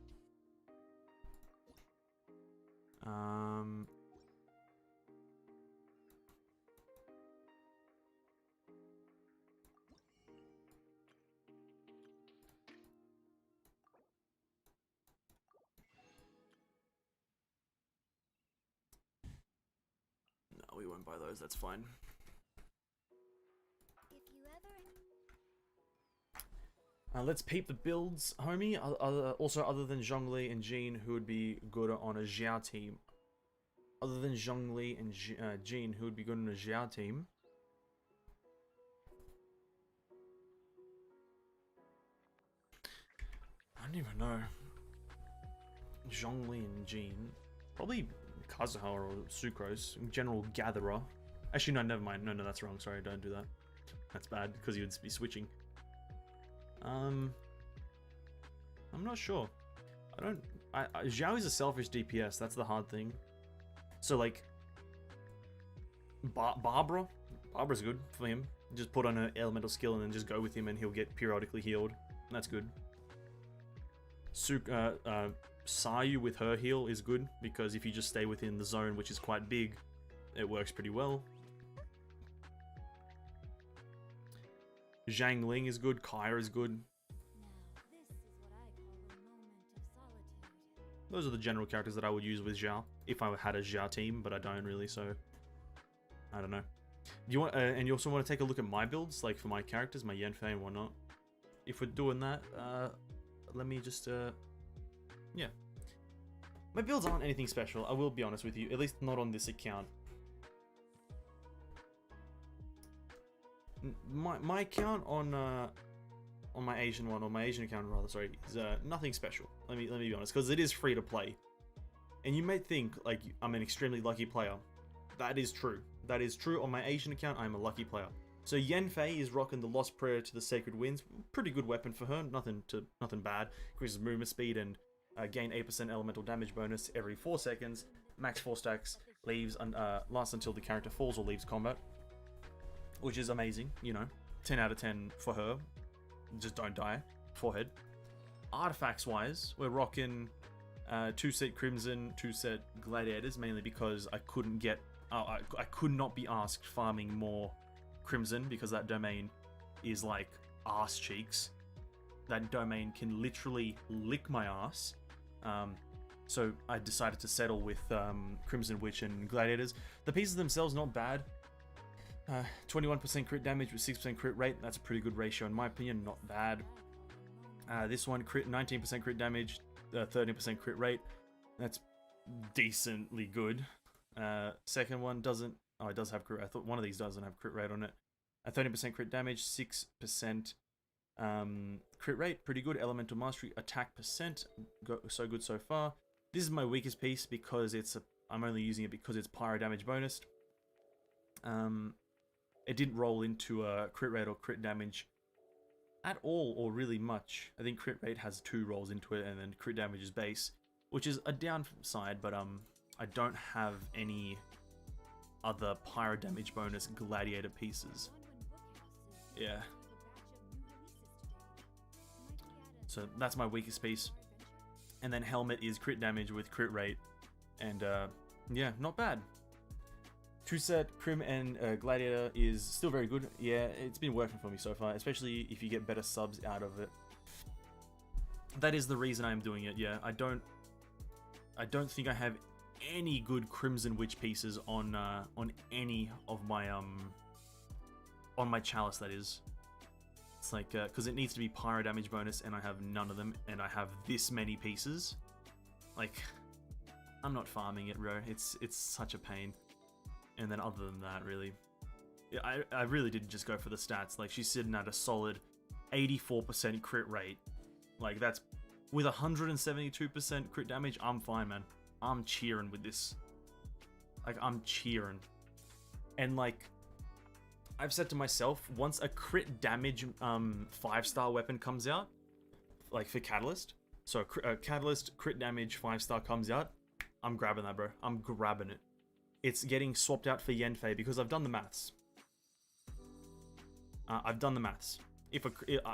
No, we won't buy those, that's fine. If you ever... Let's peep the builds, homie. Also, other than Zhongli and Jean, who would be good on a Xiao team? Other than Zhongli and Jean, who would be good on a Xiao team? I don't even know. Zhongli and Jean. Probably Kazuha or Sucrose. General Gatherer. Actually, no, never mind. No, that's wrong. Sorry, don't do that. That's bad, because you would be switching. I'm not sure. Zhao is a selfish DPS, that's the hard thing. So like, Barbara's good for him. Just put on an elemental skill and then just go with him and he'll get periodically healed. That's good. Sayu with her heal is good, because if you just stay within the zone, which is quite big, it works pretty well. Zhang Ling is good, Kaia is good. Now, this is what I call a moment of solitude. Those are the general characters that I would use with Zhao, if I had a Zhao team, but I don't really, so... I don't know. Do you want, and you also want to take a look at my builds, like for my characters, my Yanfei and whatnot. If we're doing that, let me just, yeah. My builds aren't anything special, I will be honest with you, at least not on this account. My account on my Asian one, or my Asian account rather, sorry, is nothing special. Let me be honest, because it is free to play. And you may think like I'm an extremely lucky player. That is true. That is true. On my Asian account, I'm a lucky player. So Yanfei is rocking the Lost Prayer to the Sacred Winds. Pretty good weapon for her. Nothing bad. Increases movement speed and gain 8% elemental damage bonus every 4 seconds. Max 4 stacks. Leaves lasts until the character falls or leaves combat, which is amazing. You know, 10 out of 10 for her. Just don't die. Forehead. Artifacts wise, we're rocking 2 set Crimson, 2 set Gladiators, mainly because I couldn't get. I could not be asked farming more Crimson because that domain is like ass cheeks. That domain can literally lick my ass. So I decided to settle with Crimson Witch and Gladiators. The pieces themselves not bad. 21% crit damage with 6% crit rate. That's a pretty good ratio in my opinion. Not bad. This one crit 19% crit damage, 13% crit rate. That's decently good. Second one doesn't. Oh, it does have crit. I thought one of these doesn't have crit rate on it. 30% crit damage, 6% crit rate, pretty good. Elemental mastery, attack percent, so good so far. This is my weakest piece because I'm only using it because it's pyro damage bonus. It didn't roll into a crit rate or crit damage at all, or really much. I think crit rate has 2 rolls into it, and then crit damage is base, which is a downside. But I don't have any other pyro damage bonus gladiator pieces. Yeah. So that's my weakest piece. And then helmet is crit damage with crit rate. And yeah, not bad. True set, Crim, and Gladiator is still very good. Yeah, it's been working for me so far, especially if you get better subs out of it. That is the reason I'm doing it. Yeah, I don't think I have any good Crimson Witch pieces on any of my on my Chalice. That is, it's like because it needs to be pyro damage bonus, and I have none of them, and I have this many pieces. Like, I'm not farming it, bro. It's such a pain. And then other than that, really, I really did just go for the stats. Like, she's sitting at a solid 84% crit rate. Like, that's with 172% crit damage. I'm fine, man. I'm cheering with this. Like, I'm cheering. And like, I've said to myself, once a crit damage 5-star weapon comes out, like for Catalyst, so a Catalyst crit damage 5-star comes out, I'm grabbing that, bro. I'm grabbing it. It's getting swapped out for Yenfei because I've done the maths. If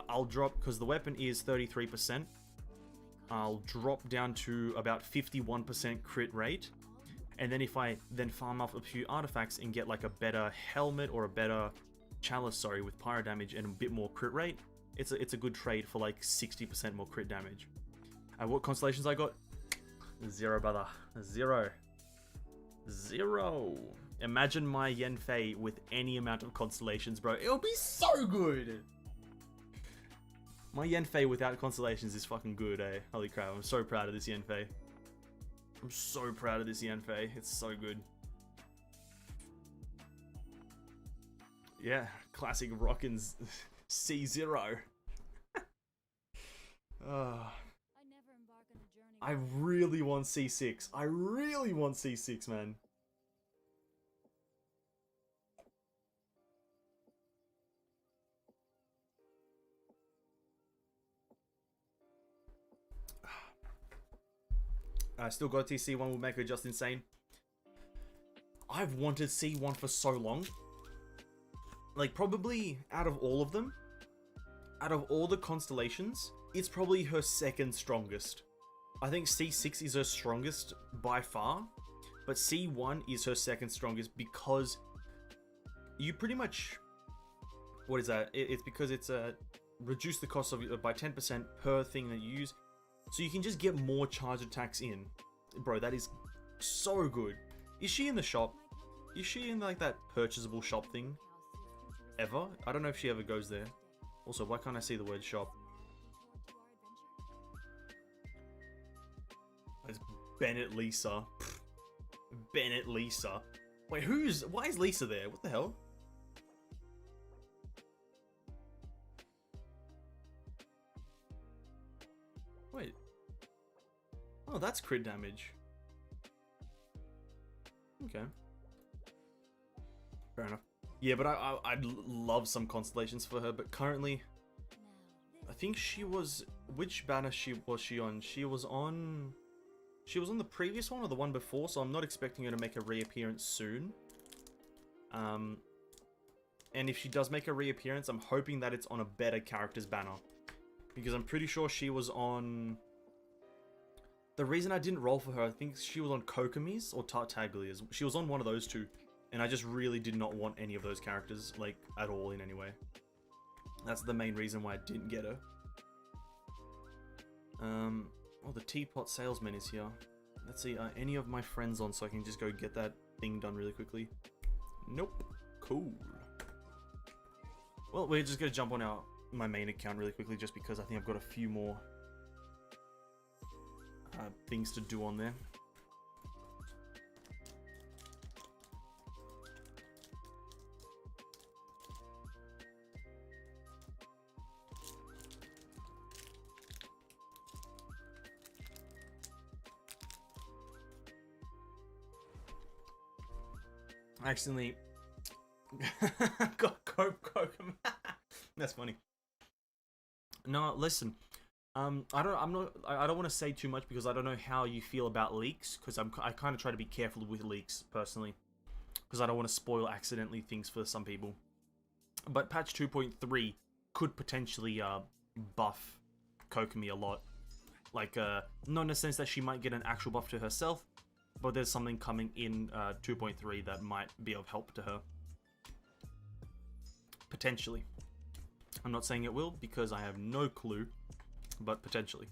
I'll drop, because the weapon is 33%, I'll drop down to about 51% crit rate. And then if I then farm up a few artifacts and get like a better helmet or a better chalice, sorry, with pyro damage and a bit more crit rate, it's a good trade for like 60% more crit damage. And what constellations I got? 0, brother. 0. Imagine my Yenfei with any amount of constellations, bro. It'll be so good. My Yenfei without constellations is fucking good, eh? Holy crap, I'm so proud of this Yenfei. I'm so proud of this Yenfei. It's so good. Yeah, classic rockin' C0. I really want C6. I really want C6, man. I still got C1 will make her just insane. I've wanted C1 for so long. Like, probably out of all of them, out of all the constellations, it's probably her second strongest. I think C6 is her strongest by far, but C1 is her second strongest because you pretty much... What is that? It's because it's reduce the cost of by 10% per thing that you use. So you can just get more charge attacks in. Bro, that is so good. Is she in the shop? Is she in like that purchasable shop thing? Ever? I don't know if she ever goes there. Also, why can't I see the word shop? It's Bennett Lisa. Bennett Lisa. Wait, why is Lisa there? What the hell? Wait. Oh, that's crit damage. Okay. Fair enough. Yeah, but I'd love some constellations for her, but currently... I think she was... Which banner was she on? She was on the previous one or the one before, so I'm not expecting her to make a reappearance soon. And if she does make a reappearance, I'm hoping that it's on a better character's banner. Because I'm pretty sure she was on... The reason I didn't roll for her, I think she was on Kokomi's or Tartaglia's. She was on one of those two. And I just really did not want any of those characters, like, at all in any way. That's the main reason why I didn't get her. Oh, the teapot salesman is here. Let's see, are any of my friends on so I can just go get that thing done really quickly? Nope. Cool. Well, we're just gonna jump on my main account really quickly just because I think I've got a few more things to do on there. I accidentally got Coke. That's funny. No, listen. I don't want to say too much because I don't know how you feel about leaks, because I kind of try to be careful with leaks personally, because I don't want to spoil accidentally things for some people. But patch 2.3 could potentially buff Kokomi a lot. Like, not in a sense that she might get an actual buff to herself, but there's something coming in 2.3 that might be of help to her. Potentially. I'm not saying it will, because I have no clue, but potentially.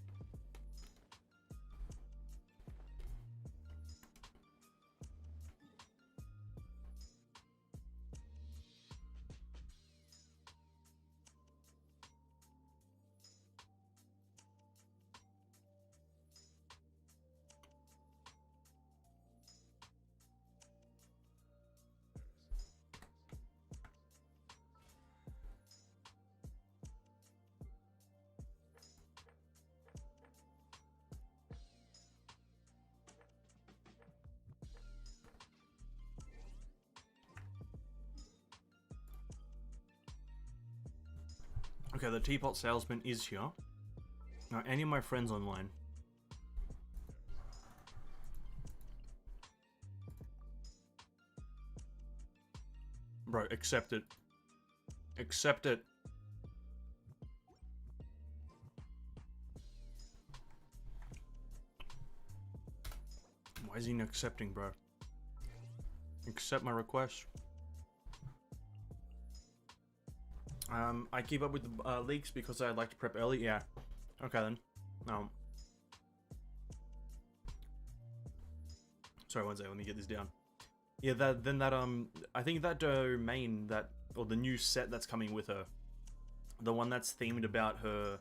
Okay, the teapot salesman is here. Now, any of my friends online? Bro, accept it. Accept it. Why is he not accepting, bro? Accept my request. I keep up with the leaks because I like to prep early. Yeah. Okay then. Sorry, one second. Let me get this down. Yeah, I think that domain or the new set that's coming with her, the one that's themed about her,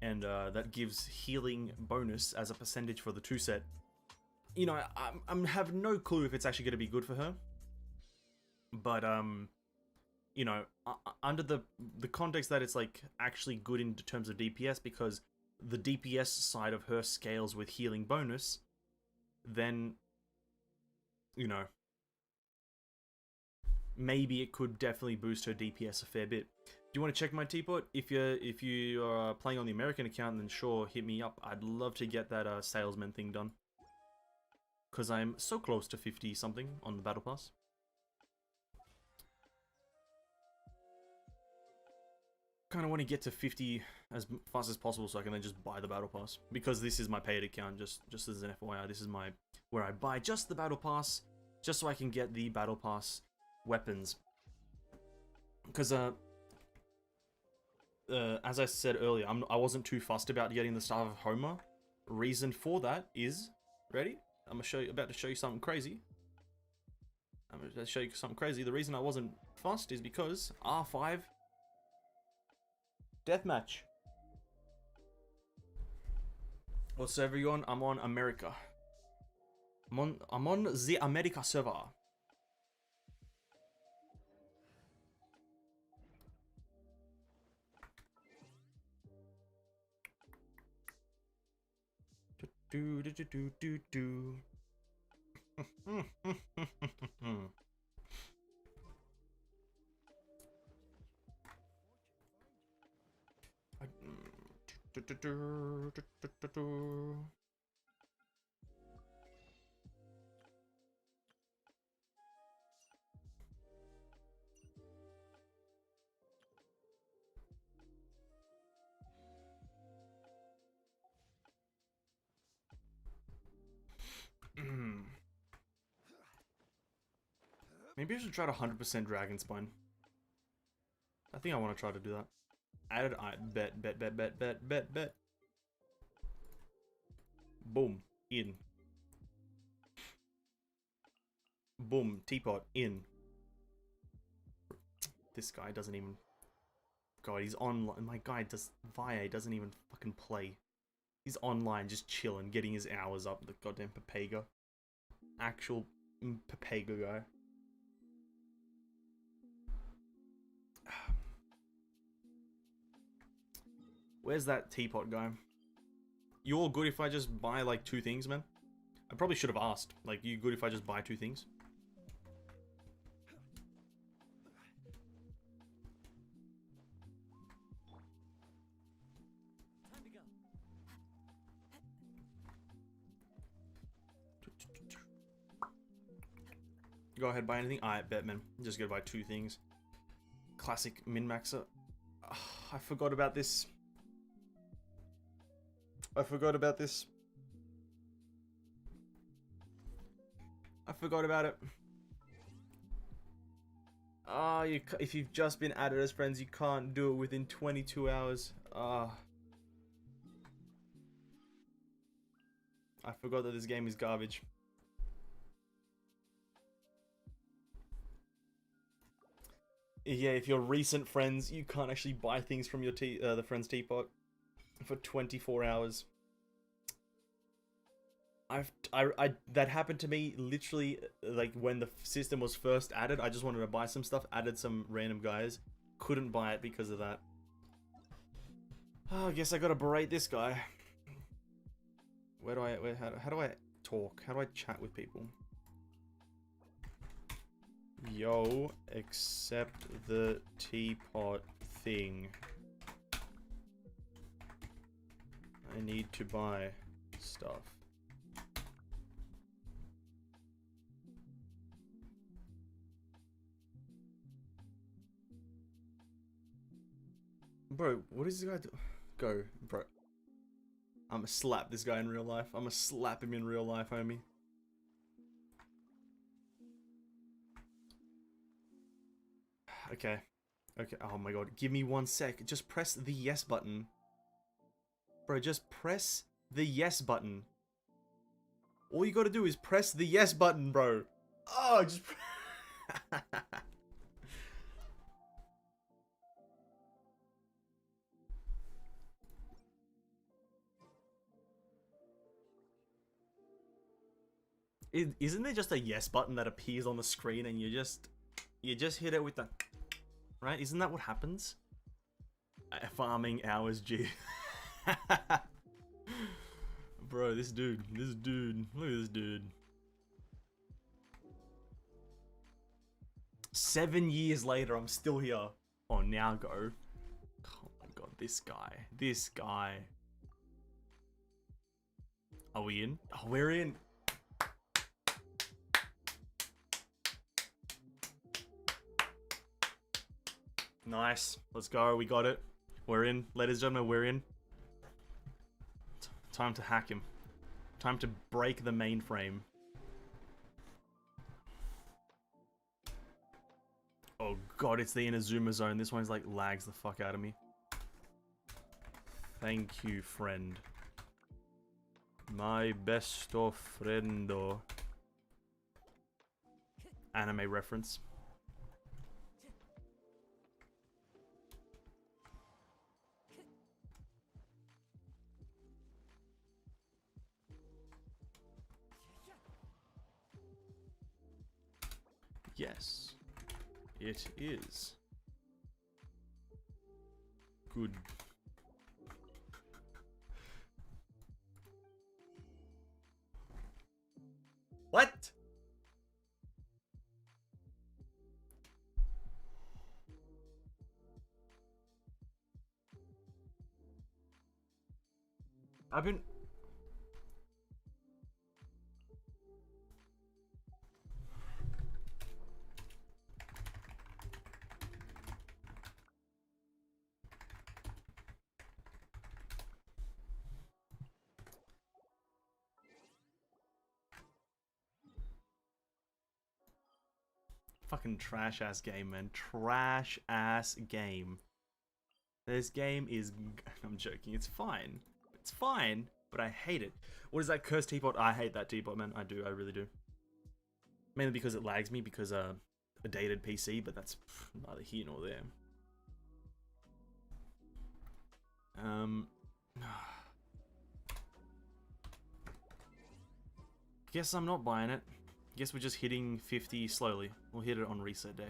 and that gives healing bonus as a percentage for the 2 set. You know, I have no clue if it's actually going to be good for her, but you know, under the context that it's like actually good in terms of DPS, because the DPS side of her scales with healing bonus, then, you know, maybe it could definitely boost her DPS a fair bit. Do you want to check my teapot? If you are playing on the American account, then sure, hit me up. I'd love to get that salesman thing done, because I'm so close to 50 something on the battle pass. Kind of want to get to 50 as fast as possible so I can then just buy the battle pass, because this is my paid account. Just as an FYI, this is where I buy just the battle pass, just so I can get the battle pass weapons. Because as I said earlier, I wasn't too fussed about getting the Staff of Homer. Reason for that is, ready? I'm about to show you something crazy. The reason I wasn't fussed is because R5 deathmatch. What server are you on? I'm on America. I'm on the America server. Do do do do do do. Maybe I should try to 100% Dragon Spine. I think I want to try to do that. Added, I bet. Boom, in. Boom, teapot, in. This guy doesn't even... God, he's online. My guy doesn't even fucking play. He's online, just chilling, getting his hours up, the goddamn Papega. Actual Papega guy. Where's that teapot guy? You all good if I just buy like 2 things, man? I probably should have asked. Like, you good if I just buy 2 things? Time to go. Go ahead, buy anything? I bet, man. I'm just gonna buy 2 things. Classic min-maxer. I forgot about this. I forgot about this. I forgot about it. Ah, if you've just been added as friends, you can't do it within 22 hours. Ah. I forgot that this game is garbage. Yeah, if you're recent friends, you can't actually buy things from your the friend's teapot for 24 hours. That happened to me literally like when the system was first added. I just wanted to buy some stuff, added some random guys, couldn't buy it because of that. Oh, I guess I gotta berate this guy. How do I talk? How do I chat with people? Yo, accept the teapot thing. I need to buy stuff. Bro, what is this guy do? Go, bro. I'ma slap this guy in real life. I'ma slap him in real life, homie. Okay. Okay. Oh my god. Give me 1 sec. Just press the yes button. Bro, just press the yes button. All you gotta do is press the yes button, bro. Oh, just... Isn't there just a yes button that appears on the screen and you just hit it with the... Right? Isn't that what happens? Farming hours, G. Bro, this dude, look at this dude. 7 years later, I'm still here. Oh, now go. Oh my god, this guy. Are we in? Oh, we're in. Nice. Let's go. We got it. We're in. Ladies and gentlemen, we're in. Time to hack him. Time to break the mainframe. Oh god, it's the Inazuma zone. This one's like lags the fuck out of me. Thank you, friend. My besto friendo. Anime reference. Yes, it is. Good. What? I've been... Fucking trash ass game, man. Trash ass game. This game is... I'm joking. It's fine. It's fine, but I hate it. What is that cursed teapot? I hate that teapot, man. I do. I really do. Mainly because it lags me because a dated PC, but that's neither here nor there. Guess I'm not buying it. Guess we're just hitting 50 slowly. We'll hit it on reset day.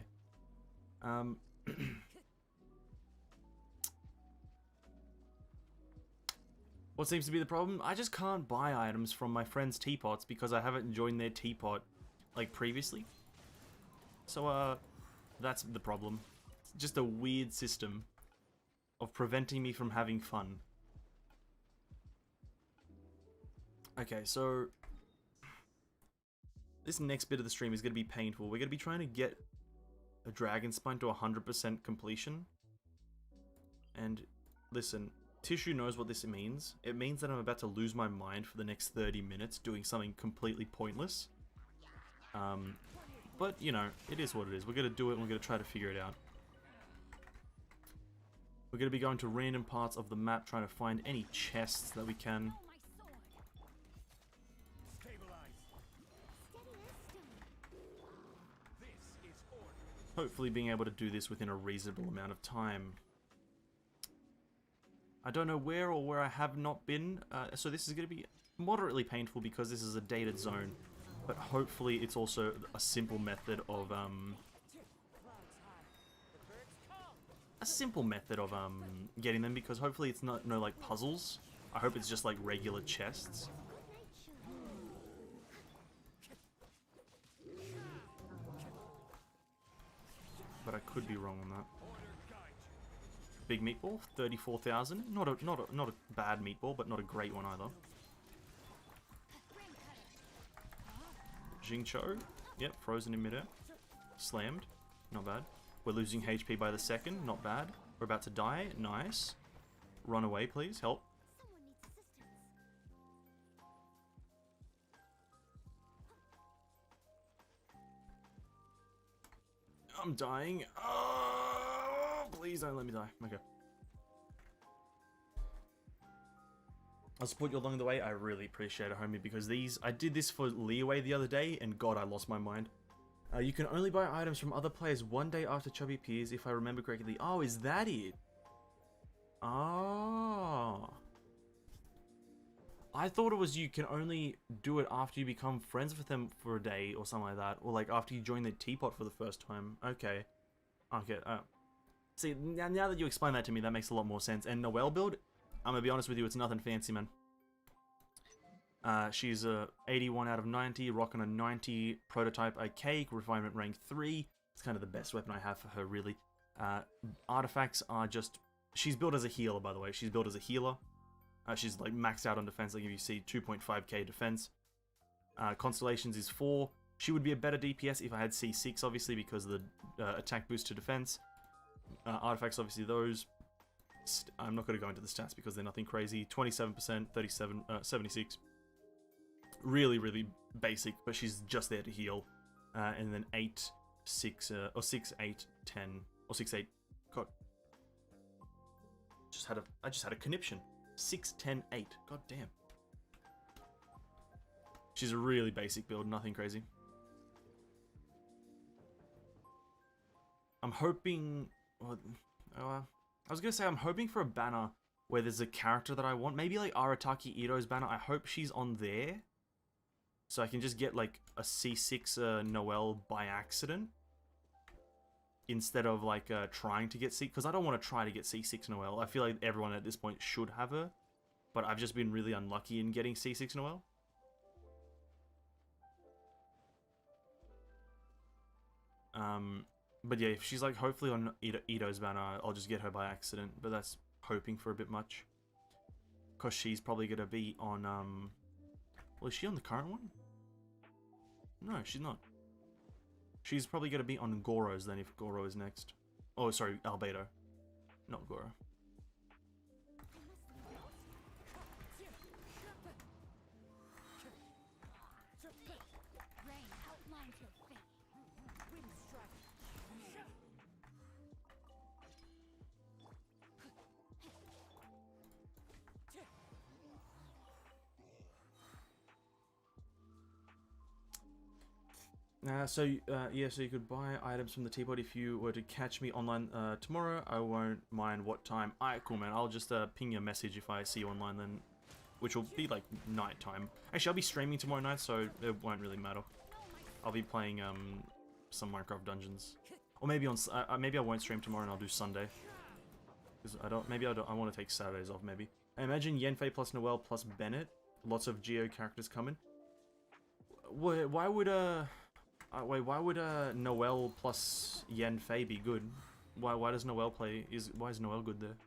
What seems to be the problem? I just can't buy items from my friends' teapots because I haven't joined their teapot like previously. So that's the problem. It's just a weird system of preventing me from having fun. Okay, so this next bit of the stream is going to be painful. We're going to be trying to get a dragon spine to 100% completion. And listen, Tissue knows what this means. It means that I'm about to lose my mind for the next 30 minutes doing something completely pointless. But, you know, it is what it is. We're going to do it and we're going to try to figure it out. We're going to be going to random parts of the map trying to find any chests that we can. Hopefully being able to do this within a reasonable amount of time. I don't know where or where I have not been, so this is going to be moderately painful because this is a dated zone. But hopefully it's also a simple method of, getting them, because hopefully it's not no like puzzles. I hope it's just like regular chests. But I could be wrong on that. Big meatball, 34,000. Not a bad meatball, but not a great one either. Jingcho, yep, frozen in midair. Slammed, not bad. We're losing HP by the second, not bad. We're about to die, nice. Run away, please, help. Someone needs assistance. I'm dying. Oh, please don't let me die. Okay. I'll support you along the way. I really appreciate it, homie, because I did this for Leeway the other day, and God, I lost my mind. You can only buy items from other players one day after Chubby appears, if I remember correctly. Oh, is that it? Oh. I thought it was you can only do it after you become friends with them for a day or something like that. Or like after you join the teapot for the first time. Okay. Okay. See, now that you explain that to me, that makes a lot more sense. And Noelle build, I'm going to be honest with you, it's nothing fancy, man. She's a 81 out of 90, rocking a 90 prototype, a cake, refinement rank 3. It's kind of the best weapon I have for her, really. Artifacts are just... She's built as a healer, by the way. She's built as a healer. She's like maxed out on defense, like if you see 2.5k defense. Constellations is 4. She would be a better DPS if I had C6, obviously, because of the attack boost to defense. Artifacts, obviously, those. I'm not going to go into the stats because they're nothing crazy. 27%, 37, 76. Really, really basic, but she's just there to heal. And then 8, 6, or 6, 8, 10, or 6, 8. God. I just had a conniption. 6, 10, 8. God damn. She's a really basic build, nothing crazy. I'm hoping... I was going to say I'm hoping for a banner where there's a character that I want. Maybe like Arataki Ito's banner. I hope she's on there. So I can just get like a C6 Noelle by accident. Instead of like trying to get C... Because I don't want to try to get C6 Noelle. I feel like everyone at this point should have her. But I've just been really unlucky in getting C6 Noelle. But yeah, if she's like hopefully on Ito's banner, I'll just get her by accident. But that's hoping for a bit much. Because she's probably going to be on... Well, is she on the current one? No, she's not. She's probably going to be on Goro's then if Goro is next. Oh, sorry, Albedo. Not Goro. So you could buy items from the teapot if you were to catch me online tomorrow. I won't mind what time. Alright, cool, man. I'll just ping you a message if I see you online then, which will be like night time. Actually, I'll be streaming tomorrow night, so it won't really matter. I'll be playing some Minecraft dungeons, or maybe on maybe I won't stream tomorrow and I'll do Sunday. Because I want to take Saturdays off. Maybe. I imagine Yenfei plus Noelle plus Bennett. Lots of Geo characters coming. Why would why would Noelle plus Yenfei be good? Why does Noelle play? Why is Noelle good there?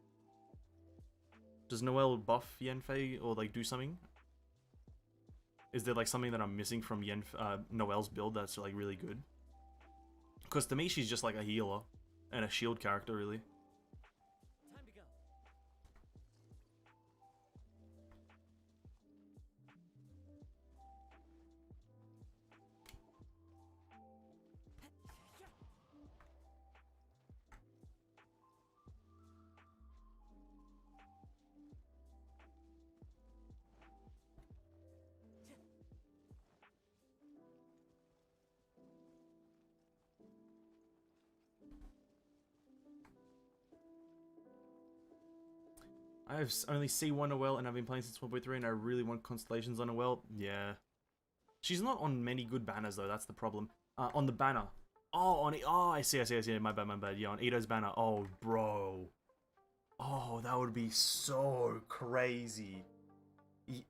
Does Noelle buff Yenfei or like do something? Is there like something that I'm missing from Noelle's build that's like really good? Because to me she's just like a healer and a shield character, really. I have only C1 Noelle and I've been playing since 1.3 and I really want Constellations on Noelle. Yeah. She's not on many good banners though, that's the problem. On the banner. Oh, I see. My bad. Yeah, on Ito's banner. Oh, bro. Oh, that would be so crazy.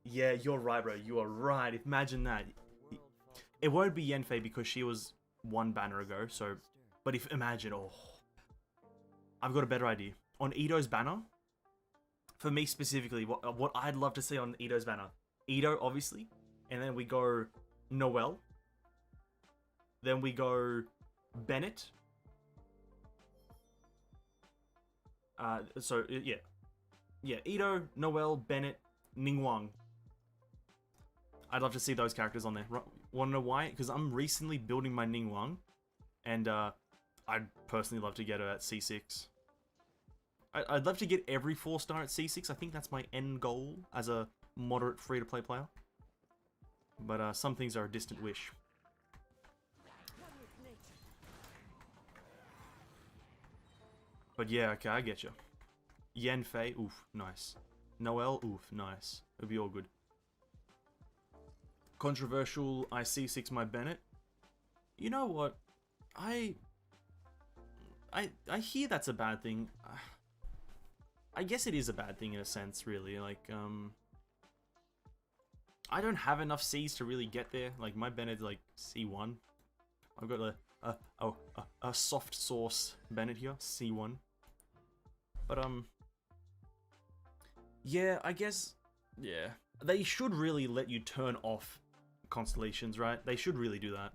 Yeah, you're right, bro. You are right. Imagine that. It won't be Yenfei because she was one banner ago, so... But if... Imagine, oh... I've got a better idea. On Ito's banner, for me specifically, what I'd love to see on Ito's banner. Ito, obviously. And then we go Noelle. Then we go Bennett. Yeah. Yeah, Ito, Noelle, Bennett, Ningguang. I'd love to see those characters on there. Want to know why? Because I'm recently building my Ningguang. And I'd personally love to get her at C6. I'd love to get every 4-star at C6. I think that's my end goal as a moderate free-to-play player. But some things are a distant wish. But yeah, okay, I get you. Yenfei, oof, nice. Noelle, oof, nice. It'll be all good. Controversial, I C6 my Bennett. You know what? I hear that's a bad thing. I guess it is a bad thing in a sense, really. Like, I don't have enough C's to really get there. Like, my Bennett's like C1. I've got a soft sauce Bennett here, C1. But, yeah, I guess, yeah. They should really let you turn off constellations, right? They should really do that.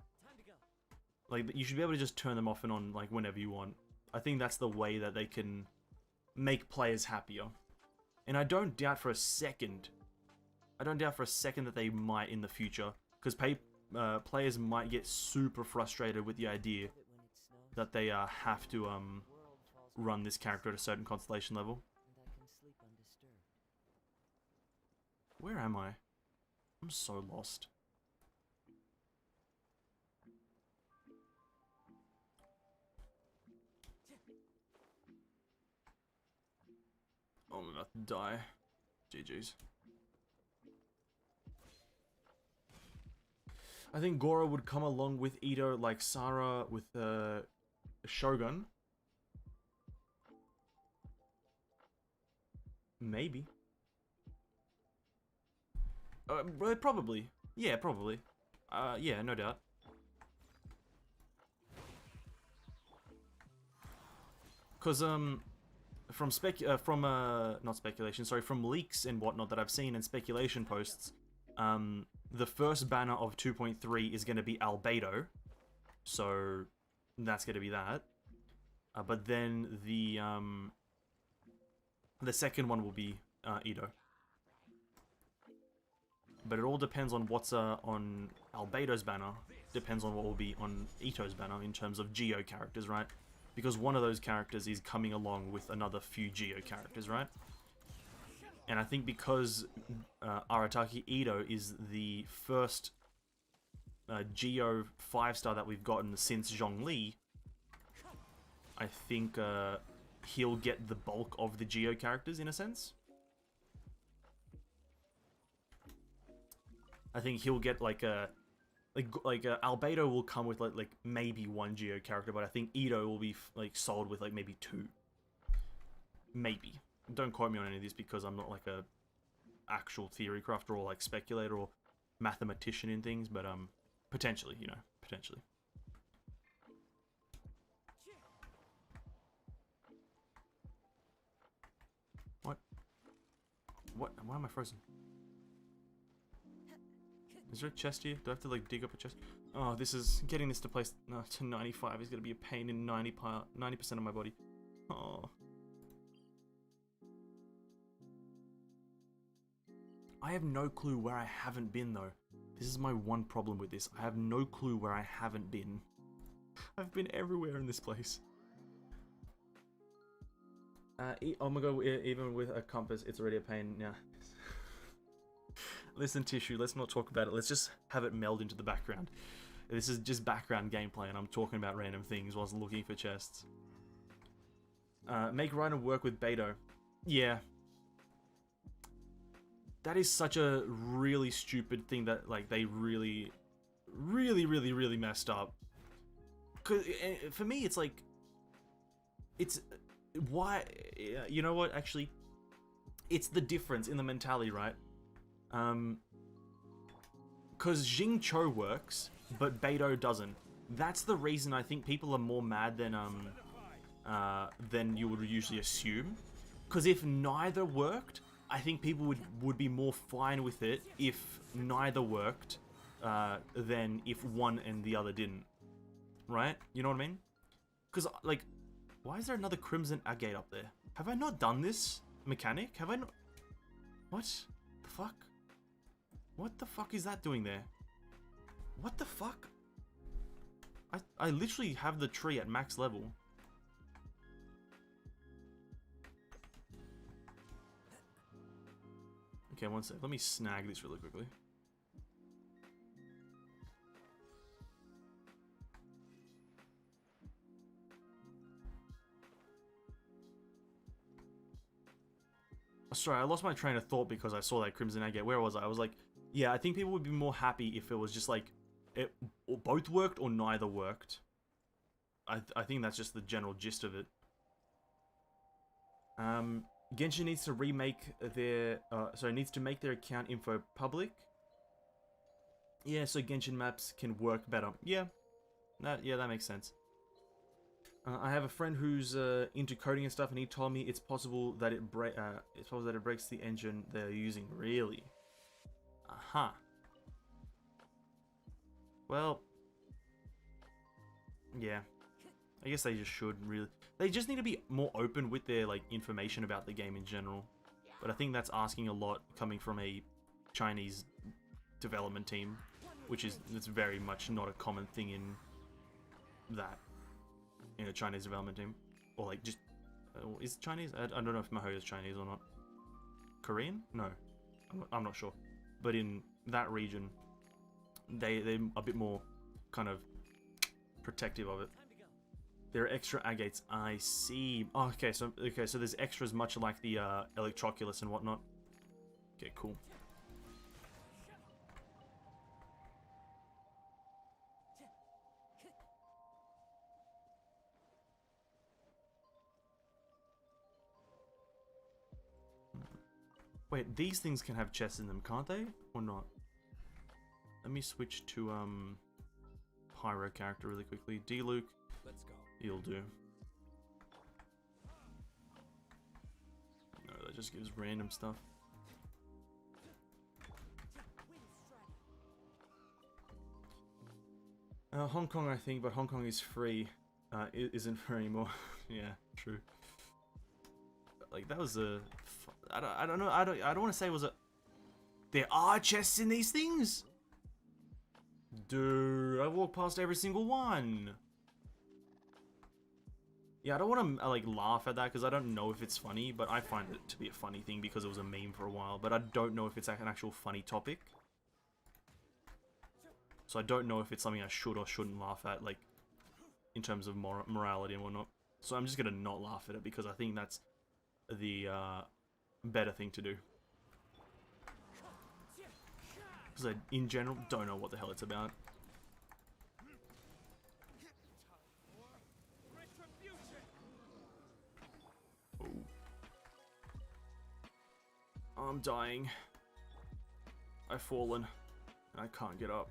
Like, you should be able to just turn them off and on, like, whenever you want. I think that's the way that they can make players happier. And I don't doubt for a second that they might in the future. Because players might get super frustrated with the idea that they have to run this character at a certain constellation level. Where am I? I'm so lost. Oh, I'm about to die. GG's. I think Goro would come along with Ito like Sarah with Shogun. Maybe. Probably. Yeah, probably. Yeah, no doubt. Cause from leaks and whatnot that I've seen and speculation posts, the first banner of 2.3 is going to be Albedo, so that's going to be that. But then the second one will be Ito. But it all depends on what's on Albedo's banner. Depends on what will be on Ito's banner in terms of Geo characters, right? Because one of those characters is coming along with another few Geo characters, right? And I think because Arataki Ito is the first Geo 5-star that we've gotten since Zhongli, I think he'll get the bulk of the Geo characters in a sense. I think he'll get like Albedo will come with like maybe one Geo character, but I think Ito will be like sold with like maybe 2. Maybe. Don't quote me on any of this because I'm not like a actual theory crafter or like speculator or mathematician in things, but potentially, you know, potentially. What? Why am I frozen? Is there a chest here? Do I have to like dig up a chest? Oh, this is getting this to place to 95 is gonna be a pain in 90% of my body. Oh. I have no clue where I haven't been though. This is my one problem with this. I have no clue where I haven't been. I've been everywhere in this place. Oh my god, even with a compass, it's already a pain. Yeah. Listen, Tissue, let's not talk about it. Let's just have it meld into the background. This is just background gameplay, and I'm talking about random things whilst looking for chests. Make Rhino work with Beto. Yeah. That is such a really stupid thing that, like, they really messed up. Cause for me, it's like, it's why, you know what? Actually, it's the difference in the mentality, right? Because Jing Cho works, but Beidou doesn't. That's the reason I think people are more mad than you would usually assume. Because if neither worked, I think people would be more fine with it if neither worked than if one and the other didn't. Right? You know what I mean? Because, like, why is there another Crimson Agate up there? Have I not done this mechanic? Have I not... What the fuck? What the fuck is that doing there? What the fuck? I literally have the tree at max level. Okay, one sec. Let me snag this really quickly. Sorry, I lost my train of thought because I saw that Crimson Agate. Where was I? I was like, yeah, I think people would be more happy if it was just like, it or both worked or neither worked. I think that's just the general gist of it. Genshin needs to remake their, needs to make their account info public. Yeah, so Genshin maps can work better. Yeah, that makes sense. I have a friend who's into coding and stuff, and he told me it's possible that it breaks the engine they're using. Really? Aha. Well, yeah. I guess they just should really. They just need to be more open with their like information about the game in general. But I think that's asking a lot coming from a Chinese development team, which is it's very much not a common thing in that. In a Chinese development team, or like just is it Chinese? I don't know if Maho is Chinese or not. Korean? No, I'm not sure. But in that region, they're a bit more kind of protective of it. There are extra agates. I see. Oh, okay, so there's extras much like the Electroculus and whatnot. Okay, cool. Wait, these things can have chests in them, can't they? Or not? Let me switch to Pyro character really quickly. D-Luke. Let's go. You'll do. No, that just gives random stuff. Hong Kong, I think, but Hong Kong is free. Isn't free anymore. Yeah, true. Like that was a. I don't know. I don't want to say it was a. There are chests in these things. Dude, I walked past every single one. Yeah, I don't want to like laugh at that because I don't know if it's funny, but I find it to be a funny thing because it was a meme for a while. But I don't know if it's like an actual funny topic. So I don't know if it's something I should or shouldn't laugh at, like in terms of morality and whatnot. So I'm just gonna not laugh at it because I think that's the better thing to do. Because I, in general, don't know what the hell it's about. Oh. I'm dying. I've fallen. I can't get up.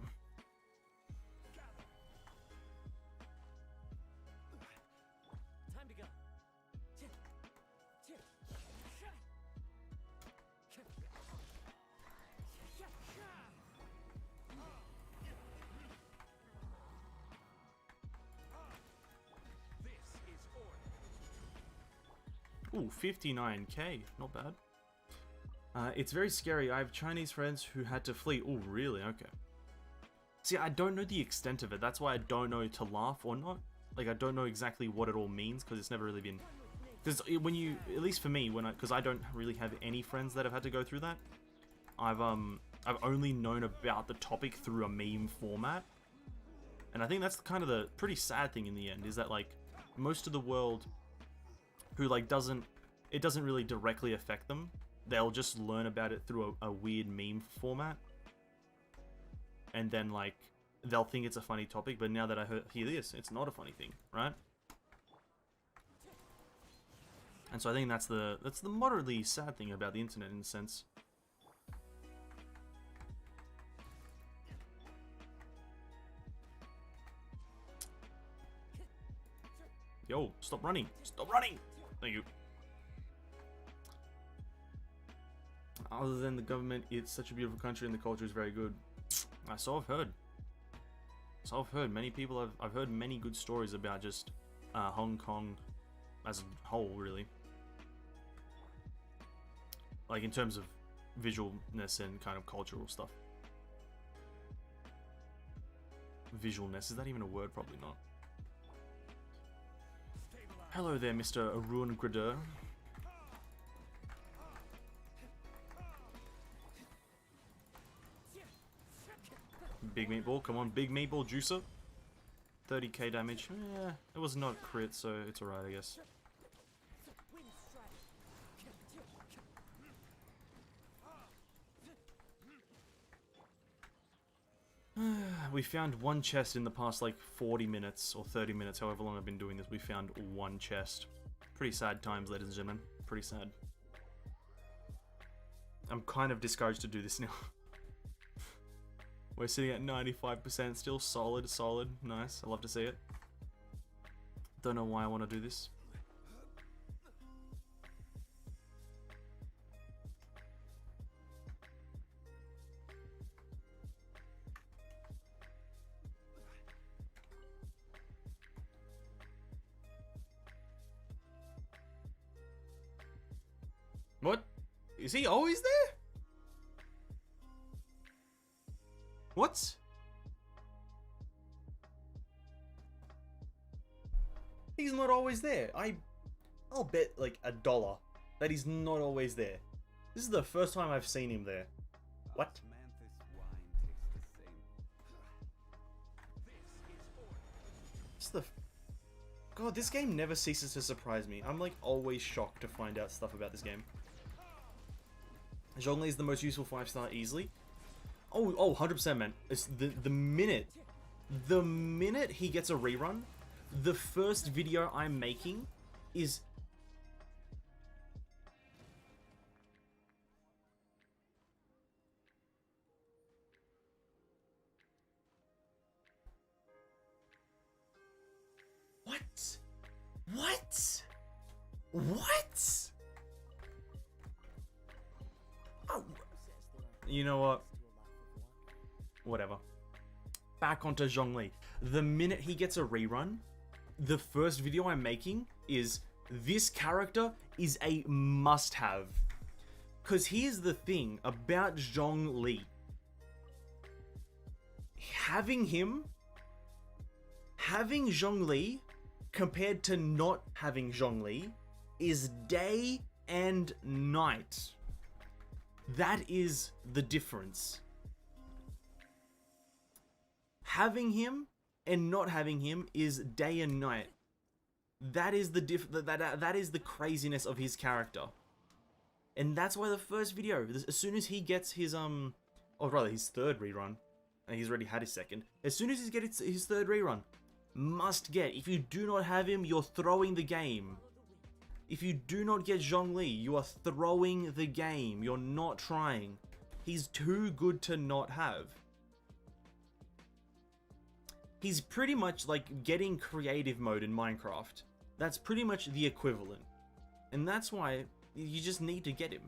Ooh, 59k, not bad. It's very scary. I have Chinese friends who had to flee. Oh, really? Okay. See, I don't know the extent of it. That's why I don't know to laugh or not. Like, I don't know exactly what it all means because it's never really been. Because when you, at least for me, because I don't really have any friends that have had to go through that. I've only known about the topic through a meme format, and I think that's kind of the pretty sad thing in the end is that like most of the world who like it doesn't really directly affect them, they'll just learn about it through a weird meme format. And then, like, they'll think it's a funny topic, but now that I hear this, it's not a funny thing, right? And so I think that's the moderately sad thing about the internet in a sense. Yo, stop running! Stop running! Thank you. Other than the government, it's such a beautiful country and the culture is very good. So I've heard. So I've heard. Many people I've heard many good stories about just Hong Kong as a whole, really. Like in terms of visualness and kind of cultural stuff. Visualness, is that even a word? Probably not. Hello there, Mr. Arun Grader. Big meatball, come on, big meatball juicer. 30k damage. Yeah, it was not crit, so it's alright, I guess. We found one chest in the past like 40 minutes or 30 minutes, however long I've been doing this. We found one chest. Pretty sad times, ladies and gentlemen. Pretty sad. I'm kind of discouraged to do this now. We're sitting at 95%, still solid. Nice, I love to see it. Don't know why I want to do this. What? Is he always there? What? He's not always there. I'll bet like $1 that he's not always there. This is the first time I've seen him there. What? It's the... God, this game never ceases to surprise me. I'm like always shocked to find out stuff about this game. Zhongli is the most useful 5-star easily. Oh, 100%, man. It's the minute he gets a rerun, the first video I'm making is... What? What? What? Oh. You know what? Whatever. Back onto Zhongli. The minute he gets a rerun, the first video I'm making is this character is a must-have. Because here's the thing about Zhongli. Having Zhongli compared to not having Zhongli is day and night. That is the difference. Having him and not having him is day and night. That is the that is the craziness of his character. And that's why the first video, as soon as he gets his or rather his third rerun, and he's already had his second, as soon as he gets his third rerun, must get. If you do not have him, you're throwing the game. If you do not get Zhongli, you are throwing the game. You're not trying. He's too good to not have. He's pretty much like getting creative mode in Minecraft. That's pretty much the equivalent. And that's why you just need to get him.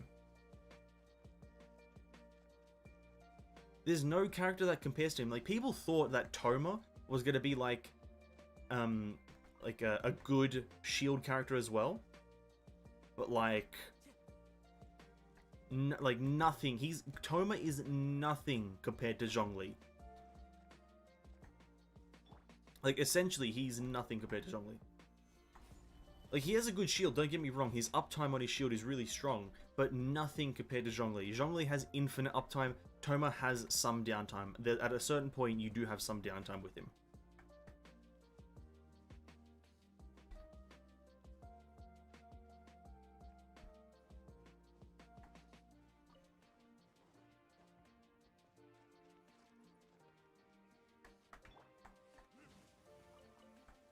There's no character that compares to him. Like, people thought that Toma was going to be like a good shield character as well. But like nothing. Toma is nothing compared to Zhongli. Like, essentially, he's nothing compared to Zhongli. Like, he has a good shield, don't get me wrong. His uptime on his shield is really strong, but nothing compared to Zhongli. Zhongli has infinite uptime. Toma has some downtime. At a certain point, you do have some downtime with him.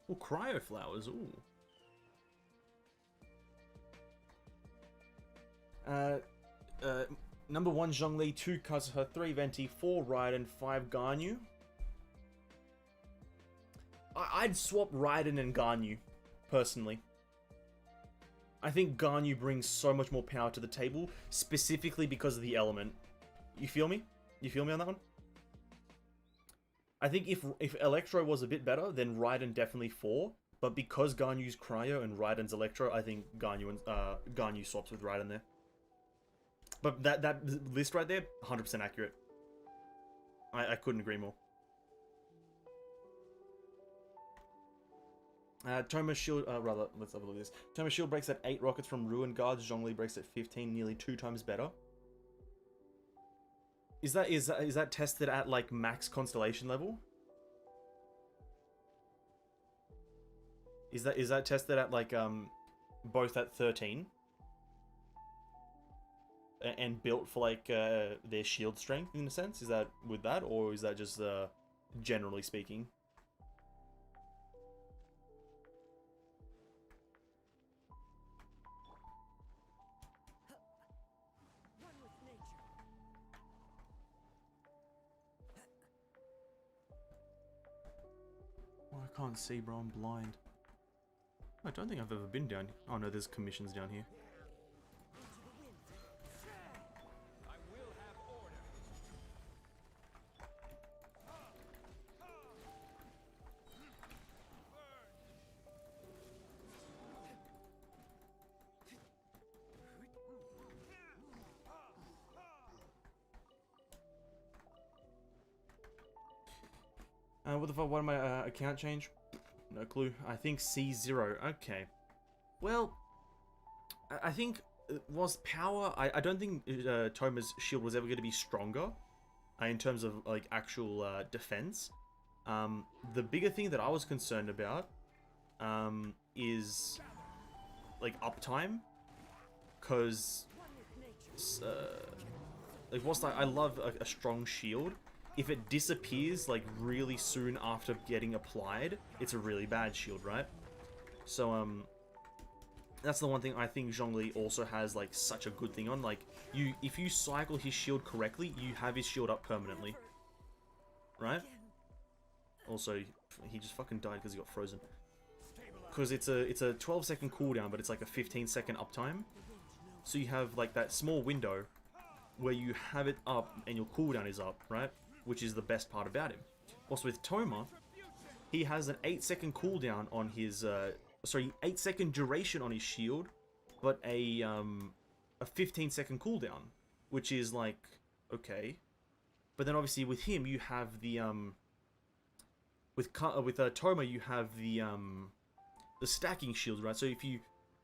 Oh, cryo flowers. Ooh. Number 1 Zhongli, 2 Kazuha, 3 Venti, 4 Raiden, 5 Ganyu. I'd swap Raiden and Ganyu, personally. I think Ganyu brings so much more power to the table, specifically because of the element. You feel me? You feel me on that one? I think if Electro was a bit better, then Raiden definitely 4. But because Ganyu's Cryo and Raiden's Electro, I think Ganyu swaps with Raiden there. But that list right there, 100% accurate. I couldn't agree more. Toma's shield, let's have a look at this. Toma's shield breaks at 8 rockets from Ruin Guards. Zhongli breaks at 15, nearly 2 times better. Is that tested at like max constellation level? Is that tested at like both at 13? And built for like their shield strength in a sense? Is that with that, or is that just generally speaking? Oh, I can't see, bro. I'm blind. I don't think I've ever been down. Oh no, there's commissions down here. What the fuck? Why did my account change? No clue. I think C0. Okay. Well, I think it was power. I don't think Toma's shield was ever going to be stronger in terms of like actual defense. The bigger thing that I was concerned about is like uptime, because like whilst I love a strong shield, if it disappears like really soon after getting applied, it's a really bad shield, right? So that's the one thing I think Zhongli also has like such a good thing on. Like if you cycle his shield correctly, you have his shield up permanently, right? Also, he just fucking died because he got frozen. Because it's a 12-second cooldown, but it's like a 15-second uptime. So you have like that small window where you have it up and your cooldown is up, right? Which is the best part about him. Also with Toma, he has an 8-second cooldown on his, 8-second duration on his shield, but a 15-second cooldown, which is like, okay. But then obviously with him, you have the, with Toma, you have the stacking shield, right? So if you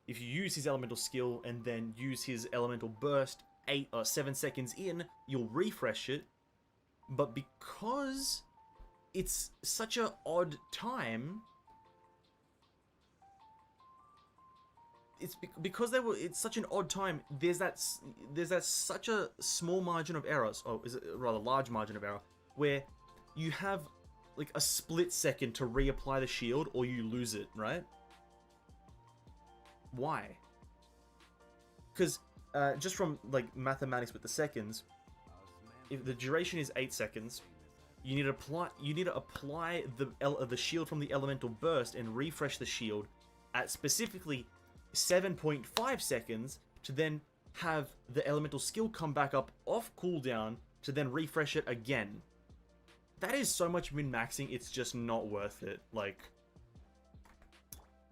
use his elemental skill and then use his elemental burst 8 or 7 seconds in, you'll refresh it. But because it's such an odd time, it's such an odd time. There's that such a small margin of error. Oh, is it a rather large margin of error where you have like a split second to reapply the shield, or you lose it, right? Why? Because just from like mathematics with the seconds. If the duration is 8 seconds, you need to apply the shield from the elemental burst and refresh the shield at specifically 7.5 seconds to then have the elemental skill come back up off cooldown to then refresh it again. That is so much min-maxing, it's just not worth it. Like,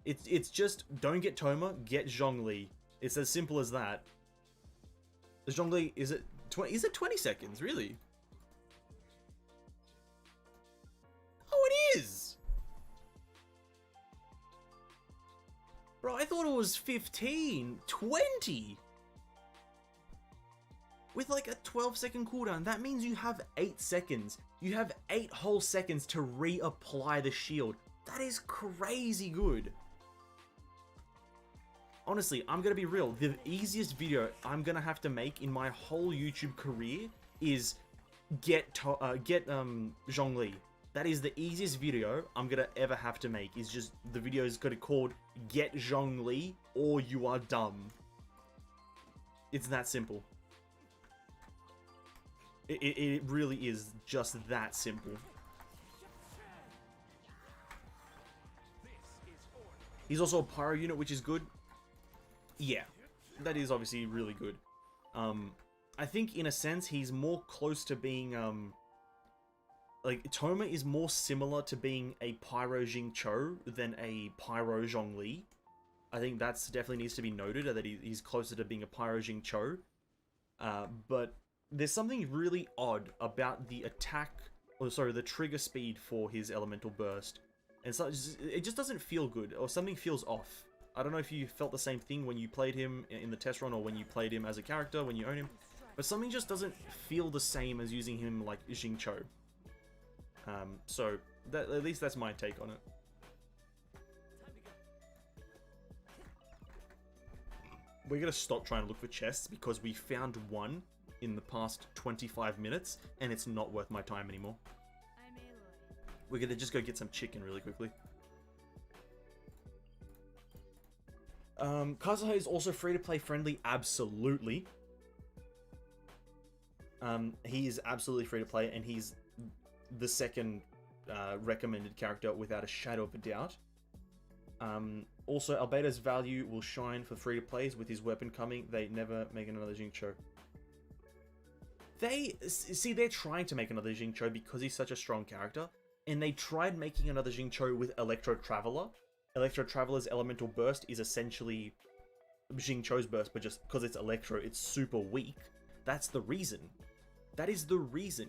it's just, don't get Toma, get Zhongli. It's as simple as that. The Zhongli, is it 20 seconds, really? Oh, it is! Bro, I thought it was 15, 20! With like a 12-second cooldown, that means you have 8 seconds. You have 8 whole seconds to reapply the shield. That is crazy good. Honestly, I'm gonna be real. The easiest video I'm gonna have to make in my whole YouTube career is get Zhongli. That is the easiest video I'm gonna ever have to make. Is just the video is gonna called Get Zhongli or You Are Dumb. It's that simple. It really is just that simple. He's also a pyro unit, which is good. Yeah, that is obviously really good. I think in a sense he's more close to being like Toma is more similar to being a pyro Jingcho than a pyro Zhongli. I think that's definitely needs to be noted that he's closer to being a pyro Jingcho. But there's something really odd about the attack, or sorry, the trigger speed for his elemental burst. And so it just doesn't feel good, or something feels off. I don't know if you felt the same thing when you played him in the test run, or when you played him as a character, when you own him. But something just doesn't feel the same as using him like Jingcho. So, at least that's my take on it. We're gonna stop trying to look for chests because we found one in the past 25 minutes and it's not worth my time anymore. We're gonna just go get some chicken really quickly. Kazuha is also free to play friendly, absolutely. He is absolutely free to play, and he's the second recommended character without a shadow of a doubt. Also, Albedo's value will shine for free to plays with his weapon coming. They never make another Jingcho. They're trying to make another Jingcho because he's such a strong character, and they tried making another Jingcho with Electro Traveler. Electro Traveler's elemental burst is essentially Jingcho's burst, but just because it's Electro, it's super weak. That's the reason. That is the reason.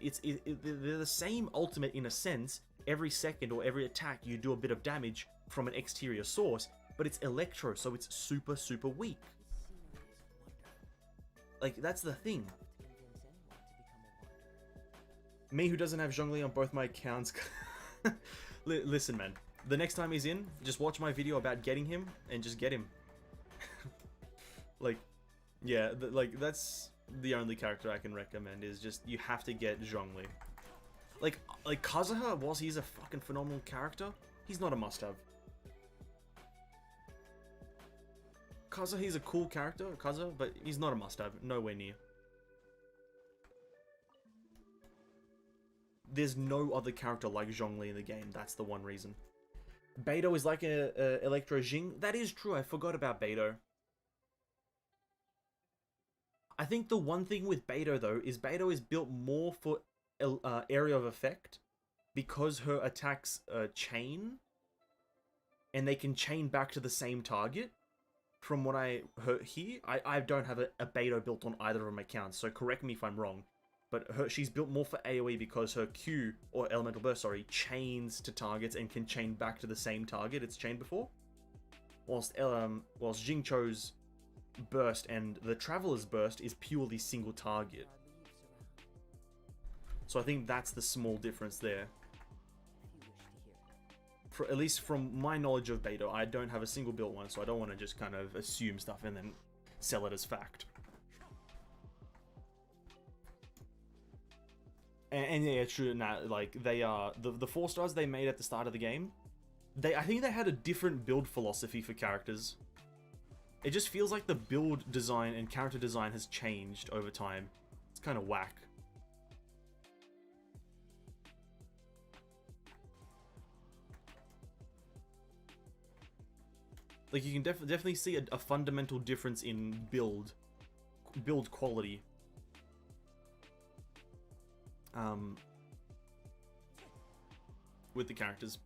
They're the same ultimate in a sense. Every second or every attack, you do a bit of damage from an exterior source, but it's Electro, so it's super, super weak. Like, that's the thing. Me, who doesn't have Zhongli on both my accounts. Listen, man. The next time he's in, just watch my video about getting him, and just get him. Like, yeah, that's the only character I can recommend, is just, you have to get Zhongli. Like Kazuha, whilst he's a fucking phenomenal character, he's not a must-have. Kazuha, he's a cool character, Kazuha, but he's not a must-have, nowhere near. There's no other character like Zhongli in the game, that's the one reason. Beidou is like a Electro Jing. That is true, I forgot about Beidou. I think the one thing with Beidou, though, is Beidou is built more for area of effect, because her attacks chain, and they can chain back to the same target. From what I heard here, I don't have a Beidou built on either of my accounts, so correct me if I'm wrong. But she's built more for AoE because her Q, or Elemental Burst, sorry, chains to targets and can chain back to the same target it's chained before. Whilst Jingcho's burst and the Traveler's burst is purely single target. So I think that's the small difference there. At least from my knowledge of Beidou, I don't have a single built one, so I don't want to just kind of assume stuff and then sell it as fact. And yeah, true. Nah, like they are the 4 stars they made at the start of the game. I think they had a different build philosophy for characters. It just feels like the build design and character design has changed over time. It's kind of whack. Like, you can definitely see a fundamental difference in build quality. With the characters.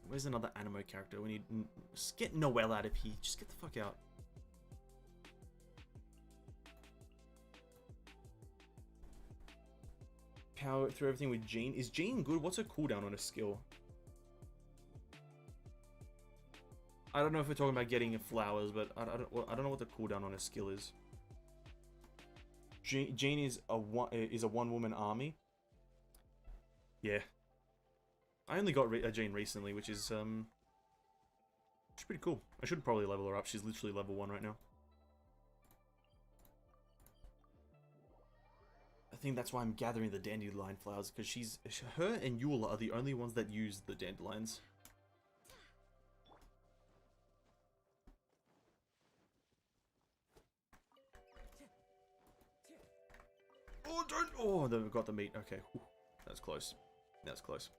Where's another animo character? We need... Just get Noelle out of here. Just get the fuck out. Power through everything with Jean. Is Jean good? What's her cooldown on a skill? I don't know if we're talking about getting flowers, but I don't know what the cooldown on a skill is. Jean is a one-woman army. Yeah. I only got a Jean recently, which is it's pretty cool. I should probably level her up. She's literally level 1 right now. think that's why I'm gathering the dandelion flowers, because her and Eula are the only ones that use the dandelions. Oh, don't! Oh, they've got the meat. Okay, whew. That's close. That's close.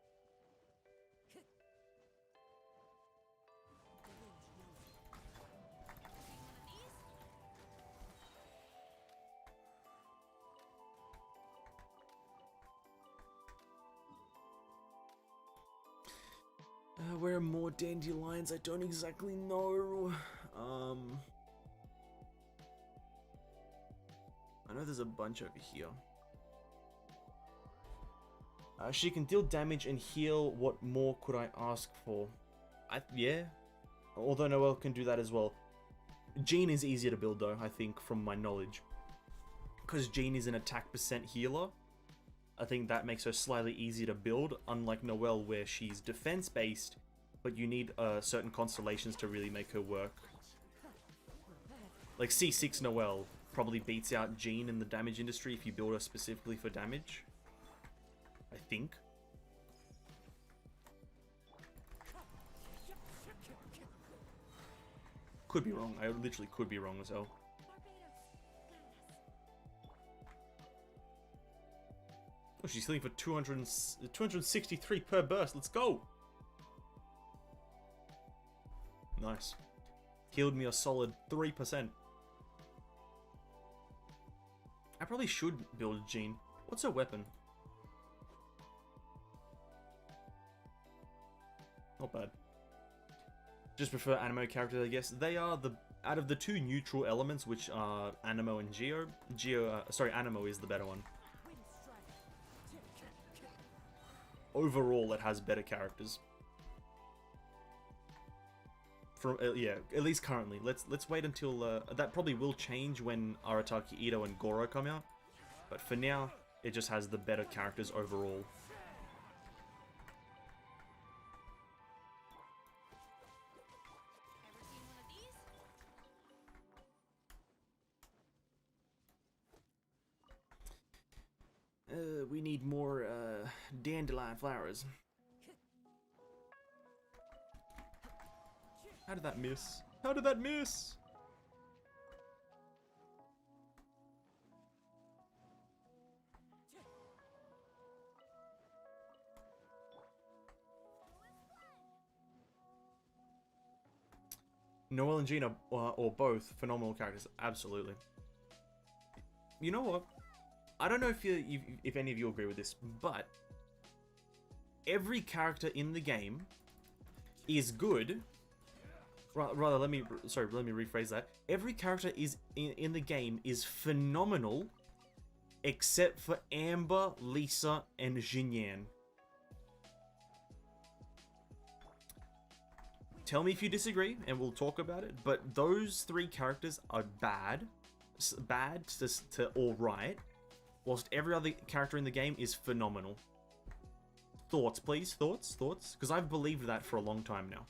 Where are more dandelions? I don't exactly know. I know there's a bunch over here. She can deal damage and heal. What more could I ask for? Yeah. Although Noelle can do that as well. Jean is easier to build though, I think, from my knowledge. Because Jean is an attack percent healer. I think that makes her slightly easier to build, unlike Noelle where she's defense based, but you need certain constellations to really make her work. Like C6 Noelle probably beats out Jean in the damage industry if you build her specifically for damage. I think. Could be wrong. I literally could be wrong as hell. Oh, she's healing for 263 per burst. Let's go. Nice. Healed me a solid 3%. I probably should build Jean. What's her weapon? Not bad. Just prefer animo characters, I guess. They are out of the two neutral elements, which are Animo and Geo. Animo is the better one. Overall, it has better characters. From yeah, at least currently. Let's wait until that probably will change when Arataki Ito and Goro come out. But for now, it just has the better characters overall. We need more dandelion flowers. How did that miss? How did that miss? Noelle and Gina, or both, phenomenal characters. Absolutely. You know what? I don't know if any of you agree with this, but every character in the game is good. Rather, let me rephrase that. Every character is in the game is phenomenal, except for Amber, Lisa, and Xinyan. Tell me if you disagree, and we'll talk about it. But those three characters are bad to alright, whilst every other character in the game is phenomenal. Thoughts, please? Thoughts? Because I've believed that for a long time now.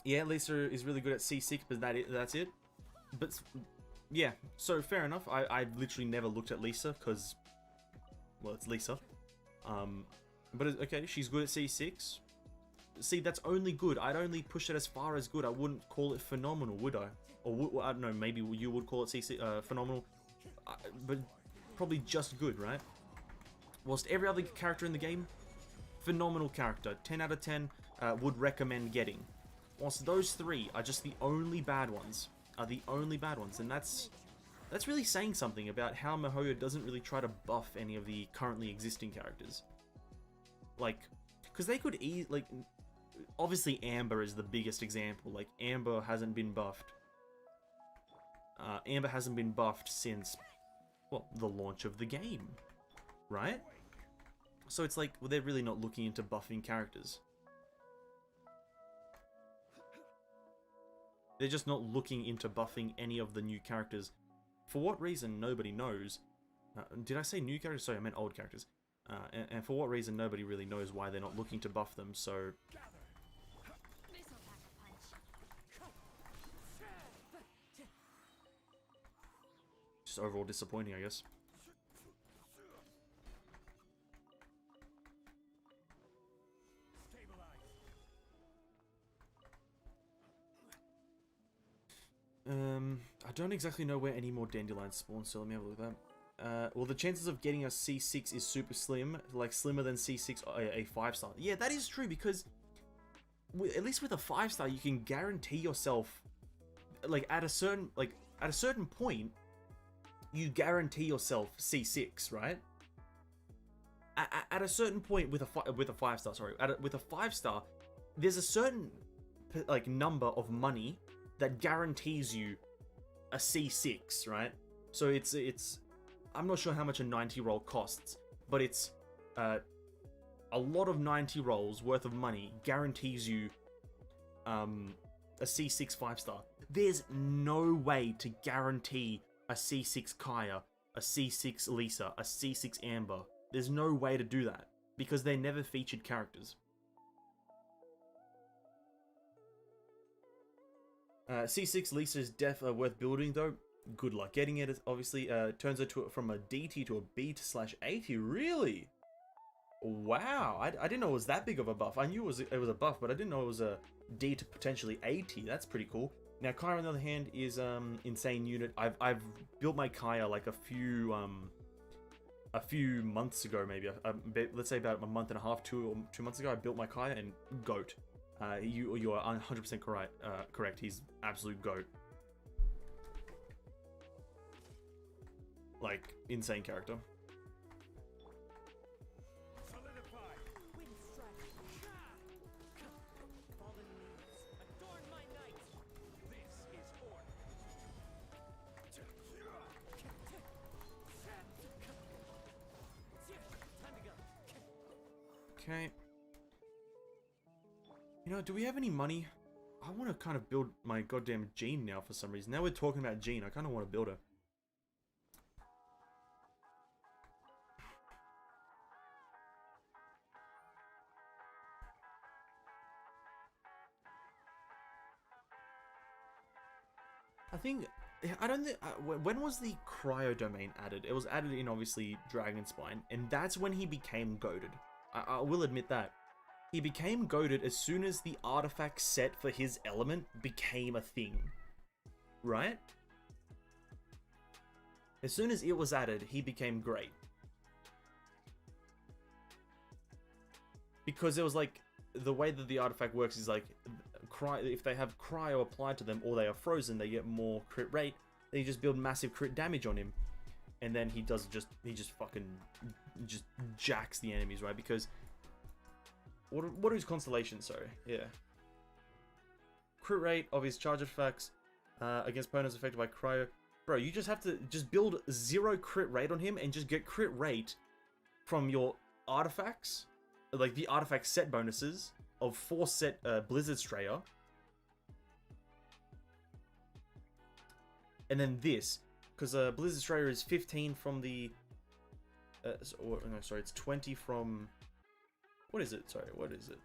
Yeah, Lisa is really good at C6, but that's it. But yeah, so fair enough. I've literally never looked at Lisa because, well, it's Lisa. But okay, she's good at C6. See, that's only good. I'd only push it as far as good. I wouldn't call it phenomenal, would I? Or I don't know. Maybe you would call it C6 phenomenal, but probably just good, right? Whilst every other character in the game, phenomenal character. 10 out of 10. Would recommend getting. Whilst those three are just the only bad ones. And that's really saying something about how MiHoYo doesn't really try to buff any of the currently existing characters. Like, because they could like, obviously Amber is the biggest example. Like, Amber hasn't been buffed. Amber hasn't been buffed since, well, the launch of the game, right? So it's like, well, they're really not looking into buffing characters. They're just not looking into buffing any of the new characters. For what reason, nobody knows. Did I say new characters? Sorry, I meant old characters. And for what reason, nobody really knows why they're not looking to buff them, so... This'll pack a punch. Just overall disappointing, I guess. I don't exactly know where any more dandelions spawn, so let me have a look at that. Well, the chances of getting a C6 is super slim, like slimmer than C6, a 5-star. Yeah, that is true, because at least with a 5-star, you can guarantee yourself, like at a certain point, you guarantee yourself C6, right? At a certain point with a 5-star, sorry, with a 5-star, there's a certain like number of money that guarantees you a C6, right? So it's I'm not sure how much a 90 roll costs, but it's a lot of 90 rolls worth of money guarantees you a C6 5-star. There's no way to guarantee a C6 Kaya, a C6 Lisa, a C6 Amber. There's no way to do that because they're never featured characters. C6 Lisa is worth building though. Good luck getting it. Obviously, turns it from a D tier to a B/A tier. Really? Wow! I didn't know it was that big of a buff. I knew it was a buff, but I didn't know it was a D to potentially A tier. That's pretty cool. Now Kaya, on the other hand, is insane unit. I've built my Kaya like a few months ago, maybe. Let's say about a month and a half, 2 months ago. I built my Kaya and GOAT. You are 100% correct. He's absolute GOAT. Like, insane character. Okay. You know, do we have any money? I want to kind of build my goddamn Jean now for some reason. Now we're talking about Jean, I kind of want to build her. I don't think, when was the cryo domain added? It was added in, obviously, Dragonspine, and that's when he became goated. I will admit that. He became goated as soon as the artifact set for his element became a thing. Right? As soon as it was added, he became great. Because it was like, the way that the artifact works is like, if they have cryo applied to them or they are frozen, they get more crit rate. Then you just build massive crit damage on him, and then he just jacks the enemies, right? Because what are his constellations? Sorry, yeah. Crit rate of his charge effects against opponents affected by cryo. Bro, you just have to build 0 crit rate on him and just get crit rate from your artifacts, like the artifact set bonuses of 4 set Blizzard Strayer. And then this, because Blizzard Strayer is 15 from the... it's 20 from... What is it? Sorry, what is it?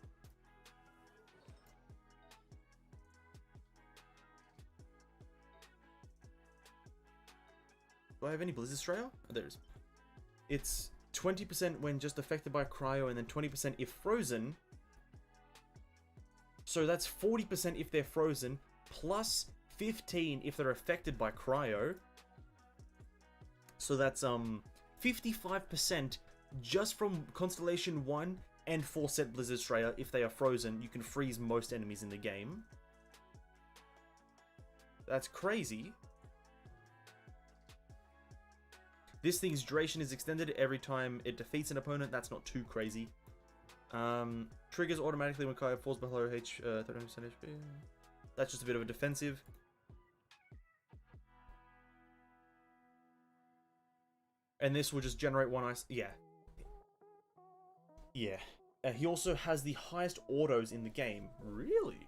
Do I have any Blizzard Strayer? Oh, there it is. It's 20% when just affected by cryo, and then 20% if frozen. So that's 40% if they're frozen, plus 15 if they're affected by cryo. So that's 55% just from Constellation 1 and 4 set Blizzard Strayer. If they are frozen, you can freeze most enemies in the game. That's crazy. This thing's duration is extended every time it defeats an opponent. That's not too crazy. Triggers automatically when Kaya falls below 30% HP. That's just a bit of a defensive. And this will just generate 1 ice. Yeah. Yeah. He also has the highest autos in the game. Really?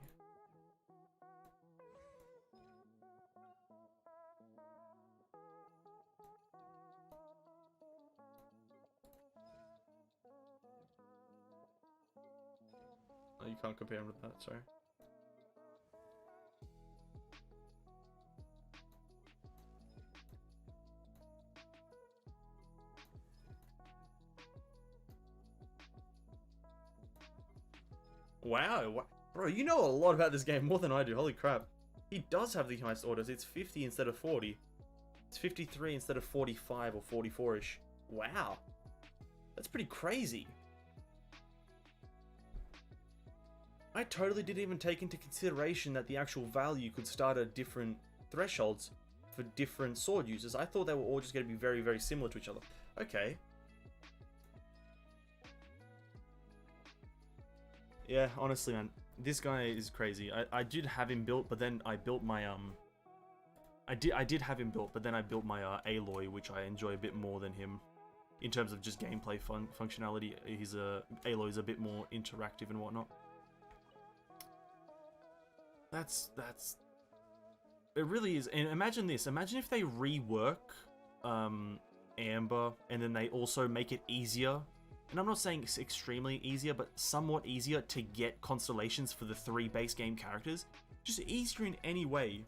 You can't compare him with that, sorry. Wow, bro, you know a lot about this game, more than I do, holy crap. He does have the highest orders, it's 50 instead of 40. It's 53 instead of 45 or 44-ish. Wow. That's pretty crazy. I totally didn't even take into consideration that the actual value could start at different thresholds for different sword users. I thought they were all just going to be very, very similar to each other. Okay. Yeah, honestly, man, this guy is crazy. I did have him built, but then I built my I did have him built, but then I built my Aloy, which I enjoy a bit more than him in terms of just gameplay functionality. Aloy is a bit more interactive and whatnot. That's it really is. And imagine this. Imagine if they rework Amber and then they also make it easier. And I'm not saying it's extremely easier, but somewhat easier to get constellations for the 3 base game characters. Just easier in any way.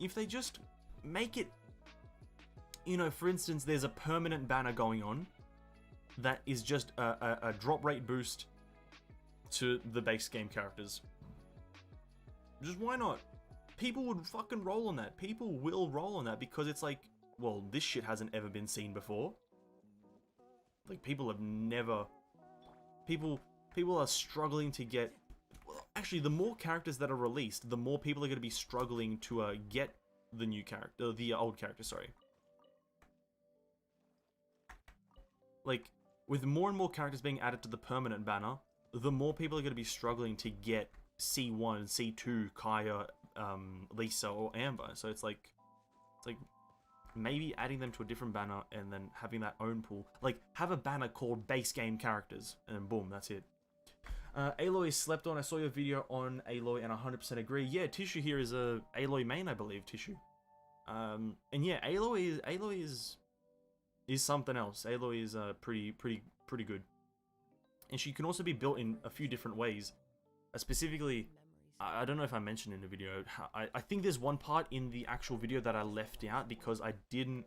If they just make it, you know, for instance, there's a permanent banner going on that is just a drop rate boost to the base game characters. Just why not? People would fucking roll on that. People will roll on that because it's like, well, this shit hasn't ever been seen before. Like, people have never... People are struggling to get... Well, actually, the more characters that are released, the more people are going to be struggling to get the new character... the old character, sorry. Like, with more and more characters being added to the permanent banner, the more people are going to be struggling to get C1, C2, Kaya, Lisa, or Amber. So it's like maybe adding them to a different banner and then having that own pool. Like, have a banner called base game characters, and then boom, that's it. Aloy is slept on. I saw your video on Aloy and 100% agree. Yeah, Tissue here is a Aloy main, I believe, Tissue. And yeah, Aloy is something else. Aloy is pretty good. And she can also be built in a few different ways. Specifically, I don't know if I mentioned in the video, I think there's one part in the actual video that I left out because I didn't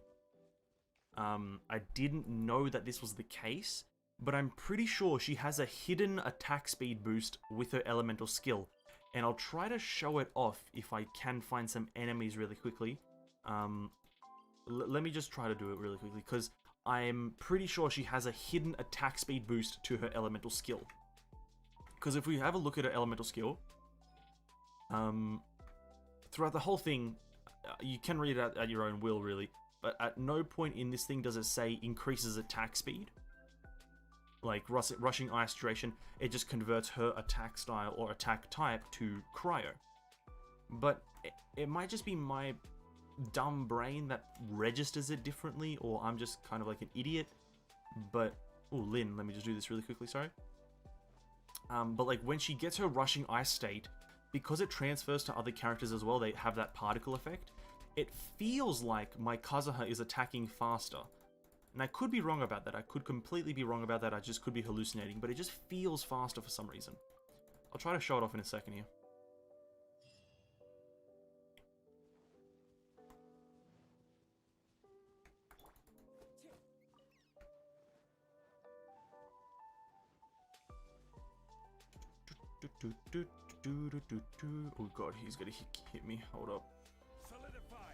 know that this was the case, but I'm pretty sure she has a hidden attack speed boost with her elemental skill, and I'll try to show it off if I can find some enemies really quickly. Let me just try to do it really quickly, because I'm pretty sure she has a hidden attack speed boost to her elemental skill. Because if we have a look at her elemental skill, throughout the whole thing, you can read it out at your own will, really, but at no point in this thing does it say increases attack speed. Like rushing ice duration, it just converts her attack style or attack type to cryo. But it might just be my dumb brain that registers it differently, or I'm just kind of like an idiot. But, oh, Lynn, let me just do this really quickly, sorry. But like when she gets her rushing ice state, because it transfers to other characters as well, they have that particle effect, it feels like my Kazuha is attacking faster. And I could be wrong about that, I could completely be wrong about that, I just could be hallucinating, but it just feels faster for some reason. I'll try to show it off in a second here. Oh god, he's gonna hit me. Hold up.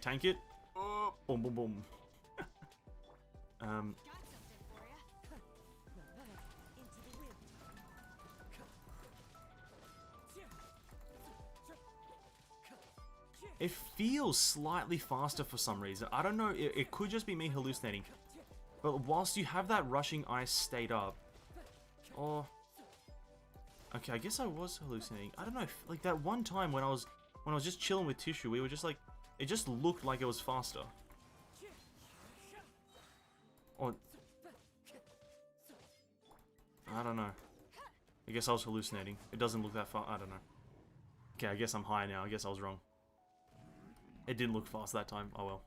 Tank it. Oh, boom, boom, boom. It feels slightly faster for some reason. I don't know, it could just be me hallucinating. But whilst you have that rushing ice state up, oh, okay, I guess I was hallucinating. I don't know, like that one time when I was just chilling with Tissue, we were just like, it just looked like it was faster. Or, I don't know. I guess I was hallucinating. It doesn't look that far. I don't know. Okay, I guess I'm high now. I guess I was wrong. It didn't look fast that time. Oh well.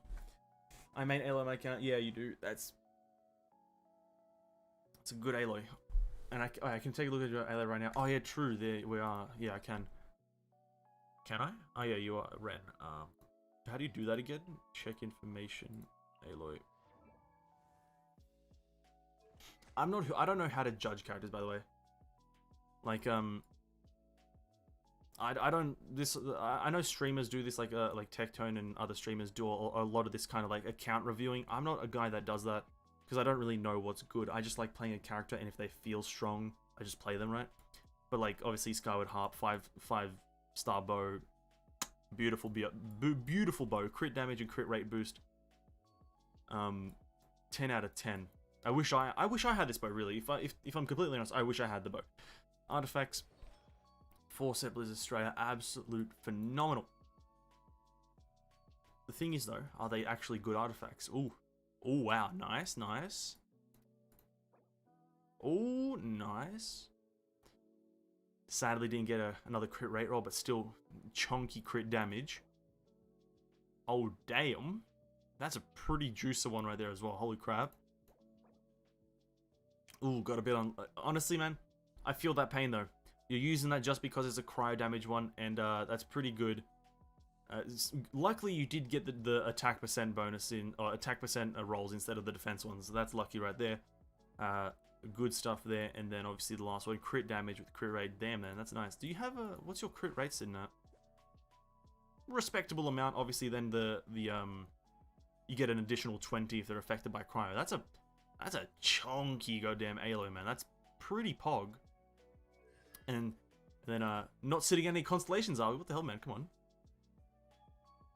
I main Aloy my account. Yeah, you do. That's a good Aloy. And I can take a look at your ally right now. Oh yeah, true. There we are. Yeah, I can. Can I? Oh yeah, you are Ren. How do you do that again? Check information, Aloy. I don't know how to judge characters, by the way. Like I don't this I know streamers do this, like Tectone and other streamers do a lot of this kind of like account reviewing. I'm not a guy that does that because I don't really know what's good. I just like playing a character, and if they feel strong, I just play them, right? But like obviously Skyward Harp, 5-star bow, beautiful beautiful bow, crit damage and crit rate boost. 10 out of 10. I wish I had this bow, really. If I'm completely honest, I wish I had the bow. Artifacts, 4-set Blizzard Australia, absolute phenomenal. The thing is though, are they actually good artifacts? Ooh, oh wow, nice. Oh, nice. Sadly didn't get another crit rate roll, but still chunky crit damage. Oh damn, that's a pretty juicy one right there as well. Holy crap. Ooh, got a bit on. Honestly, man, I feel that pain though. You're using that just because it's a cryo damage one, and that's pretty good. Luckily, you did get the attack percent bonus or attack percent rolls instead of the defense ones. So that's lucky right there. Good stuff there. And then obviously the last one, crit damage with crit rate. Damn, man, that's nice. Do you have what's your crit rates in that? Respectable amount. Obviously, then you get an additional 20 if they're affected by cryo. That's a chunky goddamn Aloy, man. That's pretty pog. And then not sitting any constellations, are we? What the hell, man? Come on.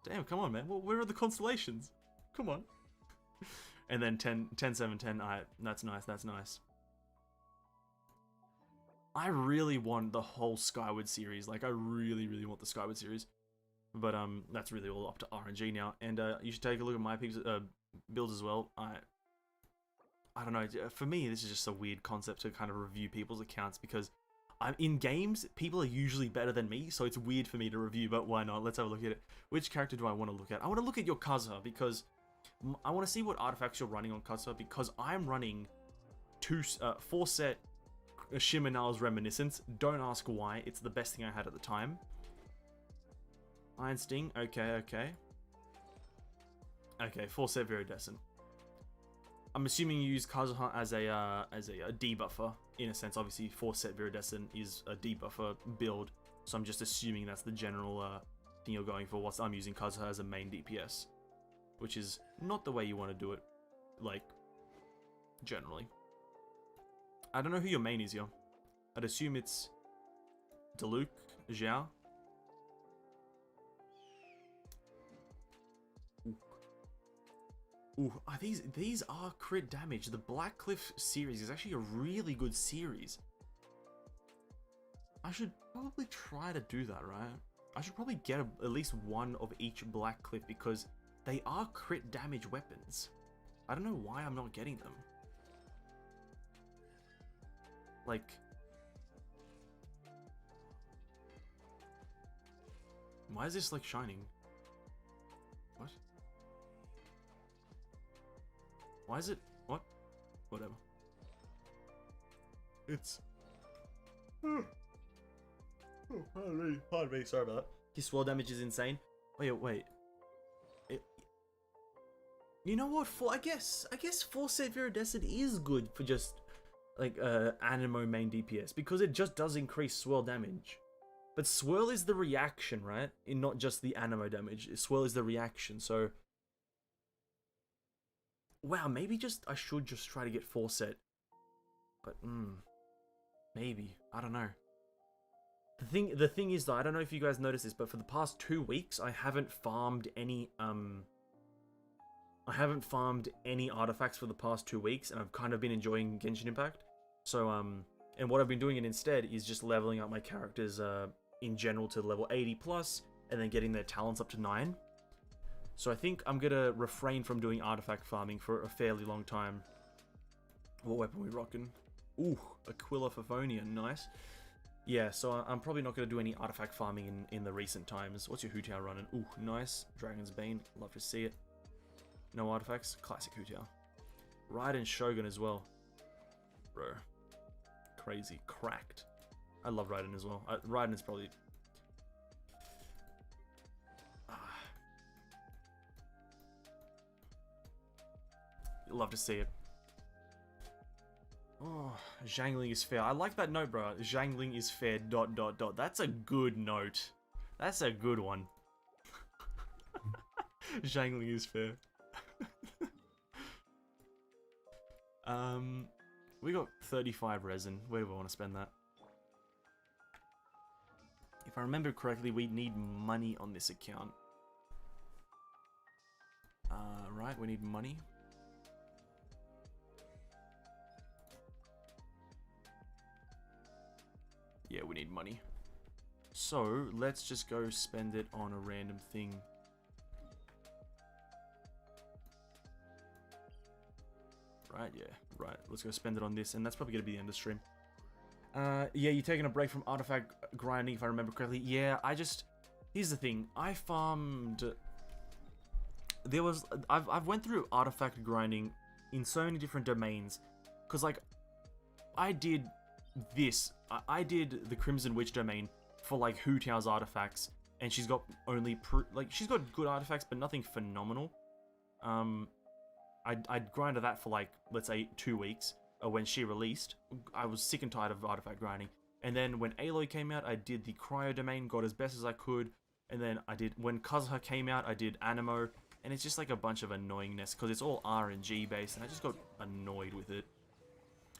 Damn, come on, man. Well, where are the constellations? Come on. And then 10, 7, 10. That's nice. That's nice. I really want the whole Skyward series. Like, I really, really want the Skyward series. But that's really all up to RNG now. And you should take a look at my builds as well. I don't know. For me, this is just a weird concept to kind of review people's accounts because in games, people are usually better than me, so it's weird for me to review, but why not? Let's have a look at it. Which character do I want to look at? I want to look at your Kazuha, because I want to see what artifacts you're running on Kazuha, because I'm running 4-set Shimonal's Reminiscence. Don't ask why, it's the best thing I had at the time. Iron Sting, okay. Okay, 4-set Viridescent. I'm assuming you use Kazuha as a debuffer, in a sense. Obviously, 4-set Viridescent is a debuffer build, so I'm just assuming that's the general thing you're going for, whilst I'm using Kazuha as a main DPS, which is not the way you want to do it, like, generally. I don't know who your main is here. I'd assume it's Diluc, Zhao. Ooh, these are crit damage. The Black Cliff series is actually a really good series. I should probably try to do that, right? I should probably get at least one of each Black Cliff because they are crit damage weapons. I don't know why I'm not getting them. Like, why is this like shining? What? Why is it? What? Whatever. It's... pardon me, sorry about that. His swirl damage is insane. Wait. You know what? I guess 4-set Viridescent is good for just, like, Anemo main DPS, because it just does increase swirl damage. But swirl is the reaction, right? And not just the Anemo damage. Swirl is the reaction, so... Wow, maybe I should just try to get 4-set. But, maybe. I don't know. The thing is though, I don't know if you guys noticed this, but for the past 2 weeks, I haven't farmed any artifacts for the past 2 weeks, and I've kind of been enjoying Genshin Impact. So, and what I've been doing instead is just leveling up my characters, in general to level 80 plus, and then getting their talents up to 9. So I think I'm gonna refrain from doing artifact farming for a fairly long time. What weapon are we rocking? Ooh, Aquila Favonian, nice. Yeah, so I'm probably not gonna do any artifact farming in the recent times. What's your Hu Tao running? Ooh, nice. Dragon's Bane, love to see it. No artifacts, classic Hu Tao. Raiden Shogun as well. Bro. crazy. Cracked. I love Raiden as well. Raiden is probably... You'll love to see it. Oh, Zhangling is fair. I like that note, bro. Zhangling is fair, ... That's a good note. That's a good one. Zhangling is fair. We got 35 resin. Where do we want to spend that? If I remember correctly, we need money on this account. Right, we need money. Yeah, we need money. So, let's just go spend it on a random thing. Right, yeah, right. Let's go spend it on this, and that's probably going to be the end of the stream. Yeah, you're taking a break from artifact grinding, if I remember correctly. Yeah, here's the thing. I farmed... I've went through artifact grinding in so many different domains. Because, like, I did this. I did the Crimson Witch domain for, like, Hu Tao's artifacts. And she's got only... she's got good artifacts, but nothing phenomenal. I'd grinded that for, like, let's say 2 weeks. When she released, I was sick and tired of artifact grinding. And then when Aloy came out, I did the Cryo domain, got as best as I could. And then when Kazuha came out, I did Animo. And it's just like a bunch of annoyingness, because it's all RNG based, and I just got annoyed with it.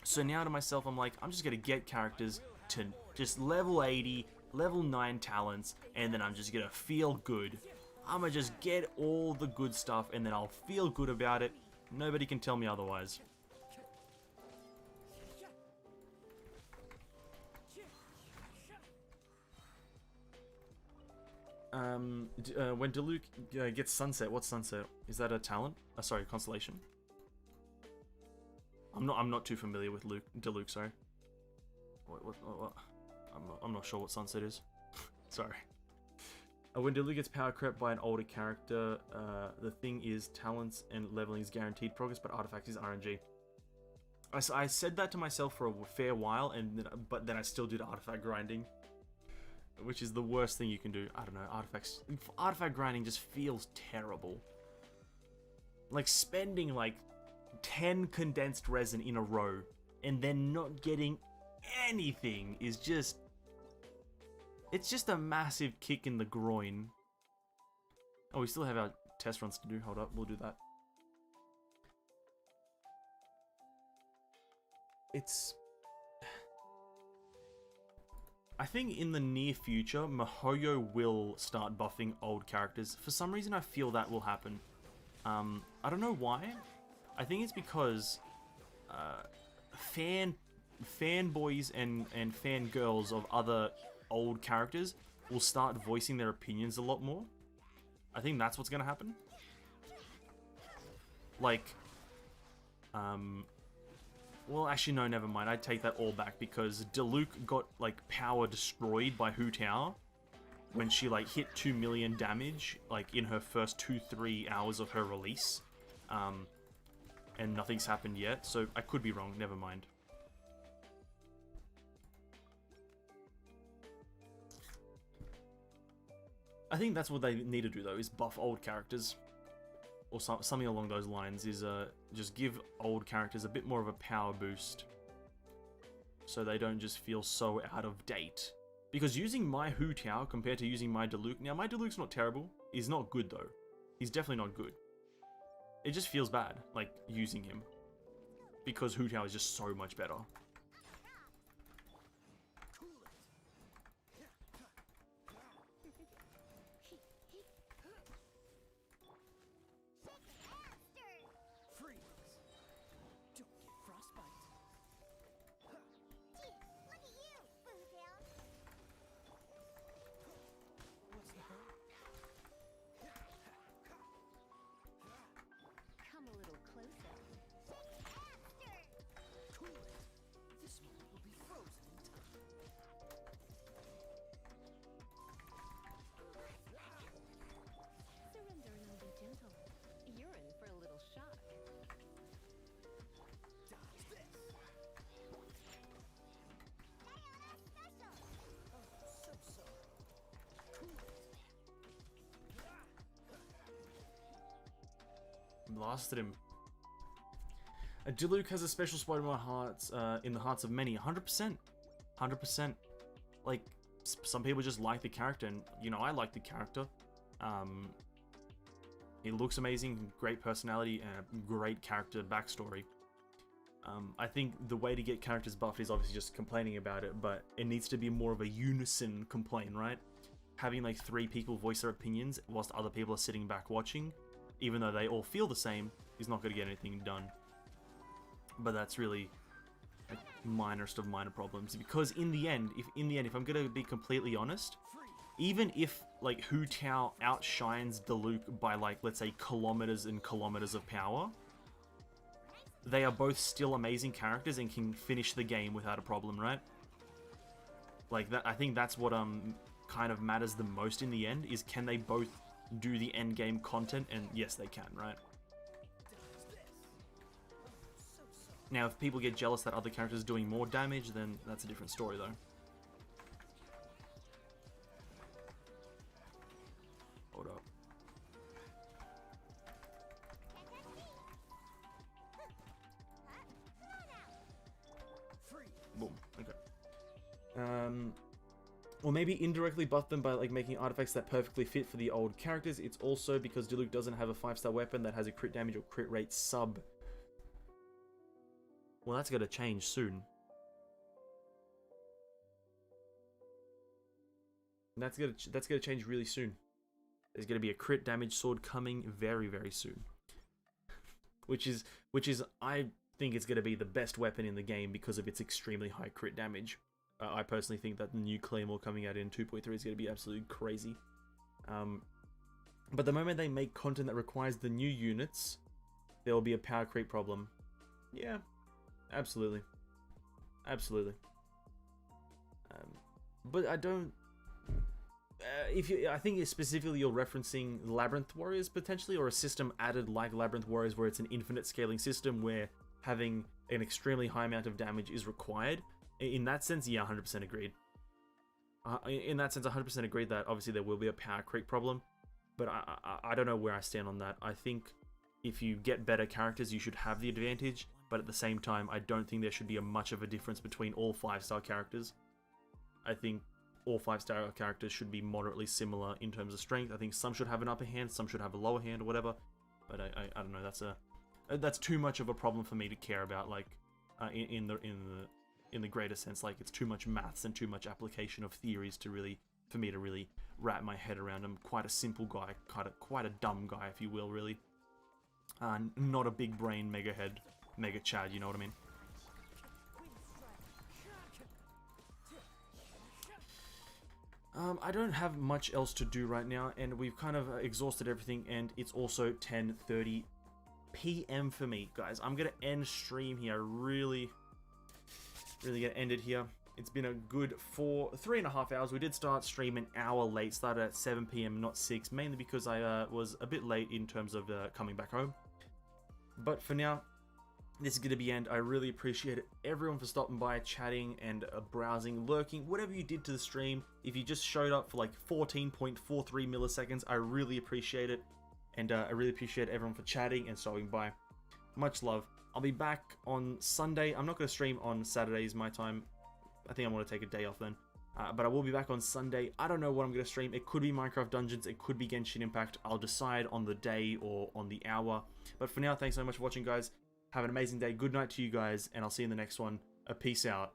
So now to myself, I'm like, I'm just going to get characters to just level 80, level 9 talents, and then I'm just going to feel good. I'm going to just get all the good stuff, and then I'll feel good about it. Nobody can tell me otherwise. When Diluc gets Sunset, what's Sunset? Is that a talent? Sorry, Constellation. I'm not too familiar with Diluc. Sorry. What? I'm not sure what Sunset is. Sorry. When Diluc gets power crept by an older character, the thing is talents and leveling is guaranteed progress, but artifacts is RNG. I said that to myself for a fair while, but then I still did artifact grinding. Which is the worst thing you can do. I don't know, artifact grinding just feels terrible. Like spending like 10 condensed resin in a row and then not getting anything is just... It's just a massive kick in the groin. Oh, we still have our test runs to do. Hold up, we'll do that. I think in the near future, Mihoyo will start buffing old characters. For some reason, I feel that will happen. I don't know why. I think it's because fanboys and fangirls of other old characters will start voicing their opinions a lot more. I think that's what's gonna happen. Like, well, actually, no, never mind. I take that all back because Diluc got, like, power destroyed by Hu Tao when she, like, hit 2 million damage, like, in her first 2-3 hours of her release. And nothing's happened yet, so I could be wrong. Never mind. I think that's what they need to do, though, is buff old characters. Or something along those lines, is just give old characters a bit more of a power boost. So they don't just feel so out of date. Because using my Hu Tao compared to using my Diluc... Now, my Diluc's not terrible. He's not good, though. He's definitely not good. It just feels bad, like, using him. Because Hu Tao is just so much better. Blasted him. Diluc has a special spot in my hearts, in the hearts of many. 100%. 100%. Like, some people just like the character, and, you know, I like the character. He looks amazing, great personality, and a great character backstory. I think the way to get characters buffed is obviously just complaining about it, but it needs to be more of a unison complaint, right? Having like 3 people voice their opinions whilst other people are sitting back watching, even though they all feel the same, is not going to get anything done. But that's really like minorest of minor problems, because in the end, if I'm going to be completely honest, even if like Hu Tao outshines Diluc by like, let's say, kilometers and kilometers of power, they are both still amazing characters and can finish the game without a problem, right? Like that, I think that's what kind of matters the most in the end, is can they both do the end game content, and yes, they can, right? Now, if people get jealous that other characters are doing more damage, then that's a different story, though. Hold up. Boom. Okay. Or maybe indirectly buff them by like making artifacts that perfectly fit for the old characters. It's also because Diluc doesn't have a 5-star weapon that has a crit damage or crit rate sub. Well, that's gonna change soon. That's gonna change really soon. There's gonna be a crit damage sword coming very, very soon. which is I think it's gonna be the best weapon in the game because of its extremely high crit damage. I personally think that the new Claymore coming out in 2.3 is going to be absolutely crazy. But the moment they make content that requires the new units, there will be a power creep problem. Yeah, absolutely. Absolutely. But I don't... I think specifically you're referencing Labyrinth Warriors, potentially, or a system added like Labyrinth Warriors where it's an infinite scaling system where having an extremely high amount of damage is required. In that sense, yeah, 100% agreed. In that sense, 100% agreed that obviously there will be a power creep problem, but I don't know where I stand on that. I think if you get better characters, you should have the advantage, but at the same time, I don't think there should be much of a difference between all 5-star characters. I think all 5-star characters should be moderately similar in terms of strength. I think some should have an upper hand, some should have a lower hand, or whatever, but I don't know. That's too much of a problem for me to care about. Like in the greater sense, like it's too much maths and too much application of theories for me to really wrap my head around. I'm quite a simple guy, quite a dumb guy, if you will, really. Not a big brain, mega head, mega Chad, you know what I mean? I don't have much else to do right now, and we've kind of exhausted everything, and it's also 10:30 p.m. for me, guys. I'm gonna end stream here. Really gonna end it here. It's been a good 3.5 hours. We did start stream an hour late, started at 7 p.m. not 6, mainly because I was a bit late in terms of coming back home. But for now, this is gonna be end. I really appreciate everyone for stopping by, chatting, and browsing, lurking, whatever you did to the stream. If you just showed up for like 14.43 milliseconds, I really appreciate it. And I really appreciate everyone for chatting and stopping by. Much love. I'll be back on Sunday. I'm not going to stream on Saturdays, my time. I think I'm going to take a day off then. But I will be back on Sunday. I don't know what I'm going to stream. It could be Minecraft Dungeons. It could be Genshin Impact. I'll decide on the day or on the hour. But for now, thanks so much for watching, guys. Have an amazing day. Good night to you guys. And I'll see you in the next one. Peace out.